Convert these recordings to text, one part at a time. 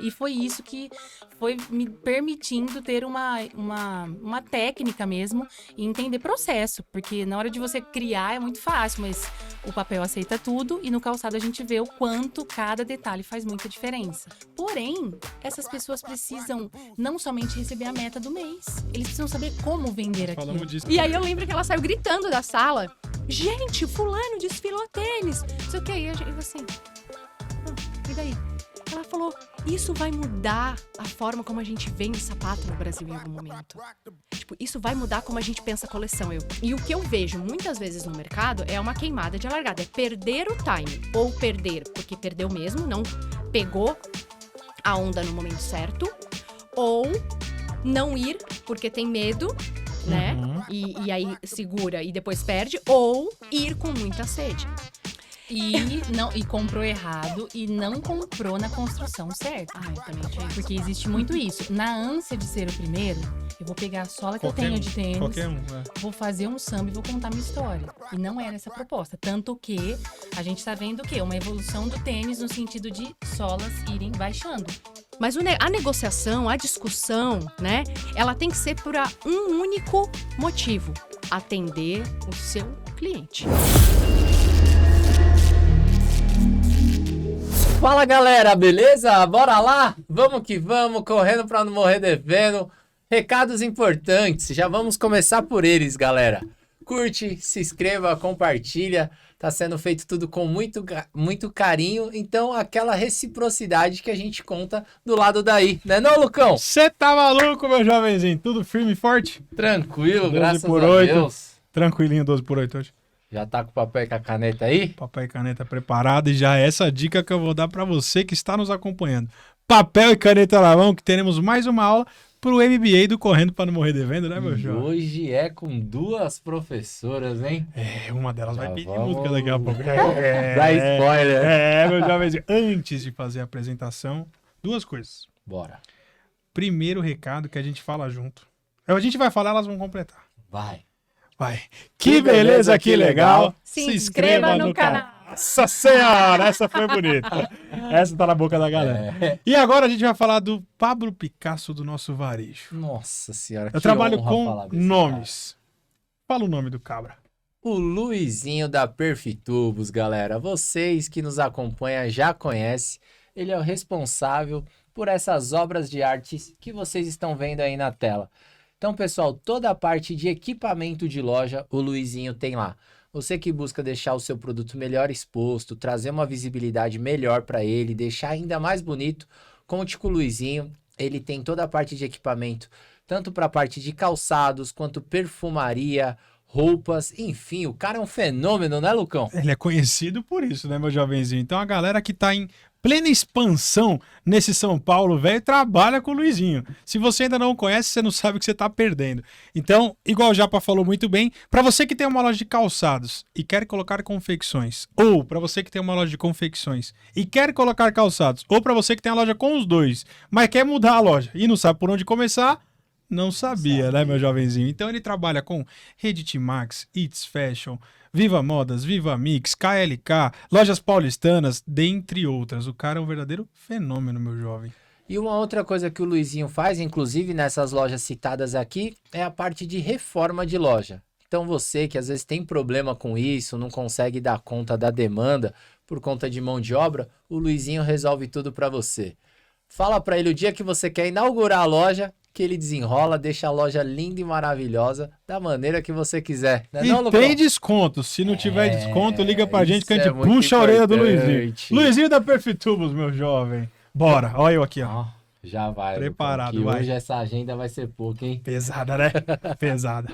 E foi isso que foi me permitindo ter uma técnica mesmo e entender processo. Porque na hora de você criar é muito fácil, mas o papel aceita tudo e no calçado a gente vê o quanto cada detalhe faz muita diferença. Porém, essas pessoas precisam não somente receber a meta do mês, eles precisam saber como vender aquilo. E aí eu lembro que ela saiu gritando da sala: gente, fulano desfilou tênis, não sei o que. E eu assim, e daí? Ela falou, isso vai mudar a forma como a gente vende sapato no Brasil em algum momento. Tipo, isso vai mudar como a gente pensa a coleção. E o que eu vejo muitas vezes no mercado é uma queimada de largada. É perder o time. Ou perder porque perdeu mesmo, não pegou a onda no momento certo. Ou não ir porque tem medo, né? E aí segura e depois perde. Ou ir com muita sede. E comprou errado e não comprou na construção certa. Eu também tinha isso. Porque existe muito isso. Na ânsia de ser o primeiro, eu vou pegar a sola que eu tenho de tênis, vou fazer um samba e vou contar minha história. E não era essa a proposta. Tanto que a gente tá vendo o quê? Uma evolução do tênis no sentido de solas irem baixando. Mas a negociação, a discussão, né? Ela tem que ser por um único motivo: atender o seu cliente. Fala galera, beleza? Bora lá? Vamos que vamos, correndo pra não morrer devendo. Recados importantes, já vamos começar por eles, galera. Curte, se inscreva, compartilha. Tá sendo feito tudo com muito carinho. Então, aquela reciprocidade que a gente conta do lado daí. Né não, Lucão? Você tá maluco, meu jovenzinho? Tudo firme e forte? Tranquilo, graças a Deus. Tranquilinho, 12 por 8 hoje. Já tá com o papel e com a caneta aí? Papel e caneta preparado e já é essa dica que eu vou dar para você que está nos acompanhando. Papel e caneta na mão, que teremos mais uma aula pro MBA do Correndo para não morrer devendo, né, meu jovem? Hoje é com duas professoras, hein? Uma delas já vai pedir música daqui a pouco. Dá spoiler. Meu jovenzinho. Antes de fazer a apresentação, duas coisas. Bora. Primeiro recado que a gente fala junto. A gente vai falar, elas vão completar. Vai. Que beleza, que legal. Se inscreva no canal. Nossa senhora, essa foi bonita. Essa tá na boca da galera. E agora a gente vai falar do Pablo Picasso do nosso varejo. Nossa senhora, eu trabalho com nomes. Fala o nome do cabra. O Luizinho da Perfitubos, galera. Vocês que nos acompanham já conhecem. Ele é o responsável por essas obras de arte que vocês estão vendo aí na tela. Então, pessoal, toda a parte de equipamento de loja, o Luizinho tem lá. Você que busca deixar o seu produto melhor exposto, trazer uma visibilidade melhor para ele, deixar ainda mais bonito, conte com o Luizinho. Ele tem toda a parte de equipamento, tanto para a parte de calçados, quanto perfumaria, roupas, enfim, o cara é um fenômeno, né, Lucão? Ele é conhecido por isso, né, meu jovenzinho? Então, a galera que tá em plena expansão nesse São Paulo, velho, trabalha com o Luizinho. Se você ainda não conhece, você não sabe o que você tá perdendo. Então, igual o Japa falou muito bem, para você que tem uma loja de calçados e quer colocar confecções, ou para você que tem uma loja de confecções e quer colocar calçados, ou para você que tem a loja com os dois, mas quer mudar a loja e não sabe por onde começar, não sabia, né, meu jovenzinho? Então ele trabalha com Rede Timax, It's Fashion, Viva Modas, Viva Mix, KLK, Lojas Paulistanas, dentre outras. O cara é um verdadeiro fenômeno, meu jovem. E uma outra coisa que o Luizinho faz, inclusive nessas lojas citadas aqui, é a parte de reforma de loja. Então você que às vezes tem problema com isso, não consegue dar conta da demanda por conta de mão de obra, o Luizinho resolve tudo para você. Fala para ele o dia que você quer inaugurar a loja, que ele desenrola, deixa a loja linda e maravilhosa da maneira que você quiser. Não é não, Lucão? Tem desconto. Se não tiver desconto, liga pra gente que a gente puxa a orelha do Luizinho. Luizinho da Perfitubos, meu jovem. Bora, olha eu aqui, ó. Já vai. Preparado, Lucão, vai. Hoje essa agenda vai ser pouca, hein? Pesada, né? Pesada.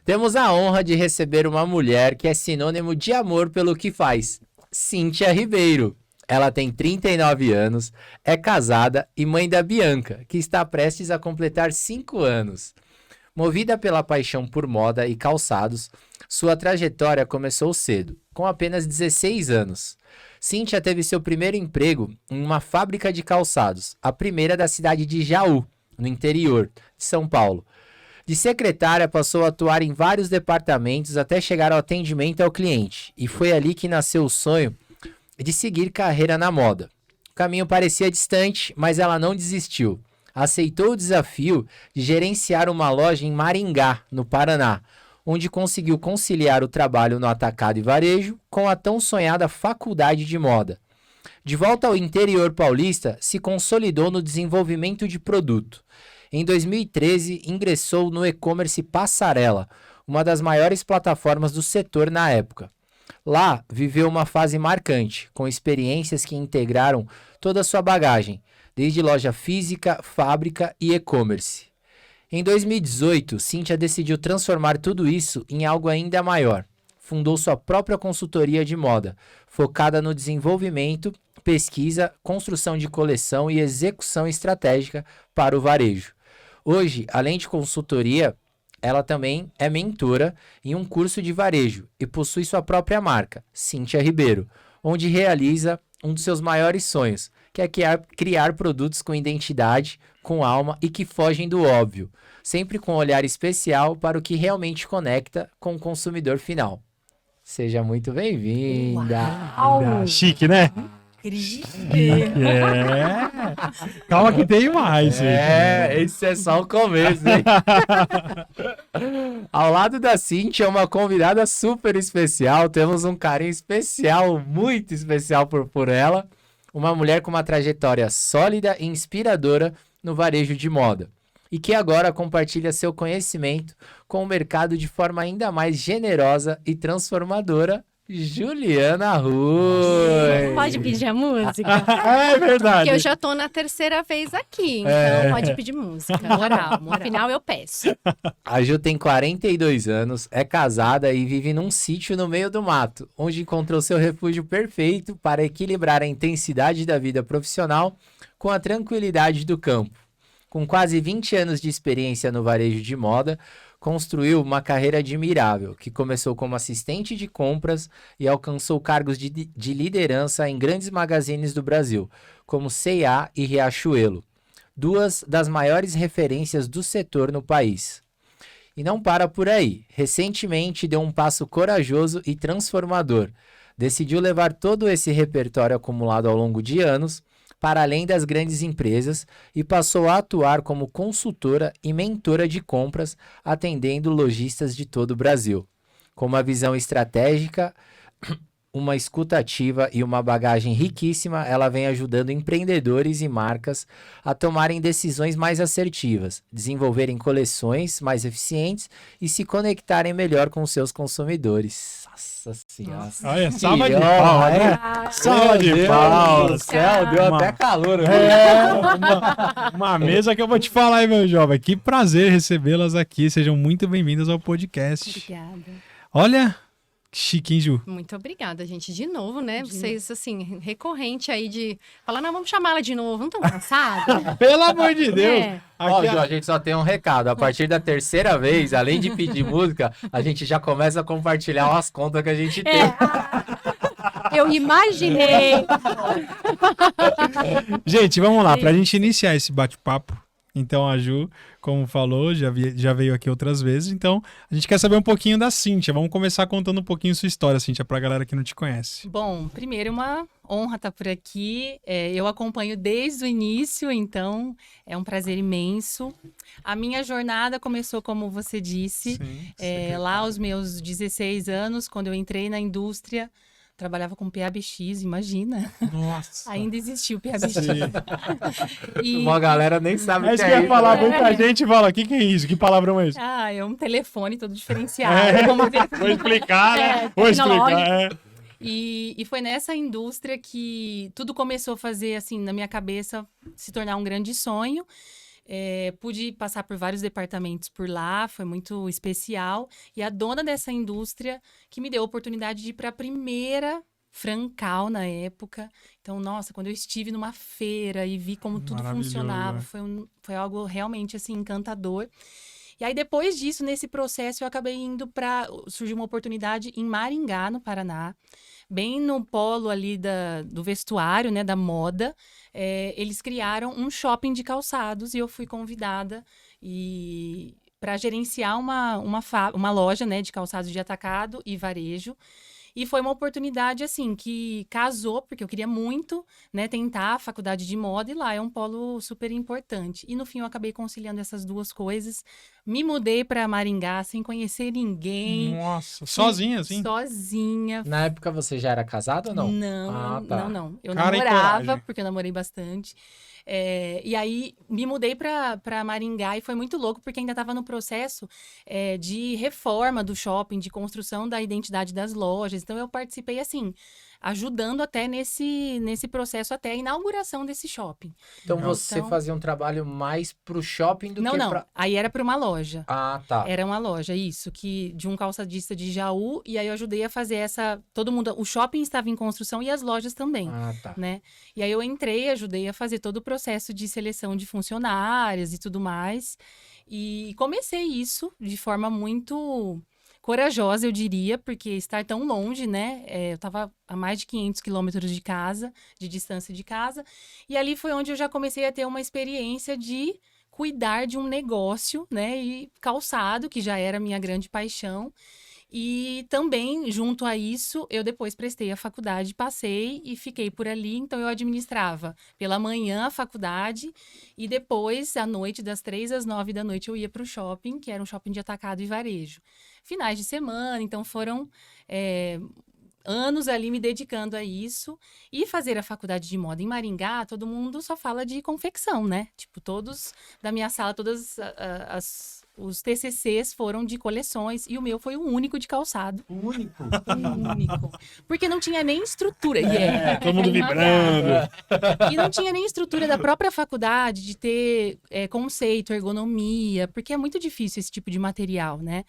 Temos a honra de receber uma mulher que é sinônimo de amor pelo que faz. Cíntia Ribeiro. Ela tem 39 anos, é casada e mãe da Bianca, que está prestes a completar 5 anos. Movida pela paixão por moda e calçados, sua trajetória começou cedo, com apenas 16 anos. Cíntia teve seu primeiro emprego em uma fábrica de calçados, a primeira da cidade de Jaú, no interior de São Paulo. De secretária, passou a atuar em vários departamentos até chegar ao atendimento ao cliente, e foi ali que nasceu o sonho de seguir carreira na moda. O caminho parecia distante, mas ela não desistiu. Aceitou o desafio de gerenciar uma loja em Maringá, no Paraná, onde conseguiu conciliar o trabalho no atacado e varejo com a tão sonhada faculdade de moda. De volta ao interior paulista, se consolidou no desenvolvimento de produto. Em 2013, ingressou no e-commerce Passarela, uma das maiores plataformas do setor na época. Lá, viveu uma fase marcante, com experiências que integraram toda a sua bagagem, desde loja física, fábrica e e-commerce. Em 2018, Cíntia decidiu transformar tudo isso em algo ainda maior. Fundou sua própria consultoria de moda, focada no desenvolvimento, pesquisa, construção de coleção e execução estratégica para o varejo. Hoje, além de consultoria, ela também é mentora em um curso de varejo e possui sua própria marca, Cíntia Ribeiro, onde realiza um dos seus maiores sonhos, que é criar produtos com identidade, com alma e que fogem do óbvio, sempre com um olhar especial para o que realmente conecta com o consumidor final. Seja muito bem-vinda! Chique, né? Calma que tem mais. Esse é só o começo, hein? Ao lado da Cíntia, uma convidada super especial. Temos um carinho especial, muito especial por ela. Uma mulher com uma trajetória sólida e inspiradora no varejo de moda. E que agora compartilha seu conhecimento com o mercado de forma ainda mais generosa e transformadora. Juliana Rui. Pode pedir a música? É verdade. Porque eu já tô na terceira vez aqui, então pode pedir música. Moral. Afinal, eu peço. A Ju tem 42 anos, é casada e vive num sítio no meio do mato, onde encontrou seu refúgio perfeito para equilibrar a intensidade da vida profissional com a tranquilidade do campo. Com quase 20 anos de experiência no varejo de moda, construiu uma carreira admirável, que começou como assistente de compras e alcançou cargos de liderança em grandes magazines do Brasil, como C&A e Riachuelo, duas das maiores referências do setor no país. E não para por aí. Recentemente deu um passo corajoso e transformador. Decidiu levar todo esse repertório acumulado ao longo de anos para além das grandes empresas e passou a atuar como consultora e mentora de compras, atendendo lojistas de todo o Brasil. Com uma visão estratégica, uma escuta ativa e uma bagagem riquíssima, ela vem ajudando empreendedores e marcas a tomarem decisões mais assertivas, desenvolverem coleções mais eficientes e se conectarem melhor com seus consumidores. Nossa Senhora. Olha, salva de palmas, né? Salva de palmas. O céu, deu Uma- até calor. Uma mesa que eu vou te falar aí, meu jovem. Que prazer recebê-las aqui. Sejam muito bem-vindas ao podcast. Obrigada. Olha, que chique, hein, Ju? Muito obrigada, gente. De novo, né? Vocês, assim, recorrente aí de falar, não, vamos chamar ela de novo. Não estão cansados? Pelo amor de Deus. É. Ó, Aqui, Ju, a gente só tem um recado. A partir da terceira vez, além de pedir música, a gente já começa a compartilhar umas contas que a gente tem. Eu imaginei. Gente, vamos lá. Pra gente iniciar esse bate-papo. Então, a Ju, como falou, já veio aqui outras vezes. Então, a gente quer saber um pouquinho da Cíntia. Vamos começar contando um pouquinho sua história, Cíntia, pra galera que não te conhece. Bom, primeiro uma honra estar por aqui. Eu acompanho desde o início, então é um prazer imenso. A minha jornada começou, como você disse, Sim, lá aos meus 16 anos, quando eu entrei na indústria. Trabalhava com PABX, imagina. Nossa. Ainda existiu o PABX. Sim. E, Uma galera nem sabe É o isso que que eu é ia isso. falar. Muita gente fala, o que é isso? Que palavrão é esse? é um telefone todo diferenciado. Vamos ver. Vou explicar, né? É, Vou explicar. tecnológico. E foi nessa indústria que tudo começou a fazer, assim, na minha cabeça, se tornar um grande sonho. Pude passar por vários departamentos por lá, foi muito especial. E a dona dessa indústria que me deu a oportunidade de ir para a primeira Francal na época. Então, nossa, quando eu estive numa feira e vi como tudo Maravilhoso, funcionava, né? foi algo realmente, assim, encantador. E aí, depois disso, nesse processo, eu acabei indo surgiu uma oportunidade em Maringá, no Paraná, bem no polo ali do vestuário, né, da moda. Eles criaram um shopping de calçados e eu fui convidada para gerenciar uma loja, né, de calçados de atacado e varejo. E foi uma oportunidade, assim, que casou, porque eu queria muito, né, tentar a faculdade de moda, e lá é um polo super importante. E no fim eu acabei conciliando essas duas coisas. Me mudei para Maringá sem conhecer ninguém. Nossa, sozinha, assim? Sozinha. Na época você já era casado ou não? Não, Ah, tá. não. Eu Cara e namorava, coragem. porque eu namorei bastante. E aí, me mudei pra Maringá e foi muito louco, porque ainda estava no processo de reforma do shopping, de construção da identidade das lojas. Então, eu participei, assim, ajudando até nesse processo, até a inauguração desse shopping. Então Legal. você Então- fazia um trabalho mais pro shopping do que Não. pra... Aí era para uma loja. Ah, tá. Era uma loja, isso, que de um calçadista de Jaú, e aí eu ajudei a fazer todo mundo, o shopping estava em construção e as lojas também, Ah, tá. né? E aí eu entrei, ajudei a fazer todo o processo de seleção de funcionários e tudo mais, e comecei isso de forma muito corajosa, eu diria, porque estar tão longe, né? Eu estava a mais de 500 quilômetros de casa, de distância de casa, e ali foi onde eu já comecei a ter uma experiência de cuidar de um negócio, né? E calçado, que já era minha grande paixão. E também, junto a isso, eu depois prestei a faculdade, passei e fiquei por ali. Então, eu administrava pela manhã a faculdade e depois, à noite, das 3 às 9 da noite, eu ia para o shopping, que era um shopping de atacado e varejo. Finais de semana, então foram anos ali me dedicando a isso. E fazer a faculdade de moda em Maringá, todo mundo só fala de confecção, né? Tipo, todos da minha sala, os TCCs foram de coleções e o meu foi o único de calçado. O único. O único. Porque não tinha nem estrutura. Todo mundo imagável. vibrando. E não tinha nem estrutura da própria faculdade de ter conceito, ergonomia, porque é muito difícil esse tipo de material, né?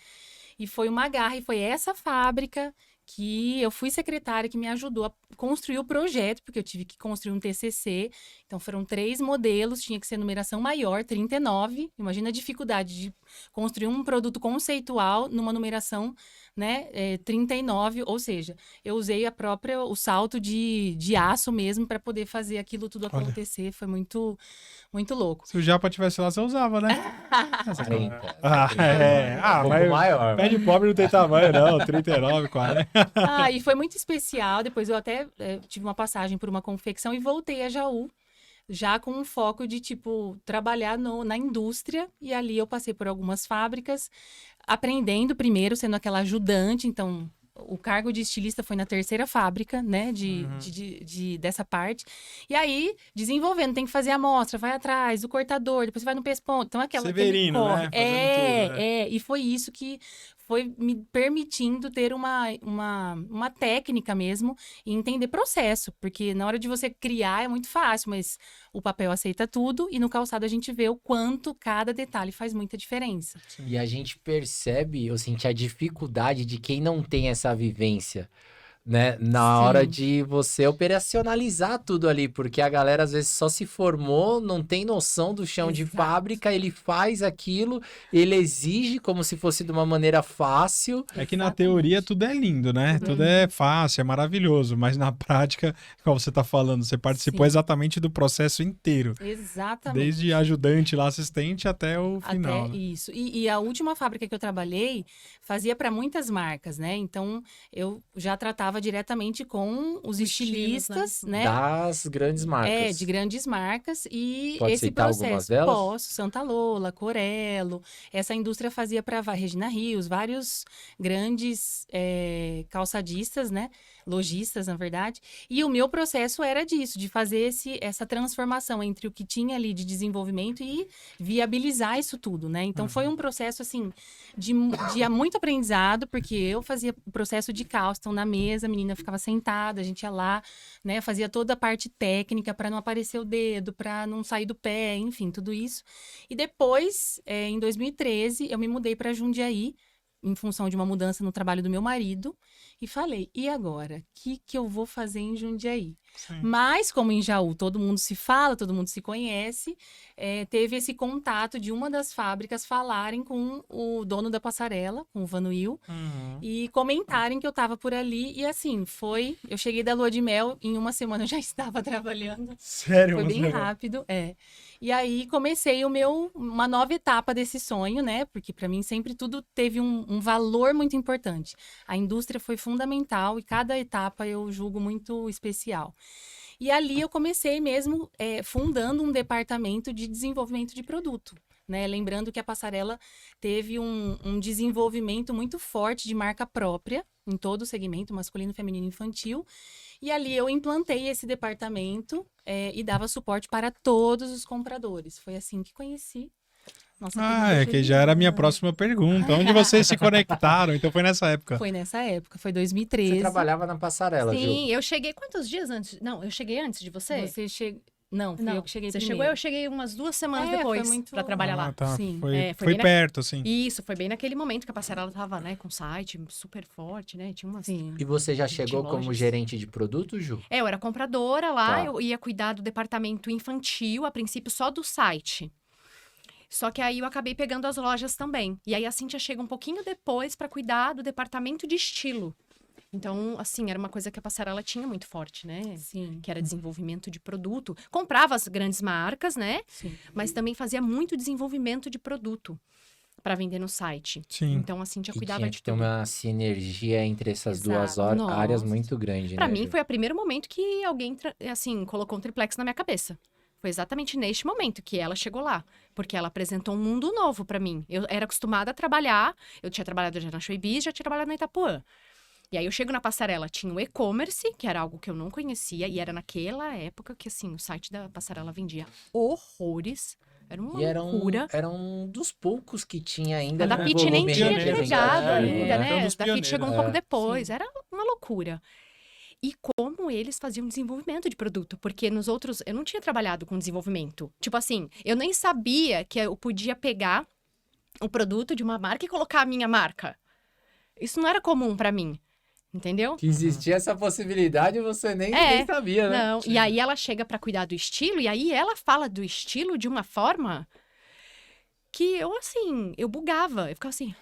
E foi uma garra, e foi essa fábrica que eu fui secretária, que me ajudou a construir o projeto, porque eu tive que construir um TCC. Então, foram 3 modelos, tinha que ser numeração maior, 39. Imagina a dificuldade de construir um produto conceitual numa numeração, né, 39. Ou seja, eu usei o salto de aço mesmo para poder fazer aquilo tudo Olha. acontecer. Foi muito, muito louco. Se o Japa tivesse lá, você usava, né? 40. Ah, é. Ah, Um pouco mas maior. pé de pobre não tem tamanho, não. 39, 40. E foi muito especial. Depois eu até tive uma passagem por uma confecção e voltei a Jaú, já com um foco de, tipo, trabalhar na indústria. E ali eu passei por algumas fábricas, aprendendo primeiro, sendo aquela ajudante. Então, o cargo de estilista foi na 3ª fábrica, né, dessa parte. E aí, desenvolvendo, tem que fazer a amostra, vai atrás, o cortador, depois você vai no pesponto. Então, Severino, aquele corre. né? Fazendo tudo, né? E foi isso que foi me permitindo ter uma técnica mesmo e entender processo. Porque na hora de você criar é muito fácil, mas o papel aceita tudo e no calçado a gente vê o quanto cada detalhe faz muita diferença. E a gente percebe, eu senti a dificuldade de quem não tem essa vivência, né? Na Sim. hora de você operacionalizar tudo ali, porque a galera às vezes só se formou, não tem noção do chão de Exato. fábrica, ele faz aquilo, ele exige como se fosse de uma maneira fácil. É que na teoria tudo é lindo, né? Tudo é fácil, é maravilhoso. Mas na prática, como você tá falando, você participou Sim. exatamente do processo inteiro. Exatamente. Desde ajudante lá, assistente, até o final. Até Né? isso. E a última fábrica que eu trabalhei fazia para muitas marcas, né? Então, eu já tratava diretamente com os estilistas, né? Das grandes marcas. De grandes marcas. E Pode esse citar algumas processo. delas? Posso, Santa Lola, Corello. Essa indústria fazia para Regina Rios, vários grandes calçadistas, né? Lojistas, na verdade. E o meu processo era disso, de fazer essa transformação entre o que tinha ali de desenvolvimento e viabilizar isso tudo, né? Então, foi um processo, assim, de muito aprendizado, porque eu fazia o processo de calça, então, na mesa, a menina ficava sentada, a gente ia lá, né? Fazia toda a parte técnica para não aparecer o dedo, para não sair do pé, enfim, tudo isso. E depois, em 2013, eu me mudei para Jundiaí, em função de uma mudança no trabalho do meu marido, e falei, e agora? O que eu vou fazer em Jundiaí? Sim. Mas, como em Jaú todo mundo se fala, todo mundo se conhece, teve esse contato de uma das fábricas falarem com o dono da passarela, com o Vanuil, Uhum. e comentarem que eu tava por ali. E assim, eu cheguei da lua de mel, em uma semana eu já estava trabalhando. Sério, Foi você bem levou? rápido, E aí comecei uma nova etapa desse sonho, né? Porque para mim sempre tudo teve um valor muito importante. A indústria foi fundamental e cada etapa eu julgo muito especial. E ali eu comecei mesmo fundando um departamento de desenvolvimento de produto. Né? Lembrando que a Passarela teve um desenvolvimento muito forte de marca própria em todo o segmento masculino, feminino e infantil. E ali eu implantei esse departamento e dava suporte para todos os compradores. Foi assim que conheci. Nossa Que já era a minha próxima pergunta. Onde vocês se conectaram? Então foi nessa época. Foi nessa época, foi 2013. Você trabalhava na passarela, Ju? Sim, eu cheguei quantos dias antes? Não, eu cheguei antes de você? Você chegou. Não, fui eu que cheguei você primeiro. chegou, eu cheguei umas 2 semanas Foi depois muito- pra trabalhar lá. Tá. Sim. foi Foi bem na- perto, assim. Isso, foi bem naquele momento que a Passarela tava, né, com site super forte, né? Tinha umas... Sim. E você já 20 chegou como lojas. gerente de produto, Ju? Eu era compradora lá, Tá. eu ia cuidar do departamento infantil, a princípio só do site. Só que aí eu acabei pegando as lojas também. E aí a Cíntia chega um pouquinho depois pra cuidar do departamento de estilo. Então, assim, era uma coisa que a Passarela tinha muito forte, né? Sim. Que era desenvolvimento de produto. Comprava as grandes marcas, né? Sim. Mas também fazia muito desenvolvimento de produto para vender no site. Sim. Então, a Cíntia E cuidava tinha de que ter tudo. uma sinergia entre essas duas Exato. áreas Nossa. muito grande, Pra né, mim, Ju? foi o primeiro momento que alguém, assim, colocou um triplex na minha cabeça. Foi exatamente neste momento que ela chegou lá. Porque ela apresentou um mundo novo pra mim. Eu era acostumada a trabalhar, eu tinha trabalhado já na Shoibis, já tinha trabalhado na Itapuã. E aí eu chego na Passarela, tinha o e-commerce, que era algo que eu não conhecia, e era naquela época que, assim, o site da Passarela vendia horrores. Era uma E loucura. era um dos poucos que tinha ainda. A da no Fit nem volume tinha pioneiro, chegado É, ainda, é. né? Foi um dos Da Fit chegou um pioneiros. pouco É. depois. Sim. Era uma loucura. E como eles faziam desenvolvimento de produto. Porque nos outros, eu não tinha trabalhado com desenvolvimento. Tipo assim, eu nem sabia que eu podia pegar o produto de uma marca e colocar a minha marca. Isso não era comum pra mim. Entendeu? Que existia essa possibilidade e você nem sabia, né? Não. E aí ela chega pra cuidar do estilo, e aí ela fala do estilo de uma forma que eu, assim, eu bugava. Eu ficava assim,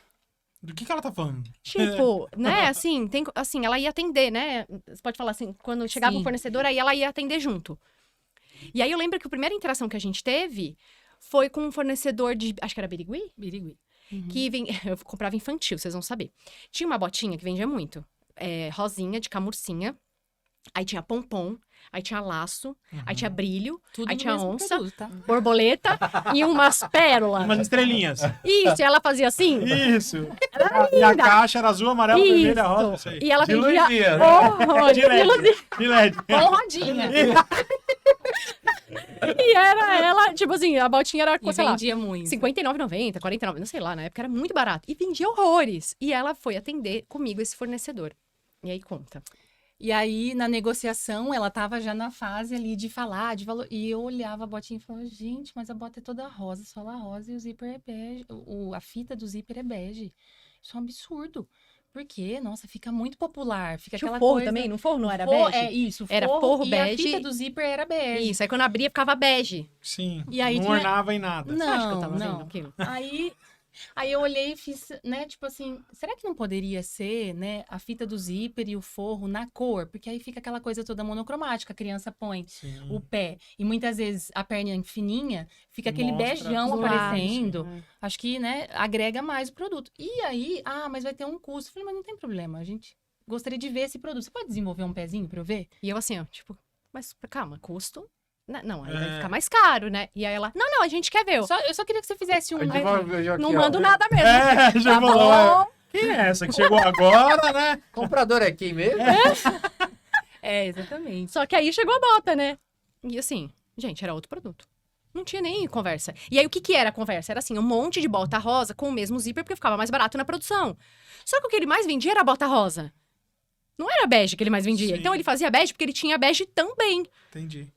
Do que ela tá falando? tipo, né, assim, assim, ela ia atender, né? Você pode falar assim, quando chegava um Sim. fornecedor, aí ela ia atender junto. E aí eu lembro que a primeira interação que a gente teve foi com um fornecedor de, acho que era Birigui, Birigui. que eu comprava infantil, vocês vão saber. Tinha uma botinha que vendia muito, rosinha, de camurcinha, aí tinha pompom, aí tinha laço, aí tinha brilho, Tudo aí no tinha mesmo onça, produto, tá? borboleta e umas pérolas. Umas estrelinhas. Isso, e ela fazia assim. Isso. E a caixa era azul, amarelo, vermelho, rosa, não Isso. sei. E ela De vendia luzinha, né? horrores. De LED. De LED. Com rodinha. E era ela, tipo assim, a botinha era, E sei lá, vendia muito. R$59,90, R$49, não sei lá, na época era muito barato. E vendia horrores. E ela foi atender comigo esse fornecedor. E aí conta. E aí, na negociação, ela tava já na fase ali de falar, de valor. E eu olhava a botinha e falava, gente, mas a bota é toda rosa, sola rosa e o zíper é bege. A fita do zíper é bege. Isso é um absurdo. Por quê? Nossa, fica muito popular. Fica Tinha aquela o forro coisa... também, no forro não era Forro- bege? É isso, Era forro e bege. a fita do zíper era bege. Isso, aí quando abria ficava bege. Sim. E aí não tinha- ornava em nada. Você acha que eu Não, tava vendo não. aquilo? Aí eu olhei e fiz, né, tipo assim, será que não poderia ser, né, a fita do zíper e o forro na cor? Porque aí fica aquela coisa toda monocromática, a criança põe Sim. o pé e muitas vezes a perna fininha, fica aquele Mostra beijão os lados, aparecendo. sim. Acho que, né, agrega mais o produto. E aí, mas vai ter um custo. Eu falei, mas não tem problema, a gente gostaria de ver esse produto. Você pode desenvolver um pezinho pra eu ver? E eu assim, ó, tipo, mas calma, custo? Não, aí vai É. ficar mais caro, né? E aí ela, não, a gente quer ver. Eu só queria que você fizesse um... Não mando nada mesmo. É, já Tá falou. bom? Quem é essa que chegou agora, né? Comprador é quem mesmo? Exatamente. Só que aí chegou a bota, né? E assim, gente, era outro produto. Não tinha nem conversa. E aí, o que que era a conversa? Era assim, um monte de bota rosa com o mesmo zíper, porque ficava mais barato na produção. Só que o que ele mais vendia era a bota rosa. Não era bege que ele mais vendia. Sim. Então, ele fazia bege porque ele tinha bege também. Entendi.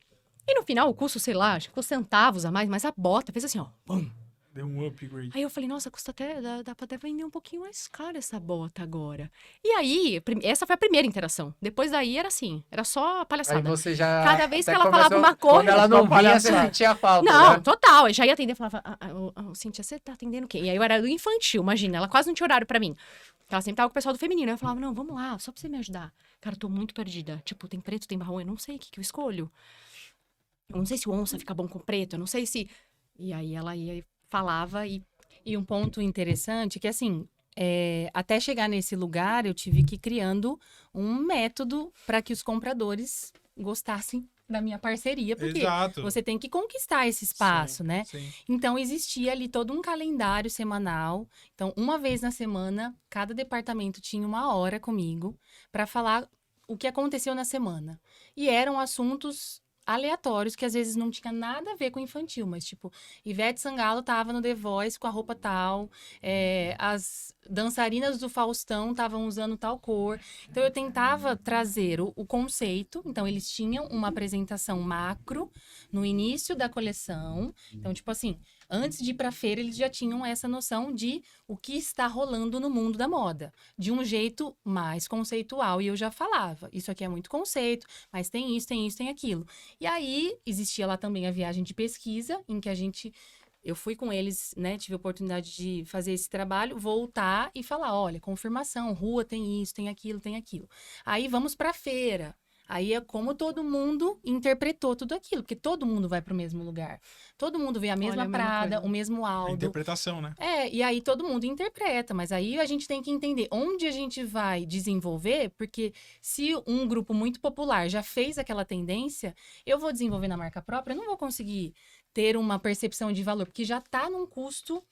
E no final, o custo, sei lá, acho que ficou centavos a mais, mas a bota fez assim, ó. Pum. Deu um upgrade. Aí eu falei, nossa, custa até, dá pra até vender um pouquinho mais caro essa bota agora. E aí, essa foi a primeira interação. Depois daí era assim, era só Aí palhaçada. você já. Cada vez que até ela falava começou- uma coisa... Quando ela não só vinha, você palhaçada. sentia falta. Não, né? total. Eu já ia atender e falava, Cíntia, você tá atendendo quem? E aí eu era do infantil, imagina. Ela quase não tinha horário pra mim. Ela sempre tava com o pessoal do feminino. Aí eu falava, não, vamos lá, só pra você me ajudar. Cara, eu tô muito perdida. Tipo, tem preto, tem marrom, eu não sei o que eu escolho. Eu não sei se o onça fica bom com preto, eu não sei se... E aí ela ia e falava e... E um ponto interessante é que, assim, até chegar nesse lugar, eu tive que ir criando um método para que os compradores gostassem da minha parceria, porque Exato. você tem que conquistar esse espaço, né? Sim. Então, existia ali todo um calendário semanal. Então, uma vez na semana, cada departamento tinha uma hora comigo para falar o que aconteceu na semana. E eram assuntos aleatórios, que às vezes não tinha nada a ver com infantil, mas tipo, Ivete Sangalo tava no The Voice com a roupa tal, as dançarinas do Faustão estavam usando tal cor. Então, eu tentava trazer o conceito. Então, eles tinham uma apresentação macro no início da coleção. Então, tipo assim, antes de ir pra feira, eles já tinham essa noção de o que está rolando no mundo da moda. De um jeito mais conceitual. E eu já falava, isso aqui é muito conceito, mas tem isso, tem isso, tem aquilo. E aí, existia lá também a viagem de pesquisa, em que eu fui com eles, né? Tive a oportunidade de fazer esse trabalho, voltar e falar, olha, confirmação, rua tem isso, tem aquilo, tem aquilo. Aí, vamos pra feira. Aí é como todo mundo interpretou tudo aquilo, porque todo mundo vai para o mesmo lugar. Todo mundo vê a mesma Olha, a mesma Prada, coisa. o mesmo A Aldo. interpretação, né? E aí todo mundo interpreta, mas aí a gente tem que entender onde a gente vai desenvolver, porque se um grupo muito popular já fez aquela tendência, eu vou desenvolver na marca própria, eu não vou conseguir ter uma percepção de valor, porque já está num custo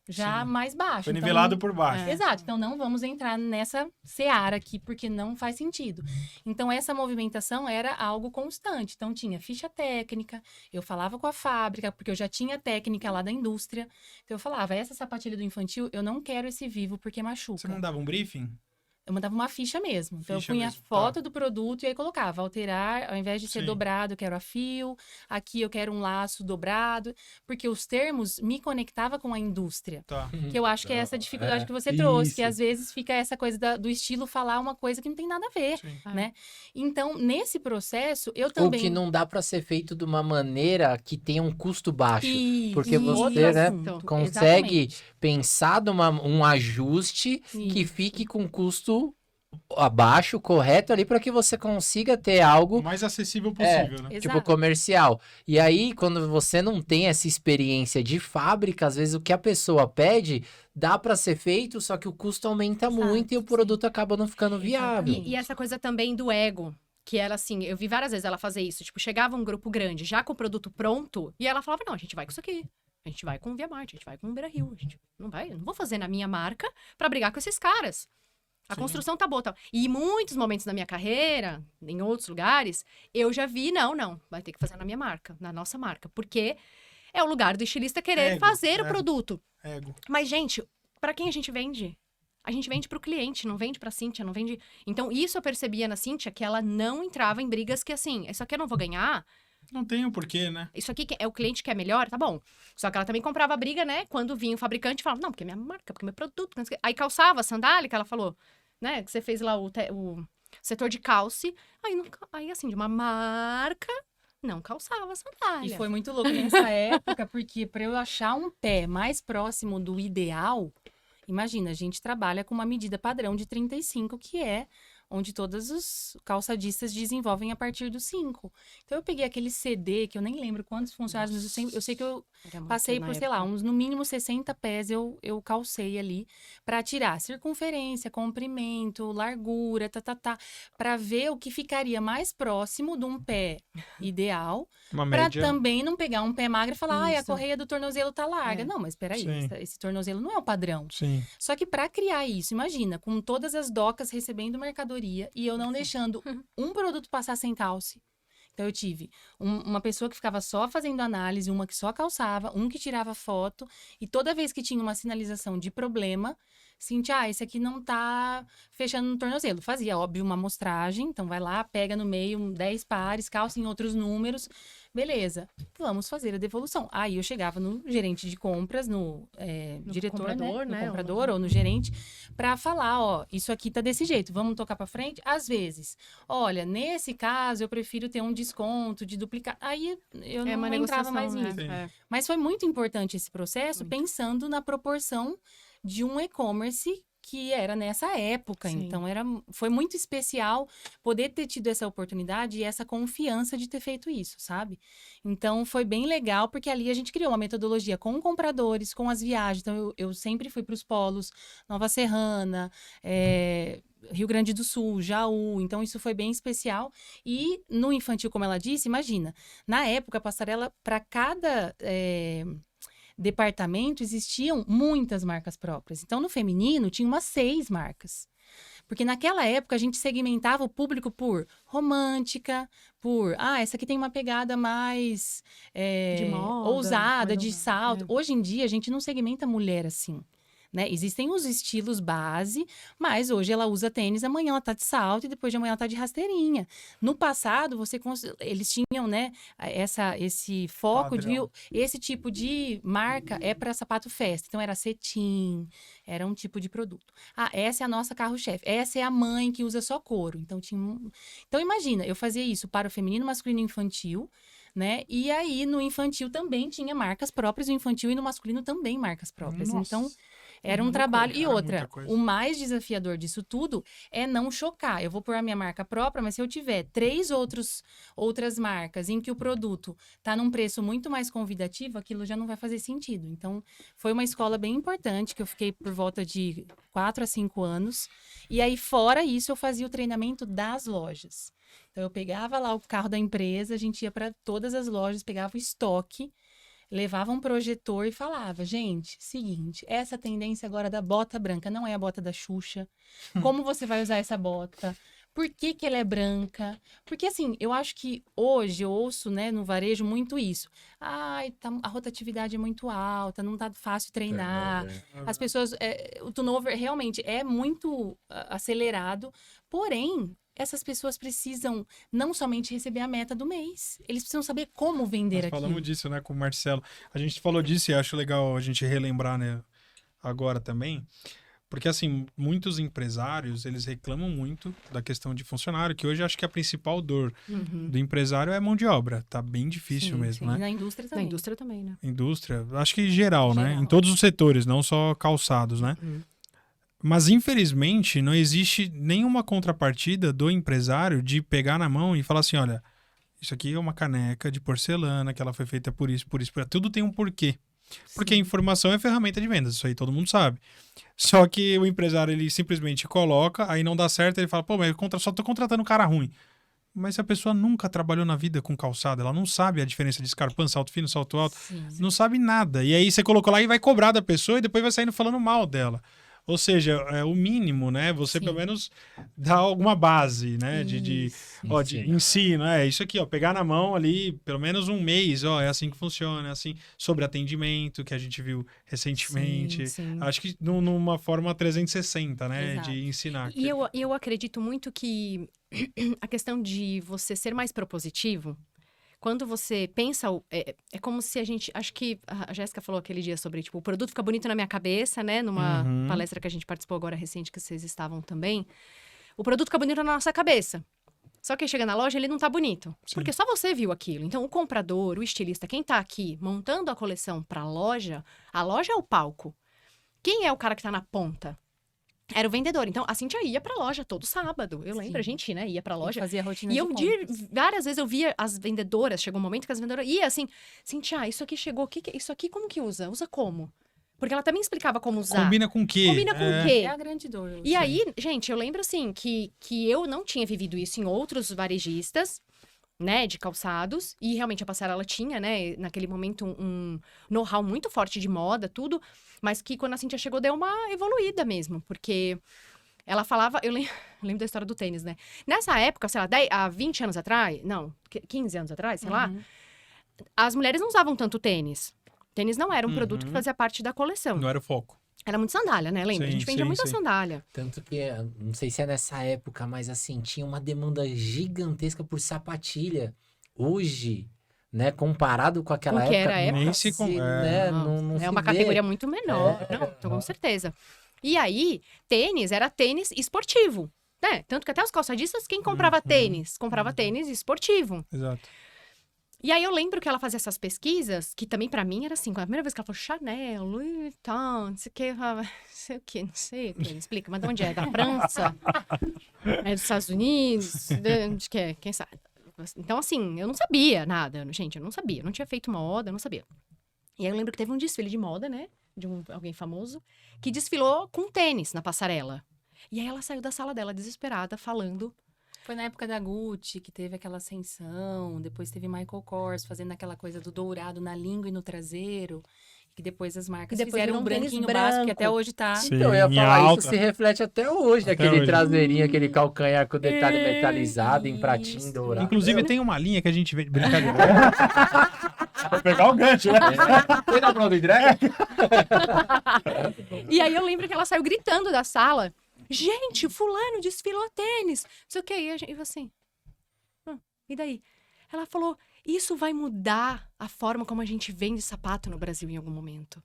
já Sim. mais baixo. Foi Então, nivelado por baixo. Exato, então não vamos entrar nessa seara aqui, porque não faz sentido. Então, essa movimentação era algo constante. Então, tinha ficha técnica, eu falava com a fábrica, porque eu já tinha técnica lá da indústria. Então, eu falava, essa sapatilha do infantil, eu não quero esse vivo porque machuca. Você mandava um briefing? Eu mandava uma ficha mesmo. Então, Ficha eu punha mesmo, a foto tá. do produto e aí colocava, alterar, ao invés de ser Sim. dobrado, eu quero a fio, aqui eu quero um laço dobrado, porque os termos me conectava com a indústria. Tá. Que eu acho que é essa dificuldade É, que você trouxe, que isso. às vezes fica essa coisa do estilo falar uma coisa que não tem nada a ver, Sim. né? Então, nesse processo, eu Ou também... que não dá pra ser feito de uma maneira que tenha um custo baixo. Isso, Porque você, outro né, assunto, consegue exatamente. pensar um ajuste que Isso. fique com custo abaixo, correto ali, para que você consiga ter algo O mais acessível possível, né? tipo Exato. comercial. E aí, quando você não tem essa experiência de fábrica, às vezes o que a pessoa pede dá para ser feito, só que o custo aumenta Exato, muito e o sim. produto acaba não ficando viável. Exatamente. E essa coisa também do ego. Que era assim, eu vi várias vezes ela fazer isso. Tipo, chegava um grupo grande, já com o produto pronto, e ela falava, não, a gente vai com isso aqui. A gente vai com o Via Marte, a gente vai com o Beira Rio. A gente não vou fazer na minha marca pra brigar com esses caras. A Sim. construção tá boa. Tal. E em muitos momentos da minha carreira, em outros lugares, eu já vi, não, vai ter que fazer na minha marca, na nossa marca. Porque é o lugar do estilista querer Ego, fazer o né? produto. Ego. Mas, gente, pra quem a gente vende? A gente vende pro cliente, não vende pra Cíntia, não vende... Então, isso eu percebia na Cíntia, que ela não entrava em brigas que, assim, isso aqui eu não vou ganhar, Não tem o porquê, né? isso aqui é o cliente que é melhor, tá bom. Só que ela também comprava briga, né? Quando vinha o fabricante, falava, não, porque é minha marca, porque é meu produto. Não sei o quê. Aí calçava a sandália, que ela falou, né? Que você fez lá o setor de calce. Aí, assim, de uma marca, não calçava a sandália. E foi muito louco nessa época, porque para eu achar um pé mais próximo do ideal, imagina, a gente trabalha com uma medida padrão de 35, que é onde todos os calçadistas desenvolvem a partir do 5. Então, eu peguei aquele CD, que eu nem lembro quantos funcionários, mas eu sei que eu Era muito passei na por, sei lá, época. no mínimo 60 pés eu calcei ali para tirar circunferência, comprimento, largura, para ver o que ficaria mais próximo de um pé ideal, Uma para média. também não pegar um pé magro e falar, ai, a Isso. correia do tornozelo tá larga. É. Não, mas peraí, Sim. esse tornozelo não é o padrão. Sim. Só que para criar isso, imagina, com todas as docas recebendo mercadoria e eu não deixando um produto passar sem calce. Então, eu tive uma pessoa que ficava só fazendo análise, uma que só calçava, um que tirava foto. E toda vez que tinha uma sinalização de problema, Cíntia, esse aqui não tá fechando no tornozelo. Fazia, óbvio, uma amostragem. Então, vai lá, pega no meio 10 pares, calça em outros números, Beleza, vamos fazer a devolução. Aí eu chegava no gerente de compras, no diretor, comprador, né? né? No comprador ou no gerente, para falar, ó, isso aqui tá desse jeito, vamos tocar para frente? Às vezes, olha, nesse caso eu prefiro ter um desconto de duplicar. Aí eu É não uma entrava negociação, mais né? nisso. É. Mas foi muito importante esse processo, Muito. pensando na proporção de um e-commerce que era nessa época. Sim. Então, foi muito especial poder ter tido essa oportunidade e essa confiança de ter feito isso, sabe? Então, foi bem legal, porque ali a gente criou uma metodologia com compradores, com as viagens. Então, eu sempre fui para os polos, Nova Serrana, Rio Grande do Sul, Jaú. Então, isso foi bem especial. E no infantil, como ela disse, imagina, na época, a passarela, para cada departamento, existiam muitas marcas próprias. Então, no feminino, tinha umas 6 marcas. Porque naquela época, a gente segmentava o público por romântica, por... essa aqui tem uma pegada mais De moda, ousada, mais de ousada, salto. Hoje em dia, a gente não segmenta mulher assim. Né? Existem os estilos base, mas hoje ela usa tênis, amanhã ela tá de salto e depois de amanhã ela tá de rasteirinha. No passado, eles tinham, né, esse foco Padrão. esse tipo de marca é para sapato festa. Então era cetim, era um tipo de produto. Essa é a nossa carro-chefe. Essa é a mãe que usa só couro. Então Então imagina, eu fazia isso para o feminino, masculino e infantil, né? E aí no infantil também tinha marcas próprias, no infantil e no masculino também marcas próprias. Nossa. Então era um Muita trabalho. coisa, E era outra, muita coisa. o mais desafiador disso tudo é não chocar. Eu vou pôr a minha marca própria, mas se eu tiver 3 outras marcas em que o produto está num preço muito mais convidativo, aquilo já não vai fazer sentido. Então, foi uma escola bem importante, que eu fiquei por volta de 4 a 5 anos. E aí, fora isso, eu fazia o treinamento das lojas. Então, eu pegava lá o carro da empresa, a gente ia para todas as lojas, pegava o estoque, levava um projetor e falava, gente, seguinte, essa tendência agora da bota branca não é a bota da Xuxa. Como você vai usar essa bota? Por que que ela é branca? Porque, assim, eu acho que hoje eu ouço, né, no varejo muito isso. A rotatividade é muito alta, não tá fácil treinar. As pessoas, o turnover realmente é muito acelerado, porém, essas pessoas precisam não somente receber a meta do mês, eles precisam saber como vender Nós aquilo. falamos disso, né, com o Marcelo. A gente falou disso e acho legal a gente relembrar, né, agora também. Porque, assim, muitos empresários, eles reclamam muito da questão de funcionário, que hoje acho que a principal dor do empresário é a mão de obra. Tá bem difícil Sim, mesmo, sim. né? E na indústria Na também. indústria também, né? Indústria, acho que geral, né? Geral. Em todos os setores, não só calçados, né? Mas, infelizmente, não existe nenhuma contrapartida do empresário de pegar na mão e falar assim, olha, isso aqui é uma caneca de porcelana, que ela foi feita por isso. Tudo tem um porquê. Porque a informação é ferramenta de vendas, isso aí todo mundo sabe. Só que o empresário, ele simplesmente coloca, aí não dá certo, ele fala, pô, mas eu só tô contratando um cara ruim. Mas se a pessoa nunca trabalhou na vida com calçado, ela não sabe a diferença de escarpão, salto fino, salto alto, Sim. não sabe nada. E aí você colocou lá e vai cobrar da pessoa e depois vai saindo falando mal dela. Ou seja, é o mínimo, né? Você Sim. pelo menos dá alguma base, né? De Ensino. ensino, isso aqui, ó, pegar na mão ali pelo menos um mês, ó, é assim que funciona, é assim, sobre atendimento, que a gente viu recentemente. Sim. Acho que numa forma 360, né? Exato. De ensinar. E eu acredito muito que a questão de você ser mais propositivo, quando você pensa, é como se a gente, acho que a Jéssica falou aquele dia sobre, tipo, o produto fica bonito na minha cabeça, né? Numa palestra que a gente participou agora recente, que vocês estavam também. O produto fica bonito na nossa cabeça. Só que aí chega na loja, ele não tá bonito. Sim. Porque só você viu aquilo. Então, o comprador, o estilista, quem tá aqui montando a coleção pra loja, a loja é o palco. Quem é o cara que tá na ponta? Era o vendedor. Então, a Cíntia ia pra loja todo sábado. Eu lembro, Sim. a gente, né, ia pra loja. Fazia rotina E de eu, compras. várias vezes eu via as vendedoras, chegou um momento que as vendedoras ia assim, Cíntia, isso aqui chegou, isso aqui como que usa? Usa como? Porque ela também explicava como usar. Combina com o quê? Combina com o quê? É a grande dor. E aí, gente, eu lembro assim, que eu não tinha vivido isso em outros varejistas, né, de calçados, e realmente a Passarela tinha, né, naquele momento um know-how muito forte de moda, tudo, mas que quando a Cíntia chegou deu uma evoluída mesmo, porque ela falava, eu lembro da história do tênis, né, nessa época, sei lá, há 20 anos atrás, não, 15 anos atrás, sei lá, as mulheres não usavam tanto tênis. Tênis não era um produto que fazia parte da coleção. Não era o foco. Era muito sandália, né, lembra? Sim, a gente vendia sim, muita sim. sandália. Tanto que, não sei se é nessa época, mas assim, tinha uma demanda gigantesca por sapatilha. Hoje, né? Comparado com aquela Com que época. era a época. Nem se com- né? Não, Não é se uma vê. categoria muito menor. Não, tô com certeza. E aí, tênis era tênis esportivo. Né? Tanto que até os calçadistas, quem comprava tênis? Comprava tênis esportivo. Exato. E aí eu lembro que ela fazia essas pesquisas, que também pra mim era assim, a primeira vez que ela falou Chanel, Louis Vuitton, não sei o que, eu falava, não sei o que, me explica, mas de onde é? Da França? É dos Estados Unidos? De que é? Quem sabe? Então, assim, eu não sabia nada, gente, eu não sabia, não tinha feito moda, eu não sabia. E aí eu lembro que teve um desfile de moda, né, de alguém famoso, que desfilou com tênis na passarela. E aí ela saiu da sala dela desesperada, falando... Foi na época da Gucci que teve aquela ascensão, depois teve Michael Kors fazendo aquela coisa do dourado na língua e no traseiro, que depois as marcas E depois fizeram virou um um tênis branquinho básico, que branco. até hoje tá... Sim. Então, eu ia em falar, alta. isso se reflete até hoje, Até aquele hoje. traseirinho, aquele calcanhar com detalhe metalizado em pratinho Isso. dourado. Inclusive, tem uma linha que a gente vê. Brincadeira. Vou pegar o gancho, né? Foi na prova do entrega? E aí eu lembro que ela saiu gritando da sala. Gente, fulano desfilou tênis. Não sei o que. E a gente, eu assim... e daí? Ela falou, isso vai mudar a forma como a gente vende sapato no Brasil em algum momento.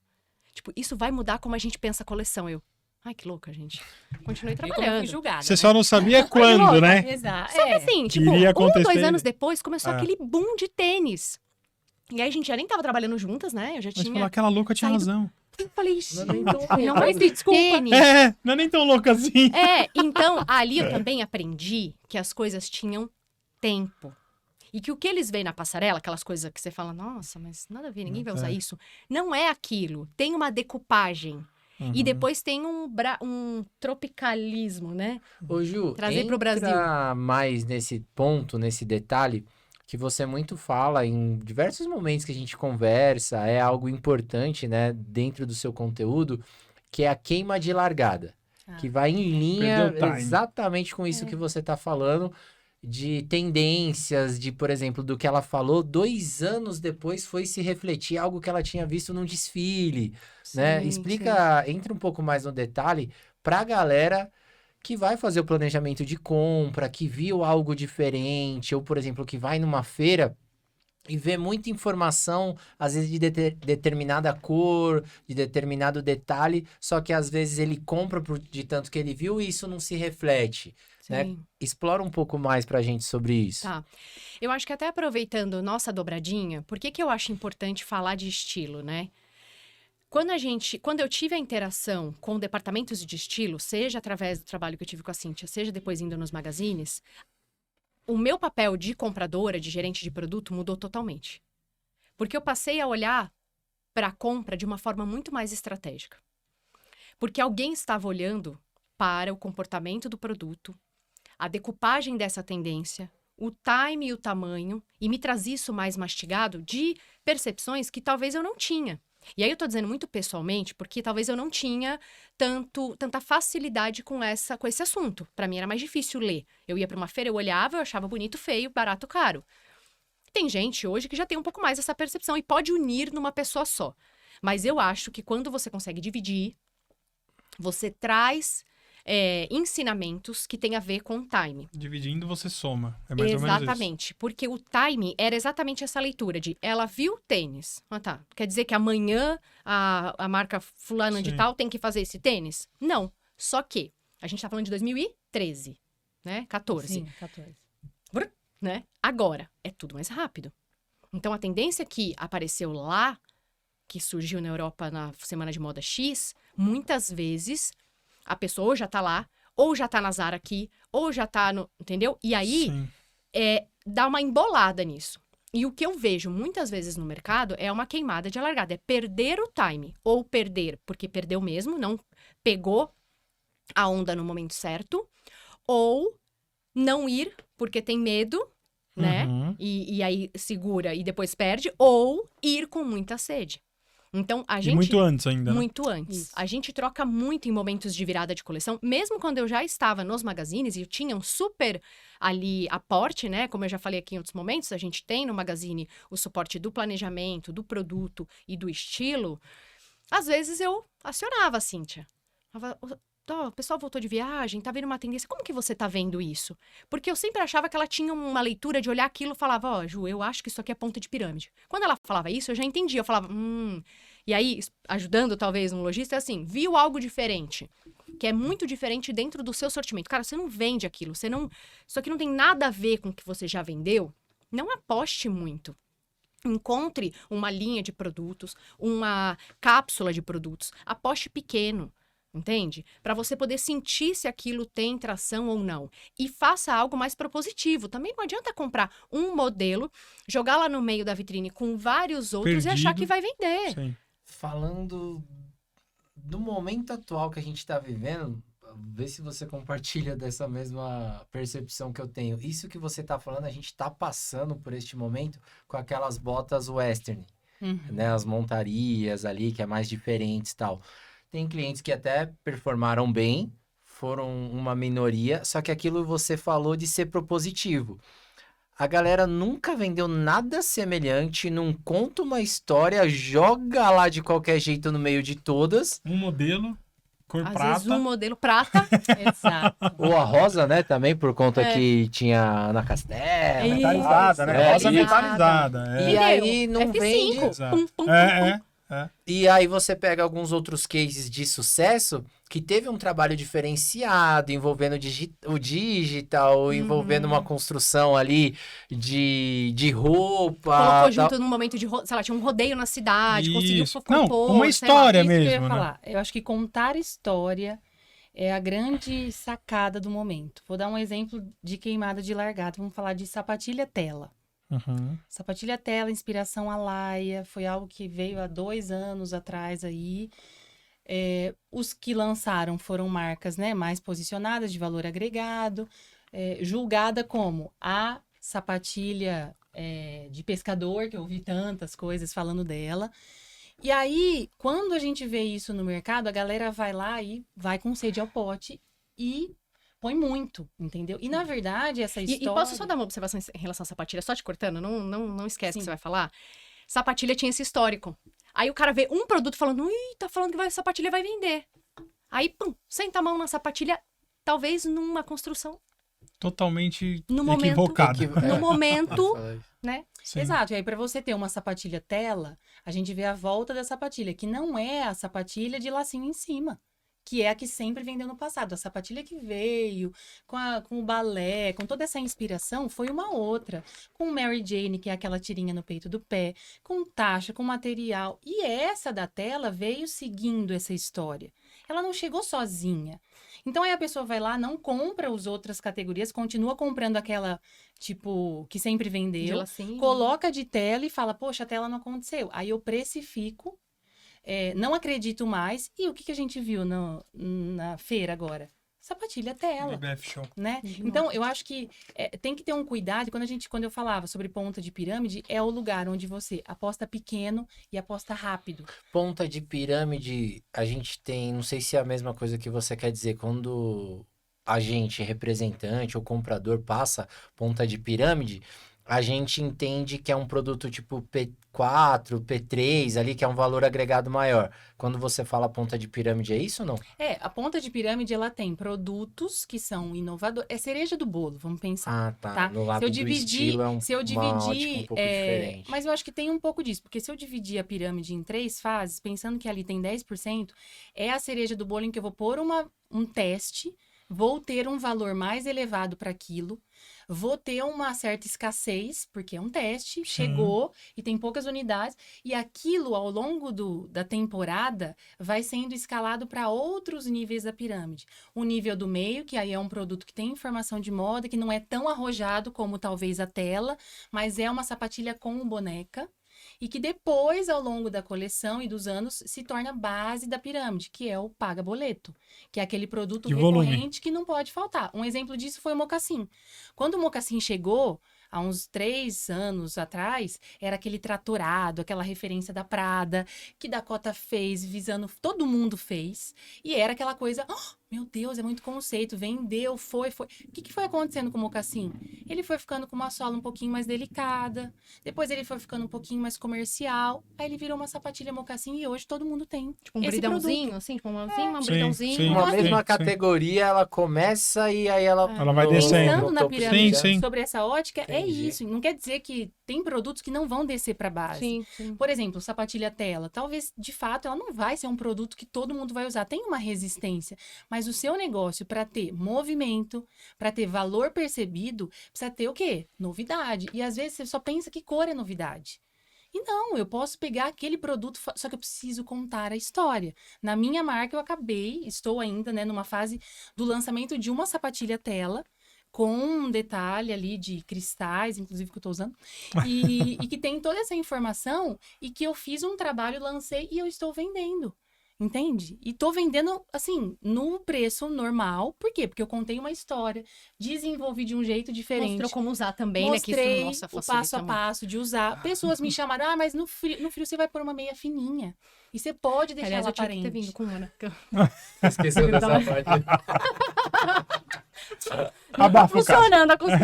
Tipo, isso vai mudar como a gente pensa a coleção. Eu, ai, que louca, gente. Continuei Viu como eu trabalhando. fui julgada, Você né? só não sabia quando, né? Exato. Só que assim, tipo, Iria 1 ou acontecer. 2 anos depois, começou É. aquele boom de tênis. E aí a gente já nem tava trabalhando juntas, né? Eu já Mas tinha... falou, aquela louca tinha saído- razão. Eu falei, Não, não vai ser desculpa. tênis. É, não é nem tão louca assim. Então, ali eu também aprendi que as coisas tinham tempo. E que o que eles veem na passarela, aquelas coisas que você fala, nossa, mas nada a ver, ninguém vai usar isso. Não é aquilo. Tem uma decupagem. E depois tem um tropicalismo, né? Ô, Ju, Trazer pro Brasil. entra mais nesse ponto, nesse detalhe, que você muito fala em diversos momentos que a gente conversa, é algo importante, né, dentro do seu conteúdo, que é a queima de largada, que vai em linha Perdeu o time. exatamente com isso que você tá falando, de tendências, de, por exemplo, do que ela falou, 2 anos depois foi se refletir algo que ela tinha visto num desfile, né? Sim, Explica, entra um pouco mais no detalhe pra galera que vai fazer o planejamento de compra, que viu algo diferente, ou, por exemplo, que vai numa feira e vê muita informação, às vezes de determinada cor, de determinado detalhe, só que às vezes ele compra de tanto que ele viu e isso não se reflete, né? Sim. Explora um pouco mais pra gente sobre isso. Tá. Eu acho que até aproveitando nossa dobradinha, por que eu acho importante falar de estilo, né? Quando eu tive a interação com departamentos de estilo, seja através do trabalho que eu tive com a Cíntia, seja depois indo nos magazines, o meu papel de compradora, de gerente de produto, mudou totalmente. Porque eu passei a olhar para a compra de uma forma muito mais estratégica. Porque alguém estava olhando para o comportamento do produto, a decupagem dessa tendência, o time e o tamanho, e me trazia isso mais mastigado de percepções que talvez eu não tinha. E aí eu tô dizendo muito pessoalmente, porque talvez eu não tinha tanta facilidade com esse assunto. Para mim era mais difícil ler. Eu ia para uma feira, eu olhava, eu achava bonito, feio, barato, caro. Tem gente hoje que já tem um pouco mais essa percepção e pode unir numa pessoa só. Mas eu acho que quando você consegue dividir, você traz ensinamentos que têm a ver com o time. Dividindo, você soma. É mais ou menos isso. Exatamente, porque o time era exatamente essa leitura de ela viu tênis. Ah, tá. Quer dizer que amanhã a marca fulana de Sim. tal tem que fazer esse tênis? Não. Só que a gente tá falando de 2013, né? 14. Sim, 14. Né? Agora, é tudo mais rápido. Então, a tendência que apareceu lá, que surgiu na Europa na Semana de Moda X, muitas vezes a pessoa ou já tá lá, ou já tá na Zara aqui, ou já tá no... Entendeu? E aí, Sim. dá uma embolada nisso. E o que eu vejo muitas vezes no mercado é uma queimada de largada. É perder o time. Ou perder porque perdeu mesmo, não pegou a onda no momento certo. Ou não ir porque tem medo, né? Uhum. E aí segura e depois perde. Ou ir com muita sede. Então, a E gente... muito antes ainda, né? Muito antes. Isso. A gente troca muito em momentos de virada de coleção. Mesmo quando eu já estava nos magazines e eu tinha um super ali aporte, né? Como eu já falei aqui em outros momentos, a gente tem no magazine o suporte do planejamento, do produto e do estilo. Às vezes eu acionava a Cíntia. o pessoal voltou de viagem, tá vendo uma tendência. Como que você tá vendo isso? Porque eu sempre achava que ela tinha uma leitura de olhar aquilo e falava, ó, Ju, eu acho que isso aqui é ponta de pirâmide. Quando ela falava isso, eu já entendia. Eu falava, E aí, ajudando talvez um lojista, é assim, viu algo diferente, que é muito diferente dentro do seu sortimento. Cara, você não vende aquilo, isso aqui não tem nada a ver com o que você já vendeu. Não aposte muito. Encontre uma linha de produtos, uma cápsula de produtos. Aposte pequeno, entende? Para você poder sentir se aquilo tem tração ou não. E faça algo mais propositivo. Também não adianta comprar um modelo, jogar lá no meio da vitrine com vários outros e achar Perdido. que vai vender. Sim. Falando do momento atual que a gente está vivendo, vê se você compartilha dessa mesma percepção que eu tenho. Isso que você está falando, a gente está passando por este momento com aquelas botas western, né? As montarias ali, que é mais diferentes e tal. Tem clientes que até performaram bem, foram uma minoria, só que aquilo você falou de ser propositivo. A galera nunca vendeu nada semelhante, não conta uma história, joga lá de qualquer jeito no meio de todas. Um modelo, cor Às prata. vezes um modelo prata. Exato. Ou a rosa, né, também, por conta É. que tinha Ana Castela. Isso, Metalizada, né? É, Rosa e- metalizada. E Entendeu? aí não F5. vende. Exato. Pum, pum, pum, É. E aí você pega alguns outros cases de sucesso que teve um trabalho diferenciado, envolvendo o digital, envolvendo uma construção ali de roupa. Colocou tal. junto num momento de, sei lá, tinha um rodeio na cidade, conseguiu Isso. compor, Não, uma sei lá. história Isso que eu ia mesmo, né? falar. Eu acho que contar história é a grande sacada do momento. Vou dar um exemplo de queimada de largada. Vamos falar de sapatilha tela. Uhum. Sapatilha tela, inspiração Alaia, foi algo que veio há 2 anos atrás aí. Os que lançaram foram marcas, né, mais posicionadas, de valor agregado, julgada como a sapatilha de pescador, que eu ouvi tantas coisas falando dela. E aí, quando a gente vê isso no mercado, a galera vai lá e vai com sede ao pote e põe muito, entendeu? E na verdade, essa história... E posso só dar uma observação em relação à sapatilha? Só te cortando, não esquece o Sim. que você vai falar. Sapatilha tinha esse histórico. Aí o cara vê um produto falando, tá falando que sapatilha vai vender. Aí, pum, senta a mão na sapatilha, talvez numa construção, Totalmente No momento- equivocada. no momento, né? Sim. Exato, e aí para você ter uma sapatilha tela, a gente vê a volta da sapatilha, que não é a sapatilha de lacinho em cima, que é a que sempre vendeu no passado. A sapatilha que veio com o balé, com toda essa inspiração, foi uma outra. Com Mary Jane, que é aquela tirinha no peito do pé, com taxa, com material. E essa da tela veio seguindo essa história. Ela não chegou sozinha. Então aí a pessoa vai lá, não compra as outras categorias, continua comprando aquela, tipo, que sempre De vendeu, lacinho. coloca de tela e fala, poxa, a tela não aconteceu. Aí eu precifico, não acredito mais. E o que a gente viu na feira agora? Sapatilha tela, BBF Show. né? Nossa. Então, eu acho que tem que ter um cuidado. Quando eu falava sobre ponta de pirâmide, é o lugar onde você aposta pequeno e aposta rápido. Ponta de pirâmide, a gente tem, não sei se é a mesma coisa que você quer dizer, quando a gente, representante ou comprador, passa ponta de pirâmide, a gente entende que é um produto tipo P4, P3 ali, que é um valor agregado maior. Quando você fala ponta de pirâmide, é isso ou não? A ponta de pirâmide, ela tem produtos que são inovadores. É cereja do bolo, vamos pensar. Ah, tá. Tá. No lado Se eu do dividir, estilo é se eu uma dividir, ótica um pouco diferente. mas eu acho que tem um pouco disso, porque se eu dividir a pirâmide em 3 fases, pensando que ali tem 10%, é a cereja do bolo em que eu vou pôr um teste, vou ter um valor mais elevado para aquilo, vou ter uma certa escassez, porque é um teste, chegou e tem poucas unidades, e aquilo ao longo da temporada vai sendo escalado para outros níveis da pirâmide. O nível do meio, que aí é um produto que tem informação de moda, que não é tão arrojado como talvez a tela, mas é uma sapatilha com boneca. E que depois, ao longo da coleção e dos anos, se torna base da pirâmide, que é o paga-boleto, que é aquele produto De volume. recorrente que não pode faltar. Um exemplo disso foi o mocassim. Quando o mocassim chegou, há uns 3 anos atrás, era aquele tratorado, aquela referência da Prada, que Dakota fez, visando, todo mundo fez, e era aquela coisa... "Ah, Meu Deus, é muito conceito. Vendeu, foi. O que foi acontecendo com o mocassim? Ele foi ficando com uma sola um pouquinho mais delicada. Depois ele foi ficando um pouquinho mais comercial. Aí ele virou uma sapatilha mocassim e hoje todo mundo tem. Tipo um esse bridãozinho, produto. assim, tipo um Sim, bridãozinho. sim. Uma Sim, mesma sim. categoria, ela começa e aí ela... Ela vai descendo. Pensando na Tô pirâmide Sim, sim. sobre essa ótica, é Entendi. isso. Não quer dizer que tem produtos que não vão descer para base. Sim. Por exemplo, sapatilha tela. Talvez, de fato, ela não vai ser um produto que todo mundo vai usar. Tem uma resistência. Mas o seu negócio, para ter movimento, para ter valor percebido, precisa ter o quê? Novidade. E às vezes você só pensa que cor é novidade. E não, eu posso pegar aquele produto, só que eu preciso contar a história. Na minha marca, estou ainda, né, numa fase do lançamento de uma sapatilha tela, com um detalhe ali de cristais, inclusive que eu tô usando, e que tem toda essa informação e que eu fiz um trabalho, lancei e eu estou vendendo. Entende? E tô vendendo, assim, no preço normal. Por quê? Porque eu contei uma história, desenvolvi de um jeito diferente. Mostrou como usar também, né? Que Mostrei isso, nossa, o facilita passo a muito. passo de usar. Pessoas me chamaram, mas no frio você vai pôr uma meia fininha. E você pode deixar Aliás, ela eu tinha que ter aparente. vindo com uma, né? Esqueceu dessa parte. Abafa o caso. Funcionando a costura.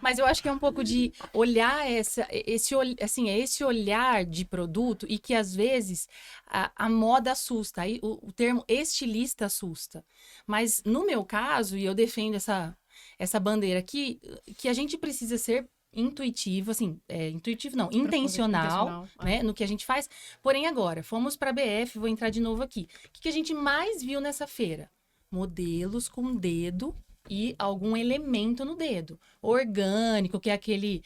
Mas eu acho que é um pouco de olhar esse olhar de produto e que às vezes a moda assusta. Aí o termo estilista assusta. Mas no meu caso, e eu defendo essa bandeira aqui, que a gente precisa ser intuitivo, assim, intuitivo não, intencional, né, no que a gente faz. Porém, agora, fomos para a BF, vou entrar de novo aqui. O que a gente mais viu nessa feira? Modelos com dedo e algum elemento no dedo. Orgânico, que é aquele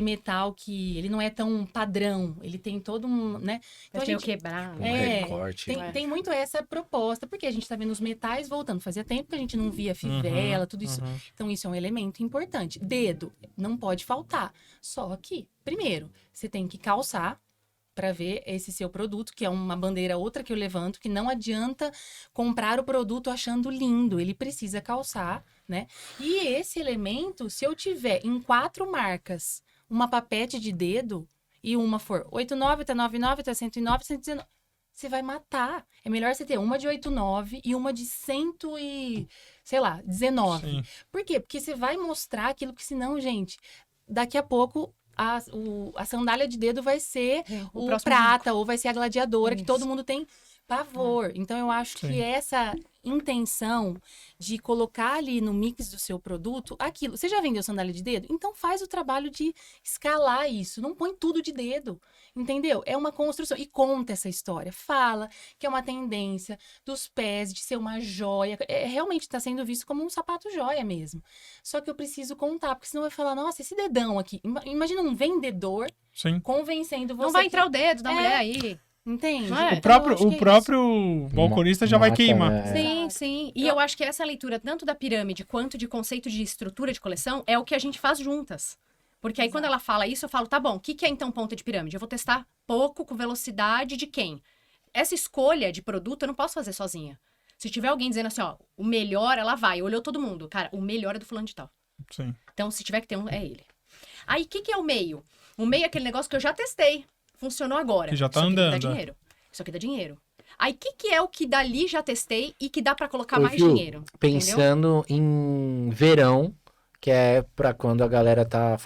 metal que ele não é tão padrão, ele tem todo um, né? Então a Deixa eu gente quebrar. Um recorte. tem muito essa proposta, porque a gente tá vendo os metais voltando. Fazia tempo que a gente não via fivela, tudo isso. Então isso é um elemento importante. Dedo, não pode faltar. Só que, primeiro, você tem que calçar para ver esse seu produto, que é uma bandeira outra que eu levanto, que não adianta comprar o produto achando lindo, ele precisa calçar, né? E esse elemento, se eu tiver em 4 marcas uma papete de dedo e uma for 89, tá 99, tá 109, 119, você vai matar. É melhor você ter uma de 89 e uma de 100 e, sei lá, 19. Sim. Por quê? Porque você vai mostrar aquilo que senão, gente, daqui a pouco a sandália de dedo vai ser o próximo prata ou vai ser a gladiadora, que Isso. todo mundo tem pavor. Então, eu acho Sim. que essa intenção de colocar ali no mix do seu produto aquilo. Você já vendeu sandália de dedo? Então, faz o trabalho de escalar isso. Não põe tudo de dedo, entendeu? É uma construção. E conta essa história. Fala que é uma tendência dos pés, de ser uma joia. Realmente está sendo visto como um sapato joia mesmo. Só que eu preciso contar, porque senão vai falar, nossa, esse dedão aqui. Imagina um vendedor Sim. convencendo você Não vai que- entrar o dedo da É. mulher aí. Entende? Não é? O Então, eu acho que é próprio, isso. balconista já vai Mata, queimar. né? Sim, Exato. sim. E eu acho que essa leitura, tanto da pirâmide quanto de conceito de estrutura de coleção, é o que a gente faz juntas. Porque aí, quando ela fala isso, eu falo, tá bom, o que é então ponta de pirâmide? Eu vou testar pouco com velocidade de quem? Essa escolha de produto eu não posso fazer sozinha. Se tiver alguém dizendo assim, ó, o melhor, ela vai. Olhou todo mundo. Cara, o melhor é do fulano de tal. Sim. Então, se tiver que ter um, é ele. Aí, o que é o meio? O meio é aquele negócio que eu já testei. Funcionou agora. Que já tá Isso aqui andando. Dá dinheiro. Isso aqui dá dinheiro. Aí, o que é o que dali já testei e que dá pra colocar Ô, mais Ju, dinheiro? Entendeu? Pensando em verão, que é pra quando a galera tá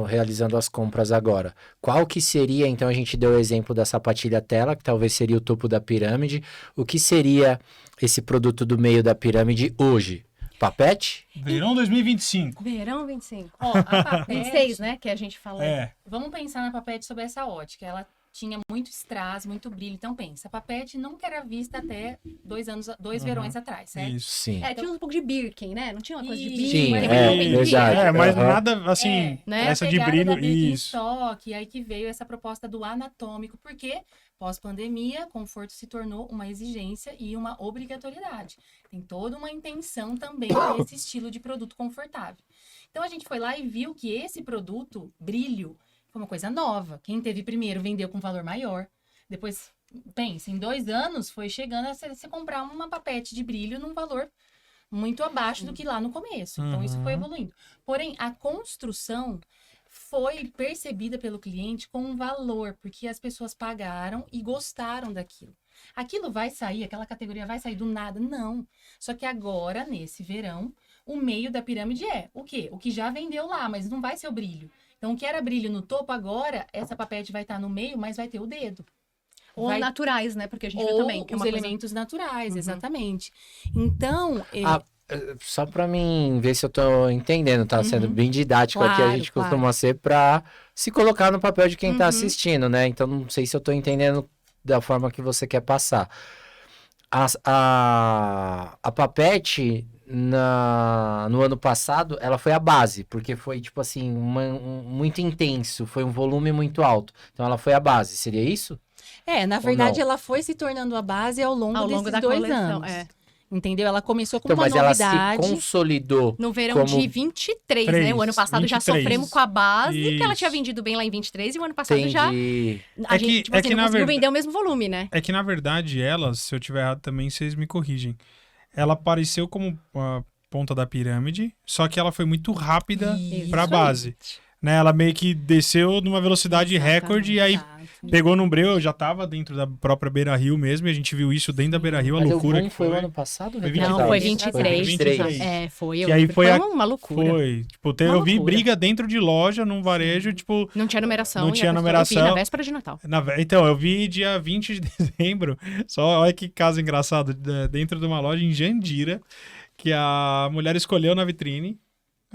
realizando as compras agora. Qual que seria, então a gente deu o exemplo da sapatilha tela, que talvez seria o topo da pirâmide. O que seria esse produto do meio da pirâmide hoje? Papete? Verão 2025. Verão 25. Ó, a papete, 26, né? Que a gente fala. É. Vamos pensar na papete sob essa ótica. Ela tinha muito strass, muito brilho. Então, pensa, a papete nunca era vista até 2 verões atrás, certo? Isso. Sim. É, tinha um pouco de Birkin, né? Não tinha uma coisa de Isso. Birkin. Sim, mas é, não vendia. verdade. É, mas Aham. nada assim, Né? essa A de pegada brilho. da Isso. Birkenstock, aí que veio essa proposta do anatômico, porque pós-pandemia, conforto se tornou uma exigência e uma obrigatoriedade. Tem toda uma intenção também desse estilo de produto confortável. Então a gente foi lá e viu que esse produto, brilho, foi uma coisa nova. Quem teve primeiro vendeu com valor maior. Depois, pensa, em 2 anos foi chegando a você comprar uma papete de brilho num valor muito abaixo do que lá no começo. Então, isso foi evoluindo. Porém, a construção foi percebida pelo cliente com um valor, porque as pessoas pagaram e gostaram daquilo. Aquilo vai sair, aquela categoria vai sair do nada? Não. Só que agora, nesse verão, o meio da pirâmide é o quê? O que já vendeu lá, mas não vai ser o brilho. Então, o que era brilho no topo, agora, essa papete vai estar no meio, mas vai ter o dedo. Ou Vai- naturais, né? Porque a gente vê Ou também. Que é os uma coisa... elementos naturais, exatamente. Então, Só pra mim ver se eu tô entendendo, tá sendo bem didático aqui, a Claro, gente claro. costuma ser pra se colocar no papel de quem tá assistindo, né? Então não sei se eu tô entendendo da forma que você quer passar. A papete no ano passado, ela foi a base, porque foi tipo assim, muito intenso, foi um volume muito alto. Então ela foi a base, seria isso? na verdade, não? ela foi se tornando a base ao longo Ao longo desses da 2 coleção, anos. é. Entendeu? Ela começou com Então, uma mas ela novidade. se consolidou. No verão Como- de 23, né? O ano passado já 23. sofremos com a base, que ela Isso. tinha vendido bem lá em 23, e o ano passado já... Entendi. A É gente, que- tipo é assim, que não na conseguiu verdade- vender o mesmo volume, né? É que, na verdade, ela, se eu tiver errado também, vocês me corrigem. Ela apareceu como a ponta da pirâmide, só que ela foi muito rápida Isso pra aí. base. Né? Ela meio que desceu numa velocidade recorde e aí Exato. pegou num breu, já tava dentro da própria Beira Rio mesmo, e a gente viu isso dentro da Beira Rio, a Mas loucura o boom que foi foi. o ano passado? Foi Retrasado? Não, foi Foi 23. 23. É, foi. Que aí foi uma loucura. Foi. Tipo, Uma eu vi loucura. briga dentro de loja, num varejo, tipo... Não tinha numeração. Não e a tinha pessoa- numeração. Eu vi na véspera de Natal. Então, eu vi dia 20 de dezembro, só olha que caso engraçado, dentro de uma loja em Jandira, que a mulher escolheu na vitrine.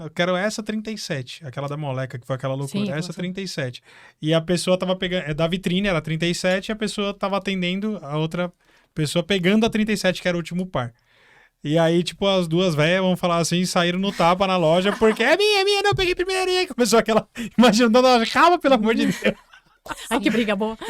Eu quero essa 37, aquela da moleca, que foi aquela loucura. Sim, essa nossa. 37. E a pessoa tava pegando. Da vitrine era 37, e a pessoa tava atendendo a outra pessoa pegando a 37, que era o último par. E aí, tipo, as duas velhas, vamos falar assim, saíram no tapa na loja, porque é minha, não, eu peguei primeiro. E aí começou aquela. Imaginando a loja, calma, pelo amor de Deus. Ai, que briga boa. Que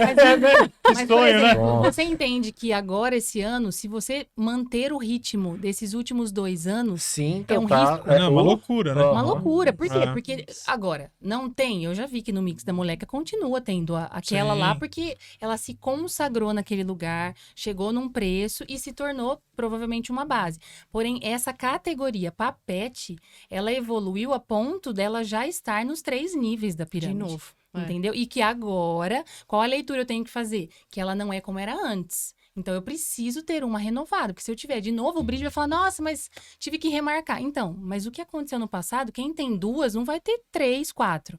Mas, por sonho, né? exemplo, Bom. você entende que agora, esse ano, se você manter o ritmo desses últimos 2 anos, Sim, É um tá. risco. Não, uma loucura, né? uma Aham. loucura. Por quê? É. Porque agora, não tem. Eu já vi que no Mix da Moleca continua tendo aquela Sim. lá, porque ela se consagrou naquele lugar, chegou num preço e se tornou provavelmente uma base. Porém, essa categoria papete, ela evoluiu a ponto dela já estar nos 3 níveis da De pirâmide. novo. É. Entendeu? E que agora, qual a leitura eu tenho que fazer? Que ela não é como era antes. Então, eu preciso ter uma renovada. Porque se eu tiver de novo, o brilho vai falar, nossa, mas tive que remarcar. Então, mas o que aconteceu no passado, quem tem 2 não vai ter 3, 4.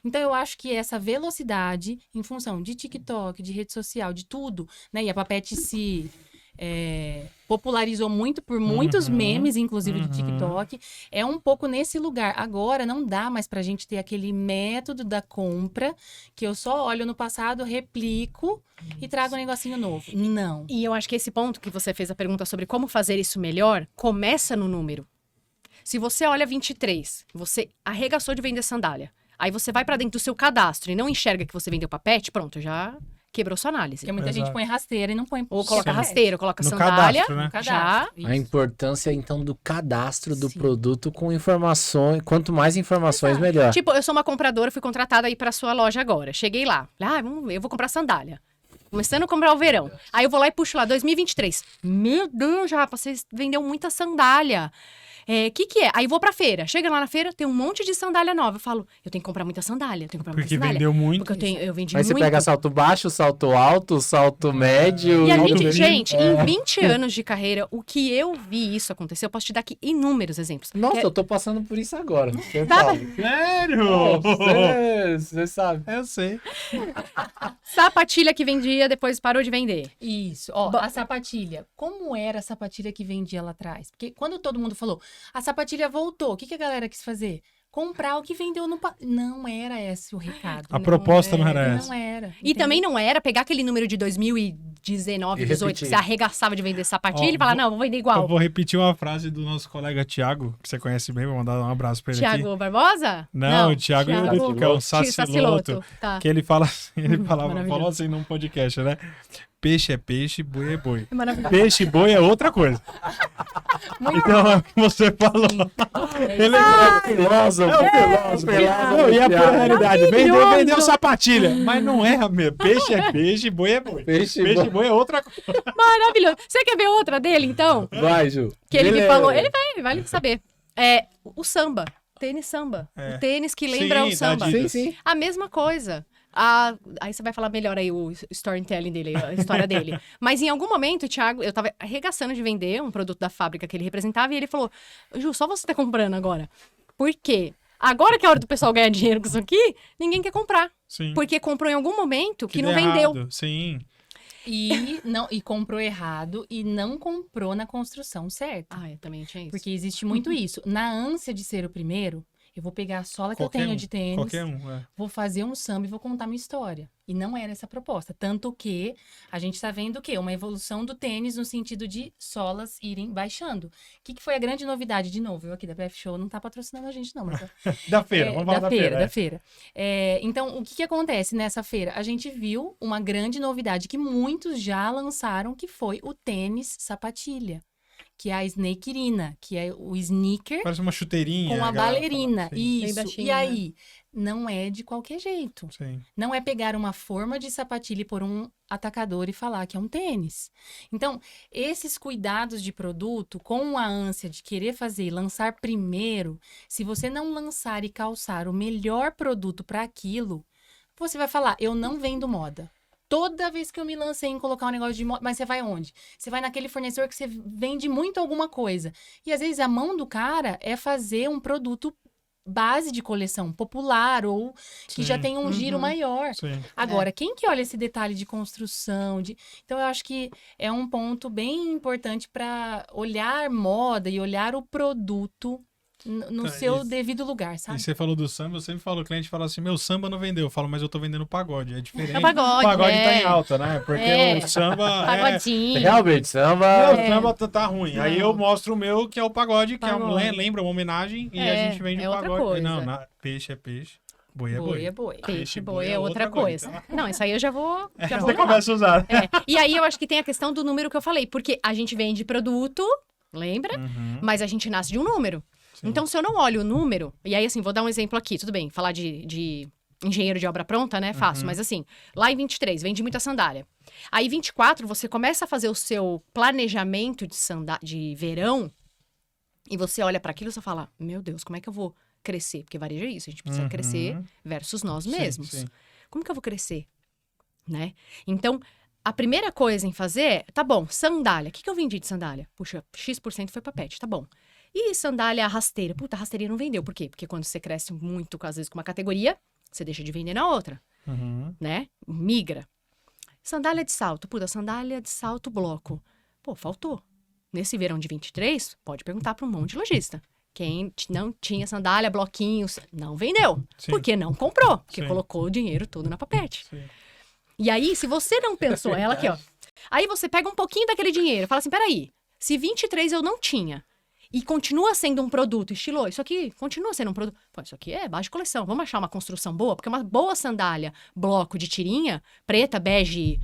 Então, eu acho que essa velocidade, em função de TikTok, de rede social, de tudo, né? E a Papete se popularizou muito por muitos Uhum, memes, inclusive uhum. de TikTok. É um pouco nesse lugar. Agora, não dá mais pra gente ter aquele método da compra que eu só olho no passado, replico e trago um negocinho novo. Não. E eu acho que esse ponto que você fez a pergunta sobre como fazer isso melhor, começa no número. Se você olha 23, você arregaçou de vender sandália, aí você vai pra dentro do seu cadastro e não enxerga que você vendeu papete, pronto, já quebrou sua análise. Porque muita Exato. gente põe rasteira e não põe Ou coloca papete. rasteiro, coloca No sandália, cadastro, né? No cadastro. A Isso. importância, então, do cadastro do Sim. produto com informações. Quanto mais informações, Exato. melhor. Tipo, eu sou uma compradora, fui contratada aí pra sua loja agora. Cheguei lá. Eu vou comprar sandália. Começando a comprar o verão. Aí eu vou lá e puxo lá, 2023. Meu Deus, Japa, vocês vendeu muita sandália. Que é? Aí eu vou pra feira. Chega lá na feira, tem um monte de sandália nova. Eu falo, eu tenho que comprar muita sandália. Porque vendeu muito. Porque eu vendi Aí você muito. pega salto baixo, salto alto, salto médio. E a Alto gente, nível. gente, em 20 anos de carreira, o que eu vi isso acontecer, eu posso te dar aqui inúmeros exemplos. Nossa, Que é- eu tô passando por isso agora. Você Tá sabe. Sério? Você sabe. Eu sei. Sapatilha que vendia, depois parou de vender. Isso. Ó, Bo- a sapatilha. Como era a sapatilha que vendia lá atrás? Porque quando todo mundo falou, a sapatilha voltou, o que a galera quis fazer? Comprar o que vendeu no... Não era esse o recado. A proposta não era Não essa. era. E entendeu? também não era pegar aquele número de 2019, E 18, que repetir. você arregaçava de vender sapatilha Ó, e falar, não, vou vender Eu igual. vou repetir uma frase do nosso colega Tiago, que você conhece bem, vou mandar um abraço pra ele aqui. Tiago Barbosa? Não, o Thiago Eurificão, Saciloto. Tá. Que ele fala, falou Maravilhoso. assim num podcast, né? Peixe é peixe, boi é boi. É maravilhoso. Peixe e boi é outra coisa. Então, é o que você falou. Ele Filósofo, Não, e a pura realidade. Vendeu sapatilha. Mas não é, meu. Peixe é peixe, boi é boi. Peixe e Peixe e boi. boi é outra coisa. Maravilhoso. Você quer ver outra dele, então? Vai, Ju. Que ele me Beleza. falou, ele vai saber. O samba, tênis samba. É. O tênis que lembra Sim, o samba. da Sim, Adidas. sim. A mesma coisa. Aí você vai falar melhor aí o storytelling dele, a história dele. Mas em algum momento, o Thiago, eu tava arregaçando de vender um produto da fábrica que ele representava e ele falou, Ju, só você tá comprando agora. Por quê? Agora que é a hora do pessoal ganhar dinheiro com isso aqui, ninguém quer comprar. Sim. Porque comprou em algum momento que não deu vendeu. errado. Sim. E comprou errado e não comprou na construção certa. Eu também tinha isso. Porque existe muito isso. Na ânsia de ser o primeiro, eu vou pegar a sola que eu tenho de tênis, Qualquer um, vou fazer um samba e vou contar minha história. E não era essa a proposta. Tanto que a gente tá vendo o quê? Uma evolução do tênis no sentido de solas irem baixando. O que foi a grande novidade? De novo, eu aqui da PF Show não tá patrocinando a gente não. Mas... Da feira, vamos falar da feira. Da feira. Então, o que acontece nessa feira? A gente viu uma grande novidade que muitos já lançaram, que foi o tênis sapatilha. Que é a Snakerina, que é o sneaker Parece uma chuteirinha. com a bailarina. Sim. Isso. baixinho, E aí, não é de qualquer jeito. Sim. Não é pegar uma forma de sapatilha e pôr um atacador e falar que é um tênis. Então, esses cuidados de produto, com a ânsia de querer fazer e lançar primeiro, se você não lançar e calçar o melhor produto para aquilo, você vai falar, eu não vendo moda. Toda vez que eu me lancei em colocar um negócio de moda, mas você vai onde? Você vai naquele fornecedor que você vende muito alguma coisa. E às vezes a mão do cara é fazer um produto base de coleção, popular ou que já tem um giro maior. Sim. Agora, quem que olha esse detalhe de construção? Então, eu acho que é um ponto bem importante para olhar moda e olhar o produto no seu devido lugar, sabe? E você falou do samba, eu sempre falo, o cliente fala assim, meu samba não vendeu. Eu falo, mas eu tô vendendo pagode. É diferente. É pagode, o pagode é. tá em alta, né? Porque o samba Pagodinho. Realmente, samba... O samba tá ruim. Aí eu mostro o meu, que é o pagode, que Pagode. lembra uma homenagem, e a gente vende o outra pagode. coisa. Não, peixe é peixe, boi é boi. Boi é boi. Peixe, boi é outra coisa. Então, Não, isso aí eu já vou você levar. começa a usar. E aí eu acho que tem a questão do número que eu falei, porque a gente vende produto, lembra? Mas a gente nasce de um número. Sim. Então, se eu não olho o número, e aí assim, vou dar um exemplo aqui, tudo bem, falar de engenheiro de obra pronta, né? Fácil, mas assim, lá em 23, vende muita sandália. Aí, 24, você começa a fazer o seu planejamento de verão, e você olha para aquilo e você fala, meu Deus, como é que eu vou crescer? Porque varejo é isso, a gente precisa crescer versus nós mesmos. Sim. Como que eu vou crescer? Né? Então, a primeira coisa em fazer é, tá bom, sandália. O que eu vendi de sandália? Puxa, X% foi pra pet, tá bom. E sandália rasteira? Puta, a rasteirinha não vendeu. Por quê? Porque quando você cresce muito, às vezes, com uma categoria, você deixa de vender na outra, né? Migra. Sandália de salto. Puta, sandália de salto bloco. Pô, faltou. Nesse verão de 23, pode perguntar para um monte de lojista. Quem não tinha sandália, bloquinhos, não vendeu. Sim. Porque não comprou. Porque Sim. colocou o dinheiro todo na papete. Sim. E aí, se você não pensou, ela aqui, ó. Aí você pega um pouquinho daquele dinheiro e fala assim, peraí, se 23 eu não tinha e continua sendo um produto, estilou, isso aqui continua sendo um produto. Pô, isso aqui é baixa coleção, vamos achar uma construção boa, porque uma boa sandália, bloco de tirinha, preta, bege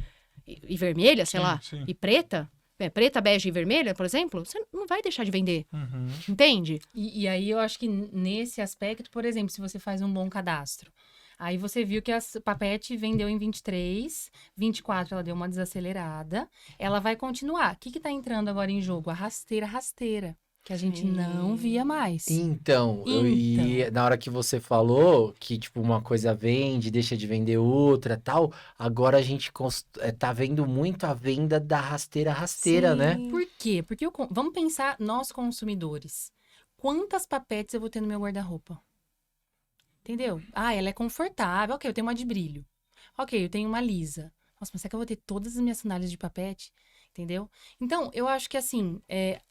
e vermelha, sei lá, sim. e preta, preta, bege e vermelha, por exemplo, você não vai deixar de vender, entende? E aí eu acho que nesse aspecto, por exemplo, se você faz um bom cadastro, aí você viu que a Papete vendeu em 23, 24 ela deu uma desacelerada, ela vai continuar. O que tá entrando agora em jogo? A rasteira, que a gente não via mais. Então, na hora que você falou que, tipo, uma coisa vende, deixa de vender outra tal, agora a gente tá vendo muito a venda da rasteira, né? Por quê? Porque vamos pensar, nós consumidores, quantas papetes eu vou ter no meu guarda-roupa? Entendeu? Ah, ela é confortável. Ok, eu tenho uma de brilho. Ok, eu tenho uma lisa. Nossa, mas será que eu vou ter todas as minhas sandálias de papete? Entendeu? Então, eu acho que assim,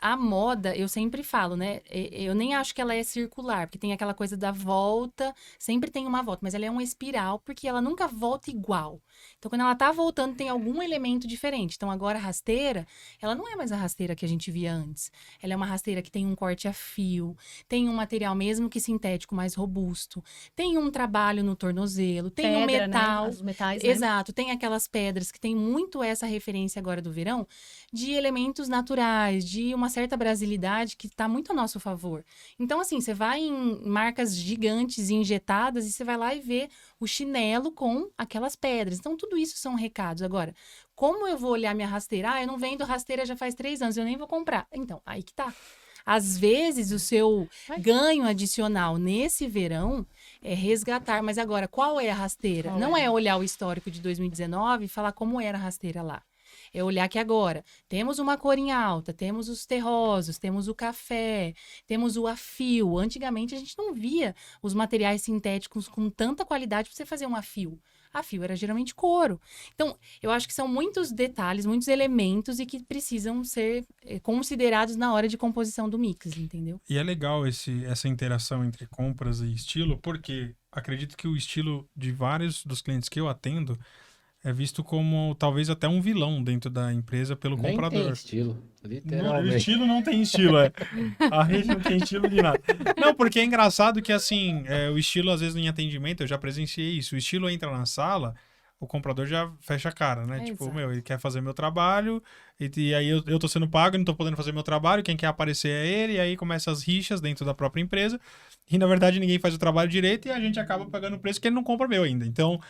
a moda, eu sempre falo, né? Eu nem acho que ela é circular, porque tem aquela coisa da volta, sempre tem uma volta, mas ela é uma espiral, porque ela nunca volta igual. Então, quando ela tá voltando, tem algum elemento diferente. Então, agora a rasteira, ela não é mais a rasteira que a gente via antes. Ela é uma rasteira que tem um corte a fio, tem um material mesmo que sintético mais robusto, tem um trabalho no tornozelo, tem um Pedra, metal. né? Os metais, né? Exato, tem aquelas pedras que tem muito essa referência agora do verão, de elementos naturais, de uma certa brasilidade que está muito a nosso favor. Então, assim, você vai em marcas gigantes e injetadas e você vai lá e vê o chinelo com aquelas pedras. Então, tudo isso são recados. Agora, como eu vou olhar minha rasteira? Ah, eu não vendo rasteira já faz 3 anos, eu nem vou comprar. Então, aí que tá. Às vezes, o seu ganho adicional nesse verão resgatar. Mas agora, qual é a rasteira? Qual Não é? é olhar o histórico de 2019 e falar como era a rasteira lá. É olhar que agora temos uma cor em alta, temos os terrosos, temos o café, temos o afio. Antigamente a gente não via os materiais sintéticos com tanta qualidade para você fazer um afio. Afio era geralmente couro. Então, eu acho que são muitos detalhes, muitos elementos e que precisam ser considerados na hora de composição do mix, entendeu? E é legal essa interação entre compras e estilo, porque acredito que o estilo de vários dos clientes que eu atendo é visto como talvez até um vilão dentro da empresa pelo Nem comprador. tem estilo, O literalmente. estilo não tem estilo, é. A gente não tem estilo de nada. Não, porque é engraçado que, assim, o estilo, às vezes, em atendimento, eu já presenciei isso. O estilo entra na sala, o comprador já fecha a cara, né? Tipo, Exato. ele quer fazer meu trabalho, e aí eu tô sendo pago, não tô podendo fazer meu trabalho, quem quer aparecer é ele, e aí começam as rixas dentro da própria empresa, e, na verdade, ninguém faz o trabalho direito, e a gente acaba pagando o preço que ele não compra meu ainda. Então,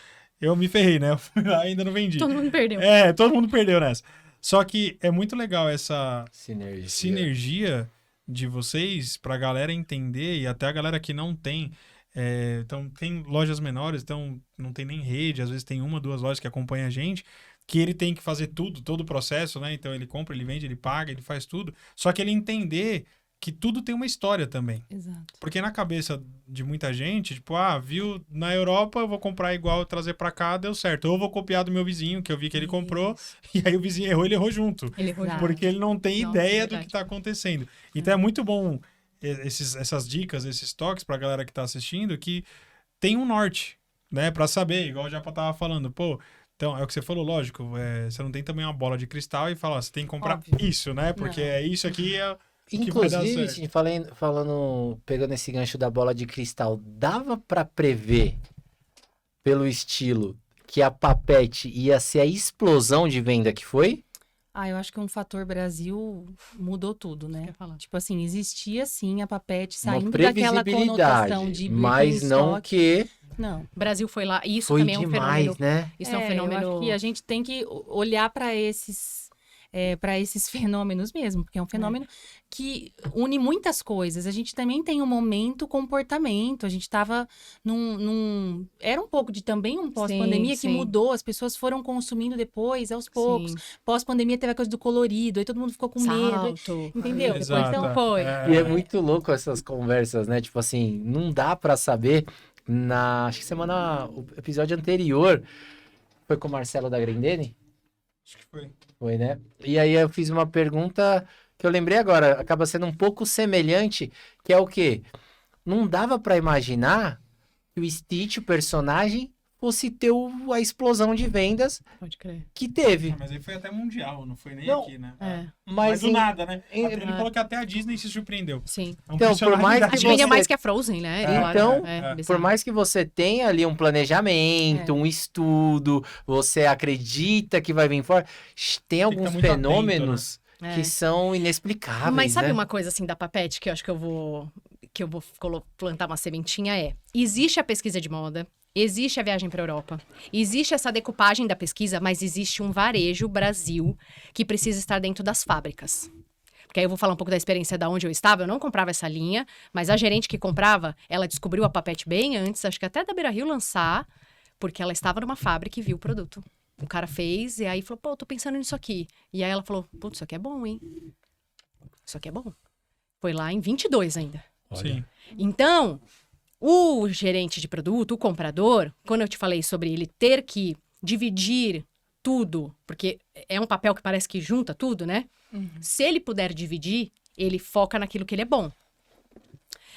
eu me ferrei, né? Eu ainda não vendi. Todo mundo perdeu. Todo mundo perdeu nessa. Só que é muito legal essa sinergia de vocês pra galera entender e até a galera que não tem. Então, tem lojas menores, então não tem nem rede, às vezes tem 1, 2 lojas que acompanham a gente, que ele tem que fazer tudo, todo o processo, né? Então ele compra, ele vende, ele paga, ele faz tudo. Só que ele entender que tudo tem uma história também. Exato. Porque na cabeça de muita gente, tipo, viu na Europa, eu vou comprar igual, trazer pra cá, deu certo. Ou eu vou copiar do meu vizinho, que eu vi que ele comprou, e aí o vizinho errou, ele errou junto. Ele errou Exato. Porque ele não tem Nossa, ideia é do verdade. que tá acontecendo. Então é muito bom essas dicas, esses toques pra galera que tá assistindo, que tem um norte, né? Pra saber, igual o Japa tava falando, pô. Então, é o que você falou, lógico, você não tem também uma bola de cristal e fala, ó, você tem que comprar Óbvio. isso, né? Porque Não. isso aqui que vai dar Inclusive, certo. gente, pegando esse gancho da bola de cristal, dava pra prever, pelo estilo, que a Papete ia ser a explosão de venda que foi? Eu acho que um fator Brasil mudou tudo, né? Quer falar? Tipo assim, existia sim a Papete Uma saindo daquela previsibilidade, conotação de mas não Birkenstock. que Não. O Brasil foi lá. E isso foi também é um demais, fenômeno. né? Isso é um Eu fenômeno. acho que a gente tem que olhar para esses fenômenos mesmo, porque é um fenômeno que une muitas coisas. A gente também tem um momento comportamento. A gente estava era um pouco de também um pós-pandemia que sim. mudou. As pessoas foram consumindo depois, aos poucos. Sim. Pós-pandemia teve a coisa do colorido, aí todo mundo ficou com medo. Salto. Entendeu? Exato. Então, foi. E é muito louco essas conversas, né? Tipo assim, não dá pra saber. Acho que o episódio anterior foi com o Marcelo da Grendene? Acho que foi. Foi, né? E aí eu fiz uma pergunta que eu lembrei agora, acaba sendo um pouco semelhante, que é o quê? Não dava pra imaginar que o Stitch, o personagem, fosse ter a explosão de vendas Pode crer. que teve. Mas aí foi até mundial, não foi nem Não. aqui, né? É, Mas do nada, né? em- Ele falou que até a Disney se surpreendeu. sim. É um Então, por personagem mais da que Acho que vendeu você- mais que a Frozen, né? Então, é, Por bizarro. mais que você tenha ali um planejamento, um estudo, você acredita que vai vir fora, tem que alguns estar muito atento, fenômenos É. que são inexplicáveis, Mas sabe né? uma coisa assim da Papete que eu acho que eu vou plantar uma sementinha existe a pesquisa de moda, existe a viagem para a Europa, existe essa decupagem da pesquisa, mas existe um varejo Brasil que precisa estar dentro das fábricas. Porque aí eu vou falar um pouco da experiência da onde eu estava, eu não comprava essa linha, mas a gerente que comprava, ela descobriu a Papete bem antes, acho que até da Beira Rio lançar, porque ela estava numa fábrica e viu o produto. O cara fez e aí falou, pô, tô pensando nisso aqui. E aí ela falou, putz, isso aqui é bom, hein? Isso aqui é bom. Foi lá em 22 ainda. Sim. Então, o gerente de produto, o comprador, quando eu te falei sobre ele ter que dividir tudo, porque é um papel que parece que junta tudo, né? Se ele puder dividir, ele foca naquilo que ele é bom.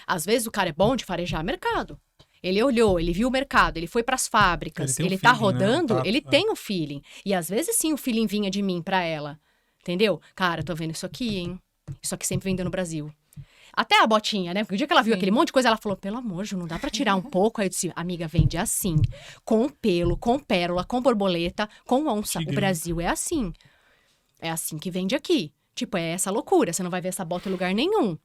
Às vezes o cara é bom de farejar mercado. Ele olhou, ele viu o mercado, ele foi para as fábricas, Ele tem ele o tá feeling, né? rodando, Tá, ele tem o feeling. E às vezes sim o feeling vinha de mim para ela. Entendeu? Cara, tô vendo isso aqui, hein? Isso aqui sempre vendeu no Brasil. Até a botinha, né? Porque o dia que ela viu aquele monte de coisa, ela falou, pelo amor, Ju, não dá pra tirar um pouco? Aí eu disse, amiga, vende assim. Com pelo, com pérola, com borboleta, com onça. Tigrinho. O Brasil é assim. É assim que vende aqui. Tipo, é essa loucura. Você não vai ver essa bota em lugar nenhum,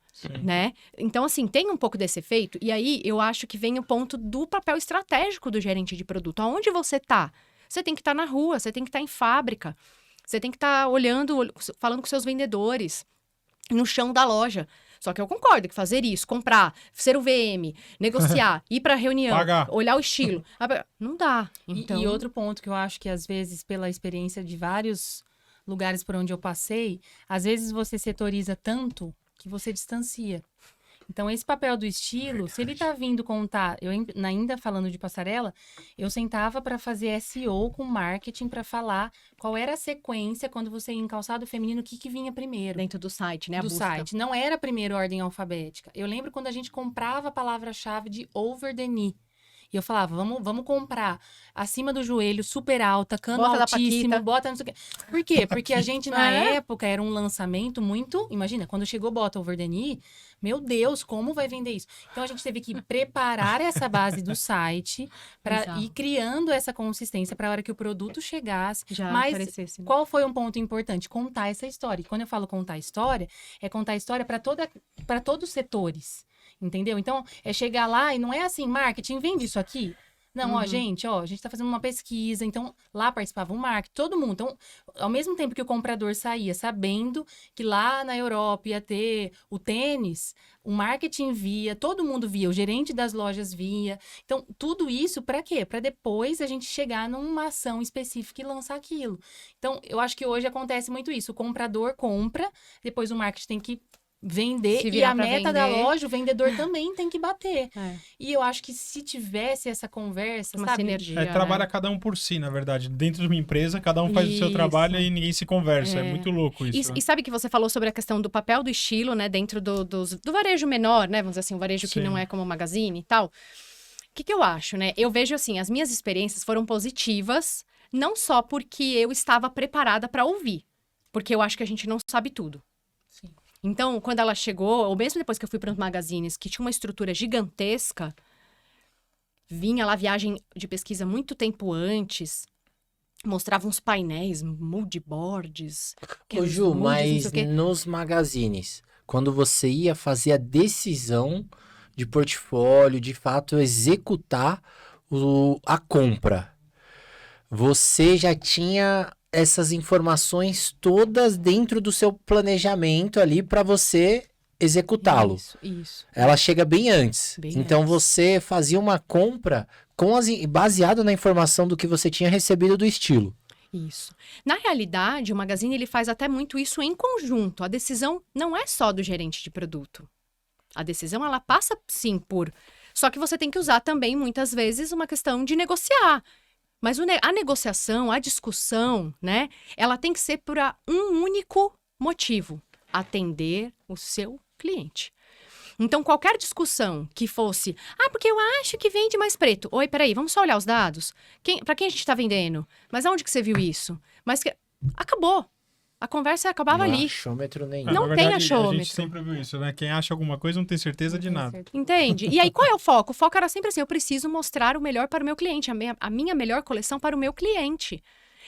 né? Então, assim, tem um pouco desse efeito. E aí, eu acho que vem o ponto do papel estratégico do gerente de produto. Aonde você tá? Você tem que estar na rua, você tem que estar em fábrica. Você tem que estar olhando, falando com seus vendedores. No chão da loja. Só que eu concordo que fazer isso, comprar, ser o VM, negociar, ir pra reunião, Pagar. olhar o estilo, não dá. Então, E outro ponto que eu acho que, às vezes, pela experiência de vários lugares por onde eu passei, às vezes você setoriza tanto que você distancia. Então, esse papel do estilo, se ele tá vindo contar, ainda falando de passarela, eu sentava para fazer SEO com marketing para falar qual era a sequência quando você ia em calçado feminino, o que vinha primeiro. dentro do site, né? A Do busca. site. Não era a primeira ordem alfabética. Eu lembro quando a gente comprava a palavra-chave de over the knee. E eu falava, vamos comprar acima do joelho, super alta, cano Bota da altíssimo, Paquita. bota não sei o quê. Por quê? Porque a gente, na É. época, era um lançamento muito... Imagina, quando chegou bota over the knee, meu Deus, como vai vender isso? Então, a gente teve que preparar essa base do site para Exato. ir criando essa consistência para a hora que o produto chegasse. Já Mas aparecesse. Né? qual foi um ponto importante? Contar essa história. E quando eu falo contar a história, é contar a história para todos os setores. Entendeu? Então, é chegar lá e não é assim, marketing, vende isso aqui. Não, ó, a gente tá fazendo uma pesquisa, então lá participava o marketing, todo mundo. Então, ao mesmo tempo que o comprador saía sabendo que lá na Europa ia ter o tênis, o marketing via, todo mundo via, o gerente das lojas via. Então, tudo isso para quê? Para depois a gente chegar numa ação específica e lançar aquilo. Então, eu acho que hoje acontece muito isso. O comprador compra, depois o marketing tem que vender Se e virar a pra meta da vender. loja, o vendedor também tem que bater. É, E eu acho que se tivesse essa conversa, uma sabe? sinergia. Trabalha né? cada um por si, na verdade. Dentro de uma empresa, cada um faz o seu Isso. trabalho e ninguém se conversa. É, É. muito louco isso. E sabe que você falou sobre a questão do papel do estilo, né? Dentro do varejo menor, né? Vamos dizer assim, um varejo que Sim. não é como o Magazine e tal. O que eu acho, né? Eu vejo assim, as minhas experiências foram positivas, não só porque eu estava preparada para ouvir, porque eu acho que a gente não sabe tudo. Sim. Então, quando ela chegou, ou mesmo depois que eu fui para os magazines, que tinha uma estrutura gigantesca, vinha lá viagem de pesquisa muito tempo antes, mostrava uns painéis, moodboards. Ô, aqueles Ju, moods, não sei mas o quê. nos magazines, quando você ia fazer a decisão de portfólio, de fato executar a compra, você já tinha essas informações todas dentro do seu planejamento ali para você executá-lo. Isso. Ela chega bem antes. Bem Então antes. você fazia uma compra baseado na informação do que você tinha recebido do estilo. Isso. Na realidade, o Magazine ele faz até muito isso em conjunto. A decisão não é só do gerente de produto. A decisão, ela passa, sim, por... Só que você tem que usar também, muitas vezes, uma questão de negociar. Mas a negociação, a discussão, né? Ela tem que ser por um único motivo. Atender o seu cliente. Então, qualquer discussão que fosse... porque eu acho que vende mais preto. Oi, peraí, vamos só olhar os dados? Para quem a gente está vendendo? Mas aonde que você viu isso? Acabou. A conversa acabava Não ali. achômetro nenhum. Não na tem verdade, A gente achômetro. sempre viu isso, né? Quem acha alguma coisa não tem certeza de nada. Entende? E aí, qual é o foco? O foco era sempre assim, eu preciso mostrar o melhor para o meu cliente, a minha melhor coleção para o meu cliente.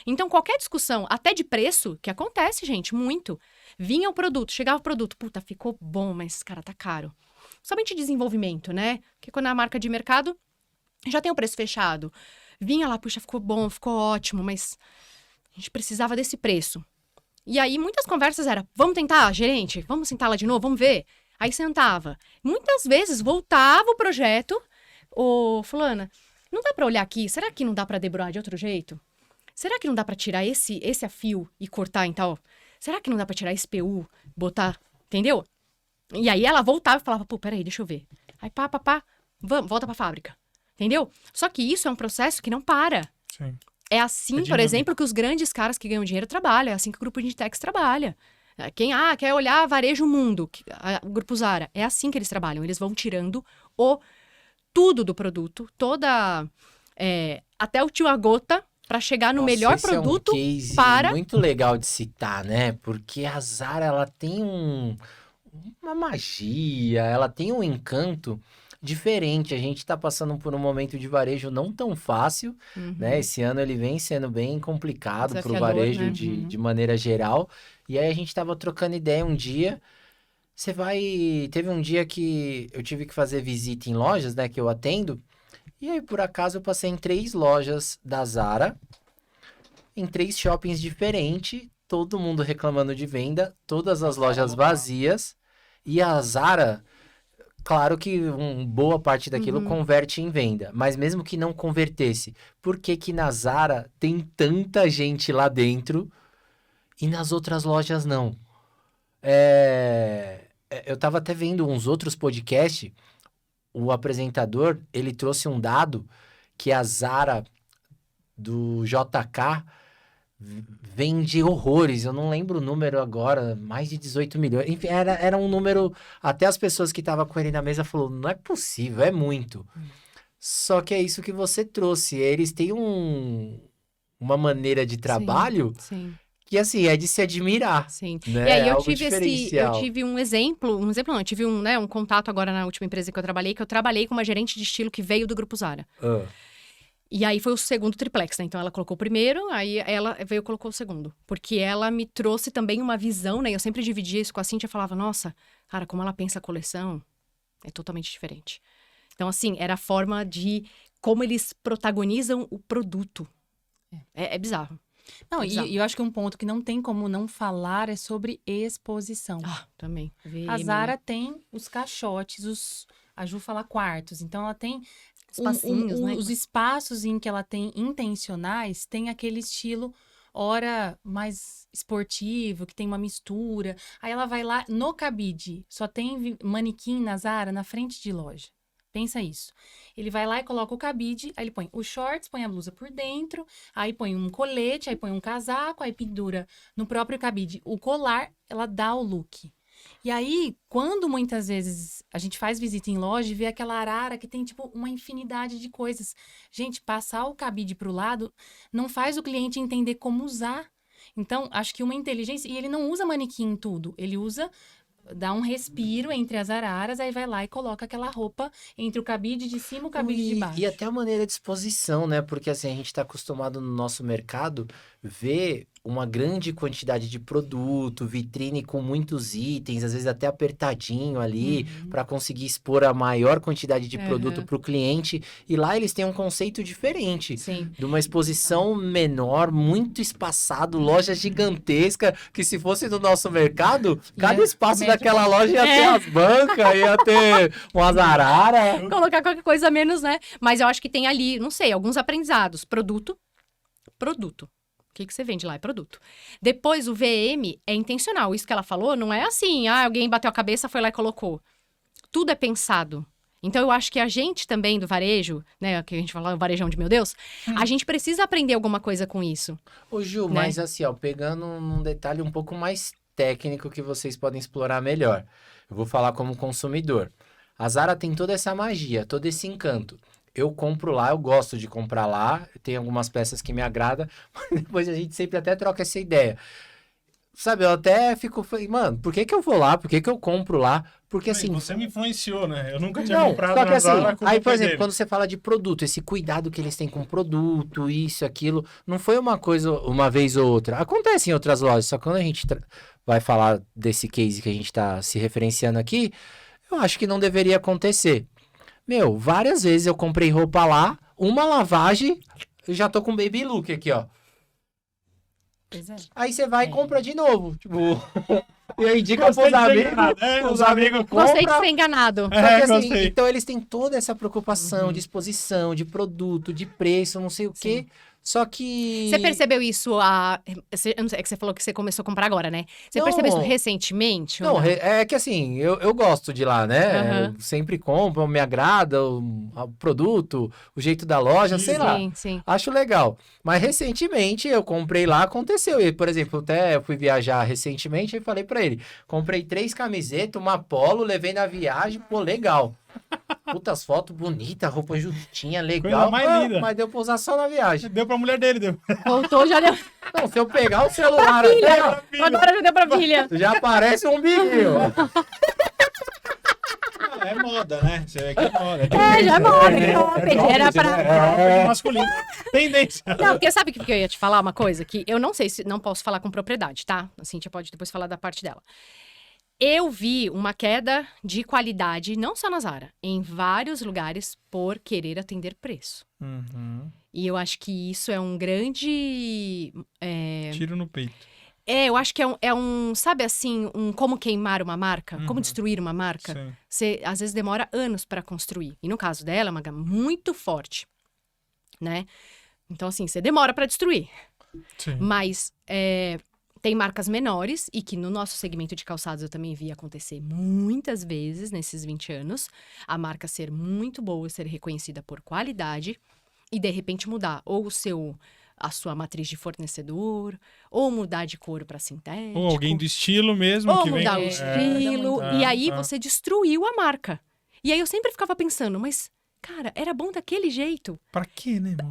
Então, qualquer discussão, até de preço, que acontece, gente, muito. Vinha o produto, chegava o produto, puta, ficou bom, mas, cara, tá caro. Somente desenvolvimento, né? Porque quando é a marca de mercado, já tem o preço fechado. Vinha lá, puxa, ficou bom, ficou ótimo, mas a gente precisava desse preço. E aí, muitas conversas eram, vamos tentar, gerente? Vamos sentar lá de novo, vamos ver? Aí sentava. Muitas vezes voltava o projeto. Ô, fulana, não dá pra olhar aqui? Será que não dá pra debruar de outro jeito? Será que não dá pra tirar esse a fio e cortar em tal? Será que não dá pra tirar esse PU, botar, entendeu? E aí ela voltava e falava, pô, peraí, deixa eu ver. Aí pá, vamos, volta pra fábrica. Entendeu? Só que isso é um processo que não para. Sim. É assim, por dinâmico. exemplo, que os grandes caras que ganham dinheiro trabalham. É assim que o grupo de Inditex trabalha. Quem quer olhar varejo mundo, o grupo Zara, é assim que eles trabalham. Eles vão tirando tudo do produto, até o tio a gota, para chegar no Nossa, melhor esse produto é um case para... muito legal de citar, né? Porque a Zara, ela tem uma magia, ela tem um encanto diferente. A gente tá passando por um momento de varejo não tão fácil, né? Esse ano ele vem sendo bem complicado pro Desafiador, varejo né? de maneira geral. E aí a gente tava trocando ideia um dia. Teve um dia que eu tive que fazer visita em lojas, né? Que eu atendo. E aí, por acaso, eu passei em 3 lojas da Zara, em 3 shoppings diferentes, todo mundo reclamando de venda, todas as lojas vazias. E a Zara, claro que boa parte daquilo converte em venda. Mas mesmo que não convertesse, por que que na Zara tem tanta gente lá dentro e nas outras lojas não? Eu tava até vendo uns outros podcasts, o apresentador, ele trouxe um dado que a Zara do JK vende horrores, eu não lembro o número agora, mais de 18 milhões. Enfim, era um número, até as pessoas que estavam com ele na mesa falou, não é possível, é muito. Só que é isso que você trouxe, eles têm uma maneira de trabalho Sim. que, assim, é de se admirar. Sim. Né? E aí É eu algo tive diferencial. eu tive um exemplo não, eu tive um contato agora na última empresa que eu trabalhei com uma gerente de estilo que veio do Grupo Zara. Ah, E aí foi o segundo triplex, né? Então ela colocou o primeiro, aí ela veio e colocou o segundo. Porque ela me trouxe também uma visão, né? Eu sempre dividia isso com a Cíntia e falava, nossa, cara, como ela pensa a coleção é totalmente diferente. Então, assim, era a forma de como eles protagonizam o produto. É bizarro. Não, Exato. e eu acho que um ponto que não tem como não falar é sobre exposição. Ah, também. A Zara tem os caixotes, a Ju fala quartos, então ela tem Espacinhos, né? os espaços em que ela tem intencionais, tem aquele estilo ora mais esportivo, que tem uma mistura. Aí ela vai lá no cabide, só tem manequim na Zara na frente de loja. Pensa isso. Ele vai lá e coloca o cabide, aí ele põe os shorts, põe a blusa por dentro, aí põe um colete, aí põe um casaco, aí pendura no próprio cabide o colar, ela dá o look. E aí, quando muitas vezes a gente faz visita em loja e vê aquela arara que tem, tipo, uma infinidade de coisas. Gente, passar o cabide pro lado não faz o cliente entender como usar. Então, acho que uma inteligência... E ele não usa manequim em tudo. Ele usa... Dá um respiro entre as araras, aí vai lá e coloca aquela roupa entre o cabide de cima e o cabide de baixo. E até a maneira de exposição, né? Porque assim, a gente está acostumado no nosso mercado ver uma grande quantidade de produto, vitrine com muitos itens, às vezes até apertadinho ali, para conseguir expor a maior quantidade de produto para o cliente. E lá eles têm um conceito diferente. Sim. De uma exposição menor, muito espaçado, loja gigantesca, que se fosse no nosso mercado, cada espaço daquela loja ia ter as bancas, ia ter umas araras. Colocar qualquer coisa menos, né? Mas eu acho que tem ali, não sei, alguns aprendizados. Produto. O que você vende lá é produto. Depois, o VM é intencional. Isso que ela falou não é assim, alguém bateu a cabeça, foi lá e colocou. Tudo é pensado. Então, eu acho que a gente também do varejo, né, que a gente fala o varejão de meu Deus, a gente precisa aprender alguma coisa com isso. Ô Ju, né? mas assim, ó, pegando num detalhe um pouco mais técnico que vocês podem explorar melhor. Eu vou falar como consumidor. A Zara tem toda essa magia, todo esse encanto. Eu compro lá, eu gosto de comprar lá, tem algumas peças que me agradam, mas depois a gente sempre até troca essa ideia. Sabe, eu até fico, mano, por que que eu vou lá? Por que que eu compro lá? Porque assim... Você me influenciou, né? Eu nunca tinha Não, comprado só que na assim, Zara com aí, o por exemplo, dele. quando você fala de produto, esse cuidado que eles têm com o produto, isso, aquilo, não foi uma coisa, uma vez ou outra. Acontece em outras lojas, só que quando a gente vai falar desse case que a gente tá se referenciando aqui, eu acho que não deveria acontecer. Meu, várias vezes eu comprei roupa lá, uma lavagem, eu já tô com baby look aqui, ó. Pois é. Aí você vai e compra de novo, tipo... E aí indica pros Gostei de ser amigos, enganado, os amigos Gostei de compram. ser enganado. Só que, assim, gostei. então eles têm toda essa preocupação de exposição, de produto, de preço, não sei o quê. Só que... Você percebeu isso eu não sei, é que você falou que você começou a comprar agora, né? Você Não. percebeu isso recentemente? ou Não, é que assim, eu gosto de lá, né? Aham. Eu sempre compro, me agrada o produto, o jeito da loja, sei lá. Sim, sim. Acho legal. Mas recentemente eu comprei lá, aconteceu. E, por exemplo, até eu fui viajar recentemente e falei pra ele: comprei 3 camisetas, uma polo, levei na viagem, pô, legal. Putas fotos bonitas, roupa justinha, legal. Coisa mais linda. Mas deu pra usar só na viagem. Deu pra mulher dele, deu. Voltou, já deu. Não, se eu pegar o celular aqui, ó, Agora já deu pra filha. já aparece um biquinho. É moda, né? Você vê que é moda. Já é moda. Era pra... É masculino. Tendência. Não, porque sabe o que eu ia te falar uma coisa? Que eu não sei se... Não posso falar com propriedade, tá? A Cíntia pode depois falar da parte dela. Eu vi uma queda de qualidade, não só na Zara, em vários lugares por querer atender preço. E eu acho que isso é um grande... Tiro no peito. Eu acho que sabe assim, como queimar uma marca? Como destruir uma marca? Sim. Você, às vezes, demora anos para construir. E no caso dela, é uma gama muito forte, né? Então, assim, você demora para destruir. Sim. Mas tem marcas menores e que no nosso segmento de calçados eu também vi acontecer muitas vezes nesses 20 anos. A marca ser muito boa, ser reconhecida por qualidade e, de repente, mudar ou a sua matriz de fornecedor, ou mudar de couro para sintético. Ou alguém do estilo mesmo Ou que vem... mudar o estilo. E aí tá. você destruiu a marca. E aí eu sempre ficava pensando, mas, cara, era bom daquele jeito. Pra quê, né, irmão?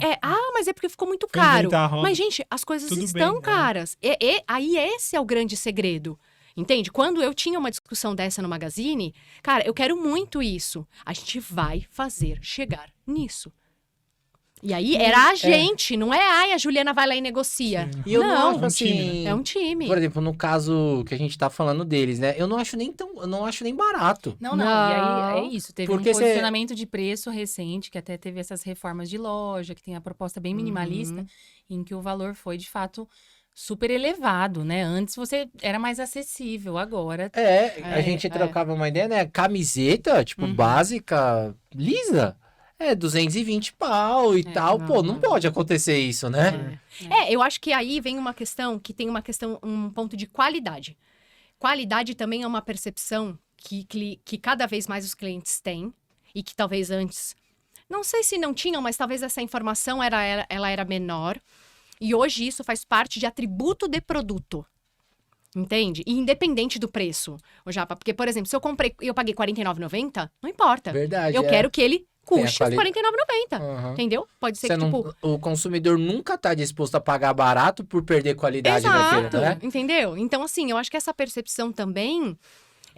Mas é porque ficou muito Foi caro. inventar a roda. Mas, gente, as coisas Tudo estão bem, caras. Aí esse é o grande segredo. Entende? Quando eu tinha uma discussão dessa no Magazine, cara, eu quero muito isso. A gente vai fazer chegar nisso. E aí era a gente, não é, a Juliana vai lá e negocia. E eu não acho um time, assim. É um time. Por exemplo, no caso que a gente tá falando deles, né? Eu não acho nem barato. Não. E aí é isso. Teve Porque um posicionamento de preço recente, que até teve essas reformas de loja, que tem a proposta bem minimalista, em que o valor foi, de fato, super elevado, né? Antes você era mais acessível, agora... A gente trocava uma ideia, né? Camiseta, tipo, básica, lisa. 220 pau e tal. Pô, não pode acontecer isso, né? Eu acho que aí vem uma questão, um ponto de qualidade. Qualidade também é uma percepção que cada vez mais os clientes têm e que talvez antes, não sei se não tinham, mas talvez essa informação ela era menor. E hoje isso faz parte de atributo de produto. Entende? E independente do preço, o Japa. Porque, por exemplo, se eu paguei R$ 49,90, não importa. Verdade. Eu quero que ele custe Tem a R$ 49,90. Entendeu? Pode ser Você que, tipo... O consumidor nunca tá disposto a pagar barato por perder qualidade naquilo, né? Entendeu? Então, assim, eu acho que essa percepção também...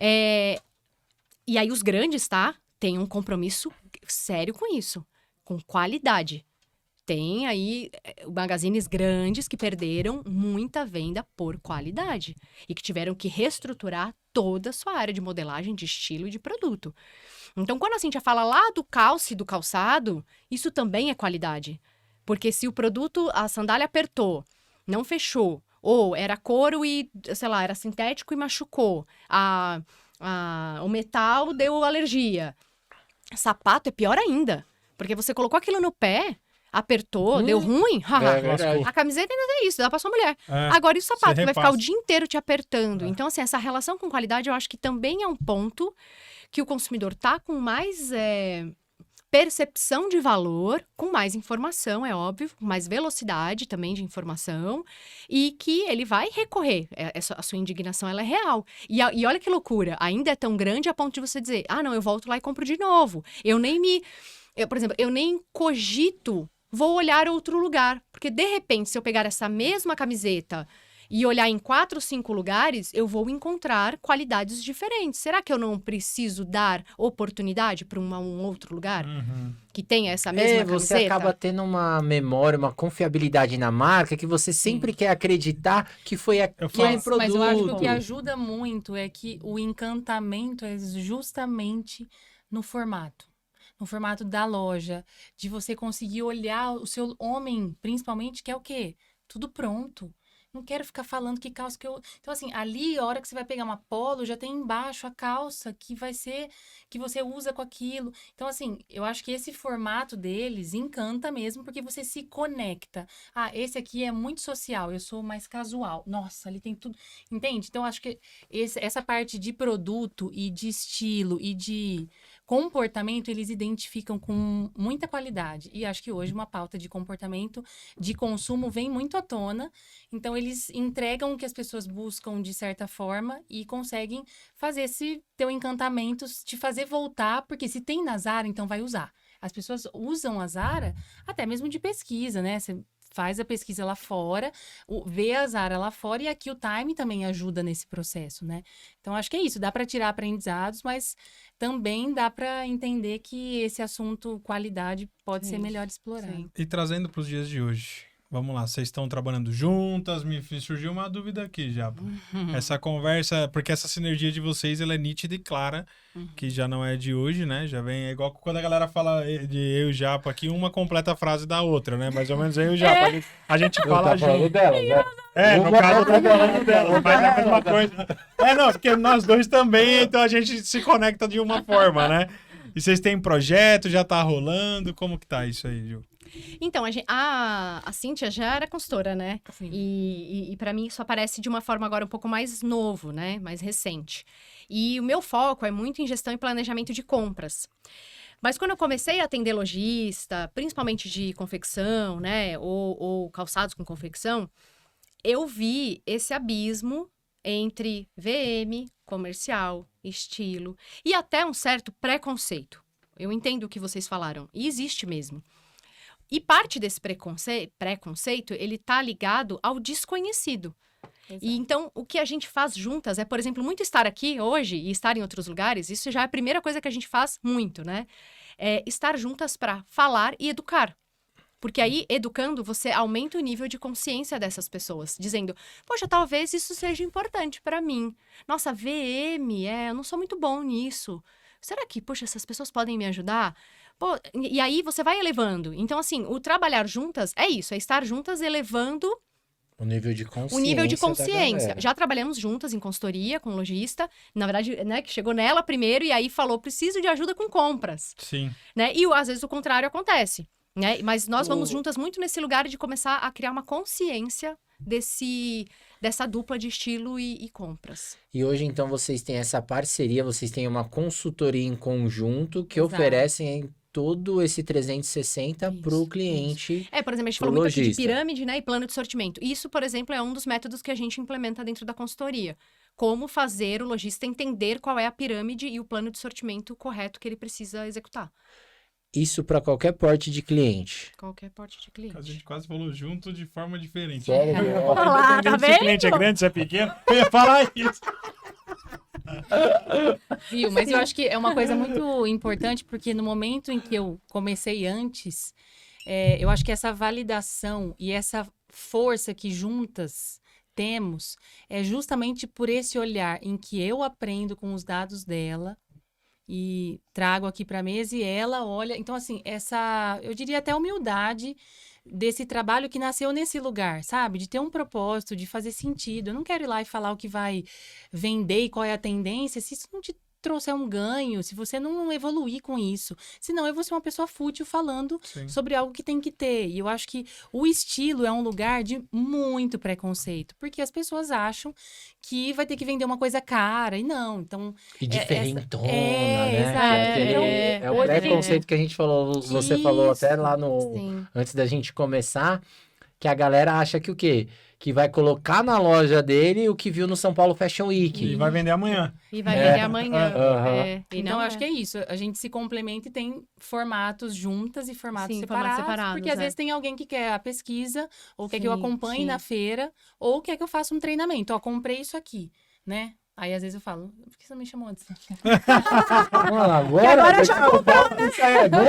E aí os grandes, tá? Tem um compromisso sério com isso. Com qualidade. Tem aí magazines grandes que perderam muita venda por qualidade. E que tiveram que reestruturar toda a sua área de modelagem, de estilo e de produto. Então, quando a Cíntia fala lá do calce do calçado, isso também é qualidade. Porque se o produto, a sandália apertou, não fechou, ou era couro e, sei lá, era sintético e machucou, o metal deu alergia. Sapato é pior ainda. Porque você colocou aquilo no pé... Apertou, deu ruim? Verdade. A camiseta ainda tem isso, dá pra sua mulher. É, Agora, e o sapato você vai ficar o repassa. dia inteiro te apertando. Então, assim, essa relação com qualidade, eu acho que também é um ponto que o consumidor tá com mais percepção de valor, com mais informação, é óbvio, com mais velocidade também de informação, e que ele vai recorrer. A sua indignação, ela é real. E olha que loucura, ainda é tão grande a ponto de você dizer, não, eu volto lá e compro de novo. Por exemplo, eu nem cogito... Vou olhar outro lugar, porque de repente, se eu pegar essa mesma camiseta e olhar em 4 ou 5 lugares, eu vou encontrar qualidades diferentes. Será que eu não preciso dar oportunidade para um outro lugar que tenha essa mesma Você camiseta? acaba tendo uma memória, uma confiabilidade na marca que você sempre quer acreditar que foi aquele produto. Mas eu acho que o que ajuda muito é que o encantamento é justamente no formato da loja, de você conseguir olhar o seu homem, principalmente, que é o quê? Tudo pronto. Não quero ficar falando que calça que eu... Então, assim, ali, a hora que você vai pegar uma polo, já tem embaixo a calça que vai ser... que você usa com aquilo. Então, assim, eu acho que esse formato deles encanta mesmo, porque você se conecta. Esse aqui é muito social, eu sou mais casual. Nossa, ali tem tudo... Entende? Então, eu acho que essa parte de produto e de estilo e de... comportamento, eles identificam com muita qualidade. E acho que hoje uma pauta de comportamento, de consumo, vem muito à tona. Então, eles entregam o que as pessoas buscam de certa forma e conseguem fazer esse teu encantamento, te fazer voltar, porque se tem na Zara, então vai usar. As pessoas usam a Zara até mesmo de pesquisa, né? Você faz a pesquisa lá fora, vê a Zara lá fora, e aqui o Time também ajuda nesse processo, né? Então, acho que é isso. Dá para tirar aprendizados, mas também dá para entender que esse assunto qualidade pode ser melhor explorado. Sim. E trazendo para os dias de hoje, Vamos lá, vocês estão trabalhando juntas? Me surgiu uma dúvida aqui já. Essa conversa, porque essa sinergia de vocês, ela é nítida e clara, que já não é de hoje, né? Já vem, é igual quando a galera fala de eu e o Japa aqui, uma completa a frase da outra, né? Mais ou menos eu e o Japa. A gente fala junto. dela, né? No caso, eu tô falando dela, mas é a mesma coisa. Não, porque nós dois também, então a gente se conecta de uma forma, né? E vocês têm projeto, já tá rolando, como que tá isso aí, Ju? Então, a Cíntia já era consultora, né? Sim. E para mim isso aparece de uma forma agora um pouco mais novo, né? Mais recente. E o meu foco é muito em gestão e planejamento de compras. Mas quando eu comecei a atender lojista, principalmente de confecção, né? Ou calçados com confecção, eu vi esse abismo entre VM, comercial, estilo e até um certo preconceito. Eu entendo o que vocês falaram, e existe mesmo. E parte desse preconceito, ele tá ligado ao desconhecido. Exato. E então, o que a gente faz juntas é, por exemplo, muito estar aqui hoje e estar em outros lugares, isso já é a primeira coisa que a gente faz muito, né? É estar juntas para falar e educar. Porque aí, educando, você aumenta o nível de consciência dessas pessoas, dizendo, poxa, talvez isso seja importante para mim. Nossa, VM, eu não sou muito bom nisso. Será que, poxa, essas pessoas podem me ajudar? Pô, e aí você vai elevando. Então, assim, o trabalhar juntas é isso, é estar juntas elevando O nível de consciência. o nível de da consciência. galera. Já trabalhamos juntas em consultoria com lojista, na verdade, né, que chegou nela primeiro e aí falou, preciso de ajuda com compras, Sim. né? E às vezes o contrário acontece, né? Mas nós vamos juntas muito nesse lugar de começar a criar uma consciência dessa dupla de estilo e compras. E hoje, então, vocês têm essa parceria, vocês têm uma consultoria em conjunto que Exato. oferecem todo esse 360 Isso, para o cliente. Por exemplo, a gente Pro falou muito aqui de lojista. pirâmide, né, e plano de sortimento. Isso, por exemplo, é um dos métodos que a gente implementa dentro da consultoria. Como fazer o lojista entender qual é a pirâmide e o plano de sortimento correto que ele precisa executar. Isso para qualquer porte de cliente. Qualquer porte de A cliente. gente quase falou junto de forma diferente. Sério? Olha lá, tá Se o cliente é vendo? grande, se é pequeno, eu ia falar isso. Viu? Mas eu acho que é uma coisa muito importante, porque no momento em que eu comecei antes, eu acho que essa validação e essa força que juntas temos é justamente por esse olhar em que eu aprendo com os dados dela e trago aqui para a mesa e ela olha. Então, assim, eu diria até humildade desse trabalho que nasceu nesse lugar, sabe? De ter um propósito, de fazer sentido. Eu não quero ir lá e falar o que vai vender e qual é a tendência, se isso não te trouxer um ganho, se você não evoluir com isso. Senão eu vou ser uma pessoa fútil falando Sim. sobre algo que tem que ter. E eu acho que o estilo é um lugar de muito preconceito, porque as pessoas acham que vai ter que vender uma coisa cara, e não. Então, E diferentona, É, né? exato. É o Hoje- preconceito que a gente falou, você falou até lá no... Sim. Antes da gente começar, que a galera acha que o quê? Que vai colocar na loja dele o que viu no São Paulo Fashion Week. E vai vender amanhã. E vai vender amanhã. Aham. E então, não eu acho que é isso. A gente se complementa e tem formatos juntas e formatos Sim, separados. formatos separados, Porque às é. vezes tem alguém que quer a pesquisa, ou quer que eu Sim, acompanhe sim. na feira, ou quer que eu faça um treinamento. Ó, comprei isso aqui, né? Aí às vezes eu falo, por que você não me chamou antes? Agora já comprou. Isso aí é bom.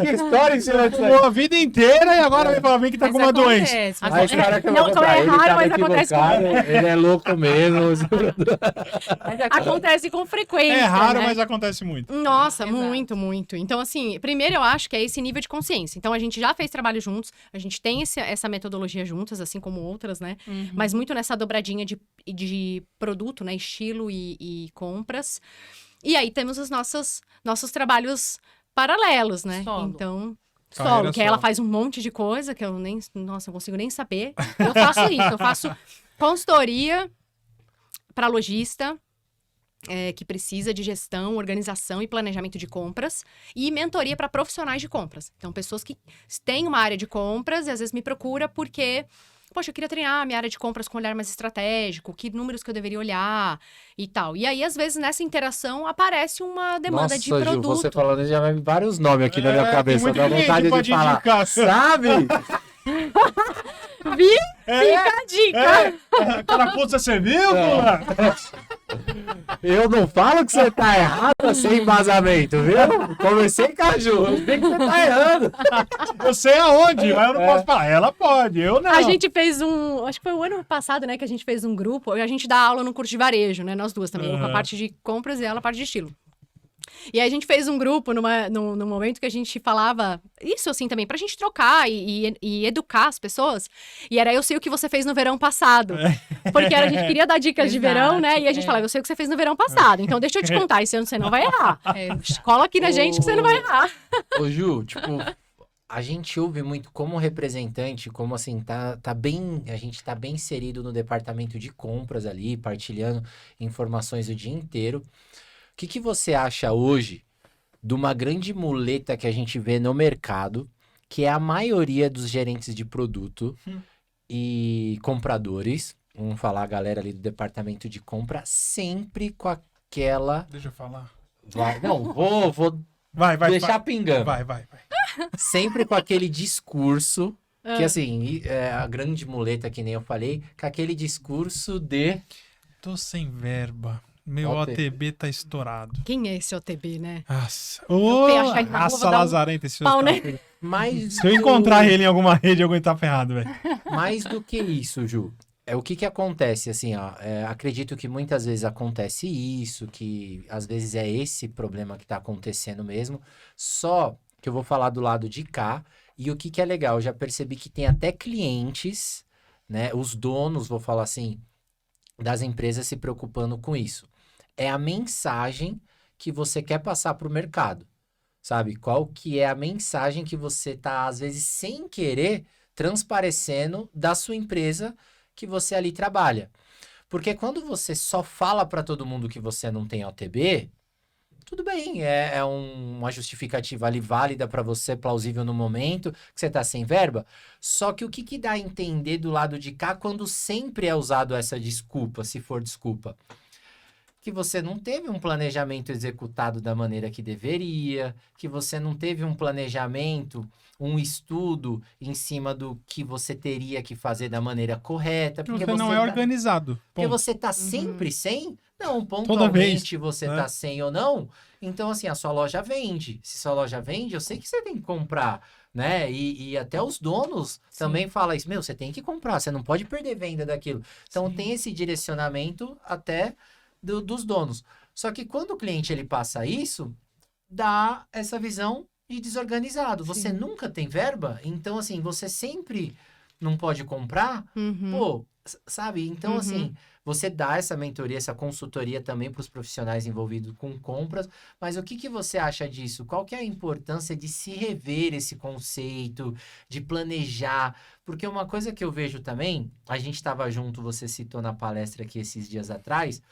Que história em cima disso aí. Fumou a vida inteira e agora vai falar bem que tá Mas com uma doença. acontece, mas Aí, cara, que eu Não, vou então comprar, é ele raro, tava mas acontece equivocado, ele é louco mesmo. Acontece com frequência, É raro, né? mas acontece muito. Nossa, Exato. muito, muito. Então, assim, primeiro eu acho que é esse nível de consciência. Então, a gente já fez trabalho juntos, a gente tem essa metodologia juntas, assim como outras, né? Uhum. Mas muito nessa dobradinha de produto, né? Estilo e compras. E aí temos os nossos trabalhos paralelos, né? Solo. Então, Carreira solo, que aí ela solo. faz um monte de coisa que eu não consigo nem saber. Eu faço isso, eu faço consultoria para lojista, que precisa de gestão, organização e planejamento de compras, e mentoria para profissionais de compras. Então, pessoas que têm uma área de compras e às vezes me procura porque, poxa, eu queria treinar a minha área de compras com um olhar mais estratégico, que números que eu deveria olhar e tal. E aí, às vezes, nessa interação, aparece uma demanda de Nossa, Ju, produto. você falando já vai vários nomes aqui na minha tem cabeça. muito Dá cliente vontade pra de te falar. indicar. Sabe? Fica a dica! Carapuça, você viu, É. fulano? Eu não falo que você tá errado sem embasamento, viu? Conversei com a Ju, eu sei que você tá errando. Eu sei aonde, mas eu não posso falar. Ela pode, eu não. A gente fez acho que foi o ano passado, né, que a gente fez um grupo, a gente dá aula no curso de varejo, né, nós duas também, eu com a parte de compras e ela a parte de estilo. E aí a gente fez um grupo num momento que a gente falava isso assim também, pra gente trocar e educar as pessoas. E era eu sei o que você fez no verão passado. Porque a gente queria dar dicas de verão, né? E a gente falava, eu sei o que você fez no verão passado. Então deixa eu te contar, esse ano você não vai errar. Cola aqui na gente que você não vai errar. Ô Ju, tipo, a gente ouve muito como representante, como assim, tá bem, a gente tá bem inserido no departamento de compras ali, partilhando informações o dia inteiro. O que você acha hoje de uma grande muleta que a gente vê no mercado, que é a maioria dos gerentes de produto e compradores, vamos falar a galera ali do departamento de compra, sempre com aquela... Deixa eu falar. Não, vou Vai, deixar pingando. Vai. Sempre com aquele discurso, que assim, a grande muleta que nem eu falei, com aquele discurso de... Tô sem verba. Meu OTB tá estourado. Quem é esse OTB, né? Nossa. achar ele na rua, Raça vou dar um lazarenta esse pau, outro. né? Mais Se eu encontrar ele em alguma rede, alguém tá ferrado, velho. Mais do que isso, Ju. O que acontece, assim, ó, acredito que muitas vezes acontece isso, que às vezes é esse problema que tá acontecendo mesmo, só que eu vou falar do lado de cá, e o que é legal, eu já percebi que tem até clientes, né, os donos, vou falar assim, das empresas se preocupando com isso. É a mensagem que você quer passar para o mercado, sabe? Qual que é a mensagem que você tá, às vezes, sem querer, transparecendo da sua empresa que você ali trabalha. Porque quando você só fala para todo mundo que você não tem OTB, tudo bem, é uma justificativa ali válida para você, plausível no momento, que você tá sem verba. Só que o que dá a entender do lado de cá quando sempre é usado essa desculpa, se for desculpa? Que você não teve um planejamento executado da maneira que deveria, que você não teve um planejamento, um estudo em cima do que você teria que fazer da maneira correta. Porque você não é organizado. Porque Ponto. você tá sempre sem? Não, Toda pontualmente vez, você né? tá sem ou não. Então, assim, a sua loja vende. Se sua loja vende, eu sei que você tem que comprar, né? E até os donos também falam isso. Meu, você tem que comprar, você não pode perder venda daquilo. Então, tem esse direcionamento até dos donos. Só que quando o cliente ele passa isso, dá essa visão de desorganizado. Você nunca tem verba, então assim, você sempre não pode comprar, pô, sabe? Então assim, você dá essa mentoria, essa consultoria também para os profissionais envolvidos com compras, mas o que você acha disso? Qual que é a importância de se rever esse conceito, de planejar? Porque uma coisa que eu vejo também, a gente estava junto, você citou na palestra aqui esses dias atrás,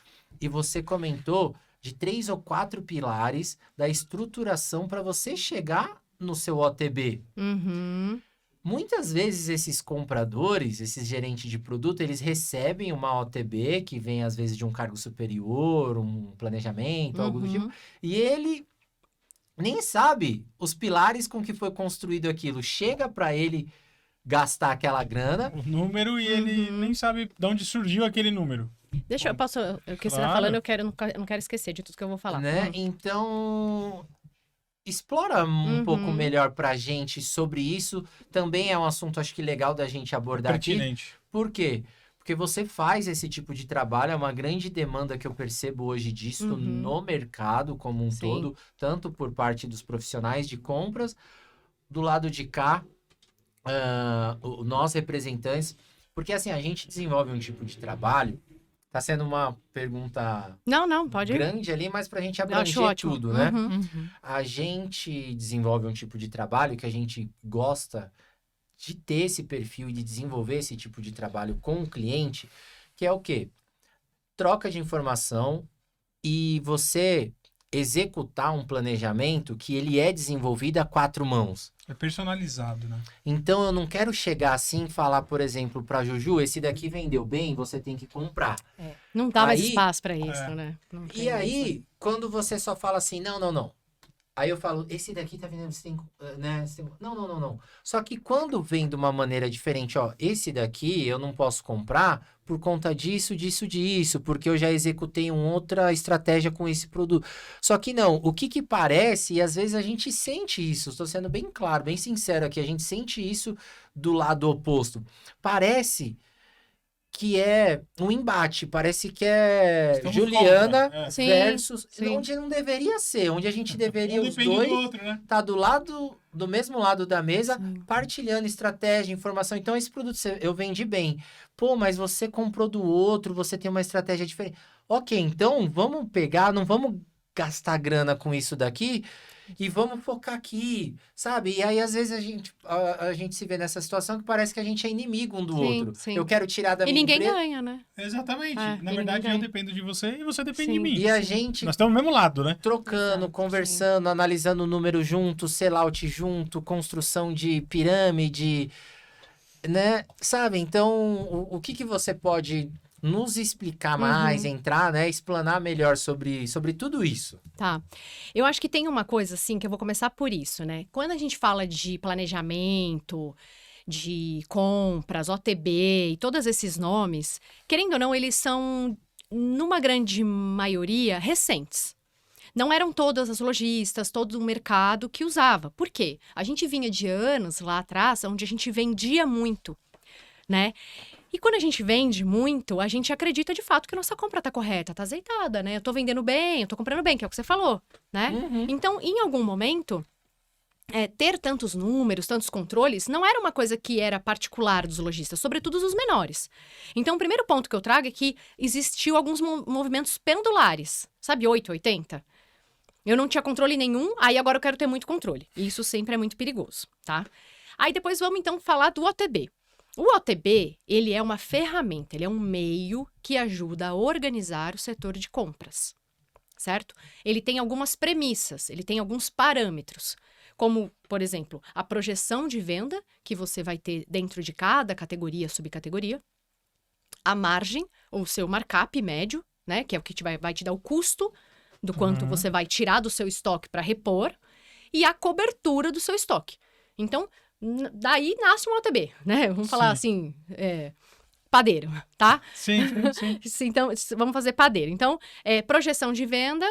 e você comentou de 3 ou 4 pilares da estruturação para você chegar no seu OTB. Muitas vezes esses compradores, esses gerentes de produto, eles recebem uma OTB que vem às vezes de um cargo superior, um planejamento, algo do tipo, e ele nem sabe os pilares com que foi construído aquilo. Chega para ele gastar aquela grana. O número e ele nem sabe de onde surgiu aquele número. Deixa eu posso. O que você tá falando, eu não quero esquecer de tudo que eu vou falar. Né? Então, explora um pouco melhor pra gente sobre isso. Também é um assunto, acho que legal da gente abordar Pertinente. aqui. Por quê? Porque você faz esse tipo de trabalho, é uma grande demanda que eu percebo hoje disso no mercado como um todo, tanto por parte dos profissionais de compras, do lado de cá, nós representantes, porque assim, a gente desenvolve um tipo de trabalho. Tá sendo uma pergunta Não, pode ir. grande ali, mas pra gente Acho abranger ótimo. tudo, né? Uhum. A gente desenvolve um tipo de trabalho que a gente gosta de ter esse perfil e de desenvolver esse tipo de trabalho com o cliente, que é o quê? Troca de informação e você executar um planejamento que ele é desenvolvido a 4 mãos. É personalizado, né? Então, eu não quero chegar assim e falar, por exemplo, pra Juju, esse daqui vendeu bem, você tem que comprar. Não dá mais Aí- espaço pra isso, né? Não E tem aí, quando você só fala assim, não. Aí eu falo, esse daqui tá vendendo, você tem, né? Você tem... Não. Só que quando vem de uma maneira diferente, ó, esse daqui eu não posso comprar por conta disso, disso, porque eu já executei uma outra estratégia com esse produto. Só que não, o que parece, e às vezes a gente sente isso, estou sendo bem claro, bem sincero aqui, a gente sente isso do lado oposto. Parece que é um embate, parece que é Estamos Juliana contra, é. Sim, versus... sim. Onde não deveria ser, onde a gente deveria os depende dois do outro, né? tá do mesmo lado da mesa, Sim. partilhando estratégia, informação. Então, esse produto eu vendi bem. Pô, mas você comprou do outro, você tem uma estratégia diferente. Ok, então vamos pegar, não vamos gastar grana com isso daqui e vamos focar aqui, sabe? E aí, às vezes, a gente se vê nessa situação que parece que a gente é inimigo um do Sim, outro. sim. Eu quero tirar da E minha ninguém empresa. ganha, né? Exatamente. É, Na e verdade, ninguém eu ganha. dependo de você e você depende de Sim. mim. E a gente Nós estamos no mesmo lado, né? trocando, Exato, conversando, analisando o número junto, sellout junto, construção de pirâmide, né? Sabe? Então, o que você pode nos explicar mais, entrar, né? Explanar melhor sobre tudo isso? Tá. Eu acho que tem uma coisa, assim, que eu vou começar por isso, né? Quando a gente fala de planejamento, de compras, OTB e todos esses nomes, querendo ou não, eles são, numa grande maioria, recentes. Não eram todas as lojistas, todo o mercado que usava. Por quê? A gente vinha de anos lá atrás, onde a gente vendia muito, né? E quando a gente vende muito, a gente acredita de fato que a nossa compra tá correta, tá azeitada, né? Eu tô vendendo bem, eu tô comprando bem, que é o que você falou, né? Então, em algum momento, ter tantos números, tantos controles, não era uma coisa que era particular dos lojistas, sobretudo os menores. Então, o primeiro ponto que eu trago é que existiu alguns movimentos pendulares, sabe, 880? Eu não tinha controle nenhum, aí agora eu quero ter muito controle. E isso sempre é muito perigoso, tá? Aí depois vamos então falar do OTB. O OTB, ele é uma ferramenta, ele é um meio que ajuda a organizar o setor de compras, certo? Ele tem algumas premissas, ele tem alguns parâmetros, como, por exemplo, a projeção de venda que você vai ter dentro de cada categoria, subcategoria, a margem, ou seu markup médio, né, que é o que vai te dar o custo do quanto você vai tirar do seu estoque para repor, e a cobertura do seu estoque. Então, daí nasce um OTB, né? Vamos falar assim, padeiro, tá? Sim. Então, vamos fazer padeiro. Então, projeção de venda,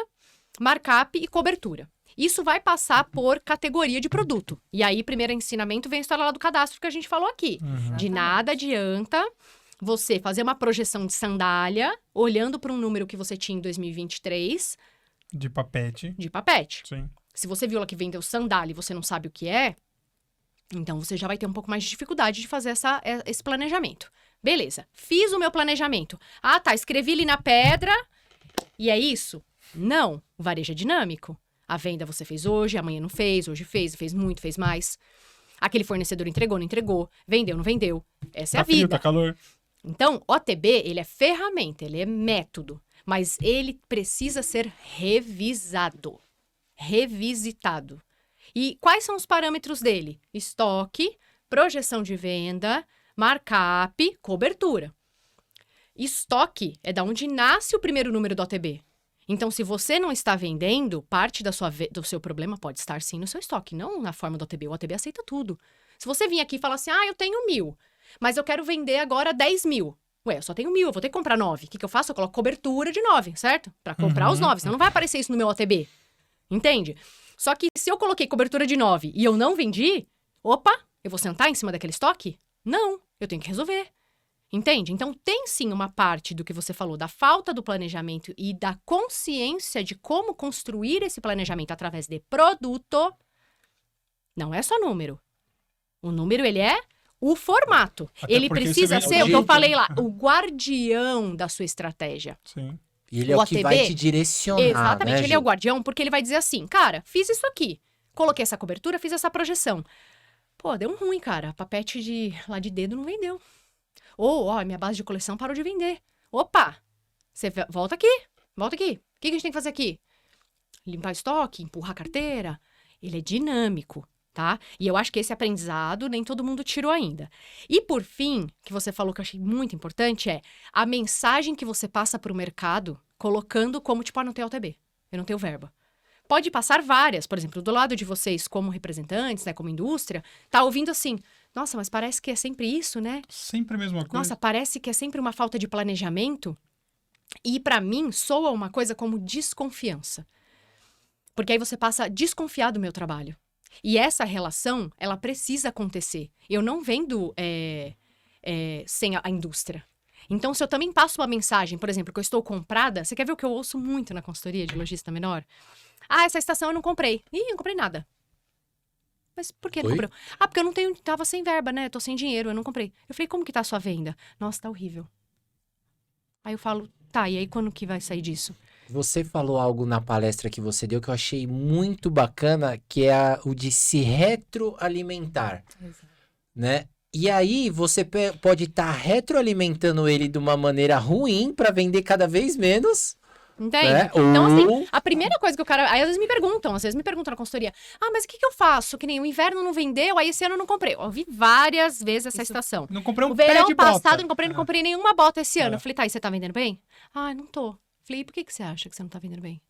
markup e cobertura. Isso vai passar por categoria de produto. E aí, primeiro ensinamento, vem a história lá do cadastro que a gente falou aqui. De nada adianta você fazer uma projeção de sandália, olhando para um número que você tinha em 2023, De papete. de papete. Sim. Se você viu lá que vendeu sandália e você não sabe o que é, então você já vai ter um pouco mais de dificuldade de fazer esse planejamento. Beleza, fiz o meu planejamento. Ah, tá, escrevi ali na pedra e é isso? Não, o varejo é dinâmico. A venda você fez hoje, amanhã não fez, hoje fez muito, fez mais. Aquele fornecedor entregou, não entregou, vendeu, não vendeu. Essa é a Tá frio, vida. tá calor. Então, OTB, ele é ferramenta, ele é método, mas ele precisa ser revisado, revisitado. E quais são os parâmetros dele? Estoque, projeção de venda, markup, cobertura. Estoque é da onde nasce o primeiro número do OTB. Então, se você não está vendendo, parte do seu problema pode estar sim no seu estoque, não na forma do OTB. O OTB aceita tudo. Se você vir aqui e falar assim, eu tenho 1.000, mas eu quero vender agora 10.000. Ué, eu só tenho 1.000, eu vou ter que comprar 9. O que eu faço? Eu coloco cobertura de 9, certo? Para comprar os 9, senão não vai aparecer isso no meu OTB. Entende? Só que se eu coloquei cobertura de 9 e eu não vendi, opa, eu vou sentar em cima daquele estoque? Não, eu tenho que resolver. Entende? Então, tem sim uma parte do que você falou, da falta do planejamento e da consciência de como construir esse planejamento através de produto. Não é só número. O número, ele é o formato. Até ele porque precisa você ser, vende o que eu produto, falei né? lá, o guardião da sua estratégia. Sim. E ele é o que OTB, vai te direcionar, exatamente, né, ele é o Gil? guardião, porque ele vai dizer assim, cara, fiz isso aqui, coloquei essa cobertura, fiz essa projeção. Pô, deu um ruim, cara, papete lá de dedo não vendeu. Ou, minha base de coleção parou de vender. Opa, você volta aqui. O que a gente tem que fazer aqui? Limpar o estoque, empurrar a carteira. Ele é dinâmico, tá? E eu acho que esse aprendizado nem todo mundo tirou ainda. E por fim, que você falou que eu achei muito importante é a mensagem que você passa para o mercado colocando como, tipo, não tem OTB, eu não tenho verba. Pode passar várias, por exemplo, do lado de vocês como representantes, né, como indústria, tá ouvindo assim, Nossa, mas parece que é sempre isso, né? Sempre a mesma coisa. Nossa, parece que é sempre uma falta de planejamento. E pra mim, soa uma coisa como desconfiança. Porque aí você passa a desconfiar do meu trabalho. E essa relação, ela precisa acontecer. Eu não vendo sem a indústria. Então, se eu também passo uma mensagem, por exemplo, que eu estou comprada, você quer ver o que eu ouço muito na consultoria de lojista menor? Ah, essa estação eu não comprei. Ih, eu não comprei nada. Mas por que não Oi? comprou? Ah, porque eu não tenho, tava sem verba, né? Eu tô sem dinheiro, eu não comprei. Eu falei, como que tá a sua venda? Nossa, tá horrível. Aí eu falo, tá, e aí quando que vai sair disso? Você falou algo na palestra que você deu que eu achei muito bacana, que é o de se retroalimentar, né? E aí você pode estar retroalimentando ele de uma maneira ruim para vender cada vez menos, Entende? né? Então, assim, Ou- a primeira coisa que o cara. Aí às vezes me perguntam na consultoria: ah, mas o que eu faço? Que nem o inverno não vendeu, aí esse ano eu não comprei. Eu ouvi várias vezes essa estação. Não comprei um O pé verão de passado bota. eu não comprei nenhuma bota esse ano. É. Eu falei, tá, e você tá vendendo bem? Ah, não tô. Falei, e por que você acha que você não tá vendendo bem?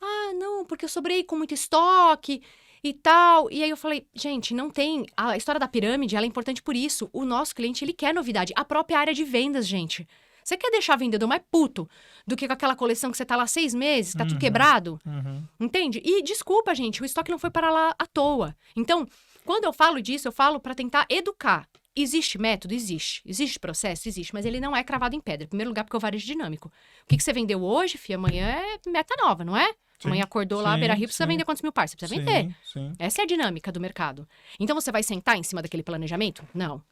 Ah, não, porque eu sobrei com muito estoque e tal. E aí eu falei, gente, não tem. A história da pirâmide, ela é importante por isso. O nosso cliente, ele quer novidade. A própria área de vendas, gente. Você quer deixar vendedor mais puto do que com aquela coleção que você tá lá 6 meses, que tá tudo quebrado? Uhum. Entende? E desculpa, gente, o estoque não foi para lá à toa. Então, quando eu falo disso, eu falo para tentar educar. Existe método? Existe. Existe processo? Existe. Mas ele não é cravado em pedra. Em primeiro lugar, porque é o varejo dinâmico. O que você vendeu hoje, filha, amanhã é meta nova, não é? Sim, Amanhã acordou lá, sim, Beira Rio, precisa sim. vender quantos mil pares? Você precisa vender. Sim. Essa é a dinâmica do mercado. Então, você vai sentar em cima daquele planejamento? Não.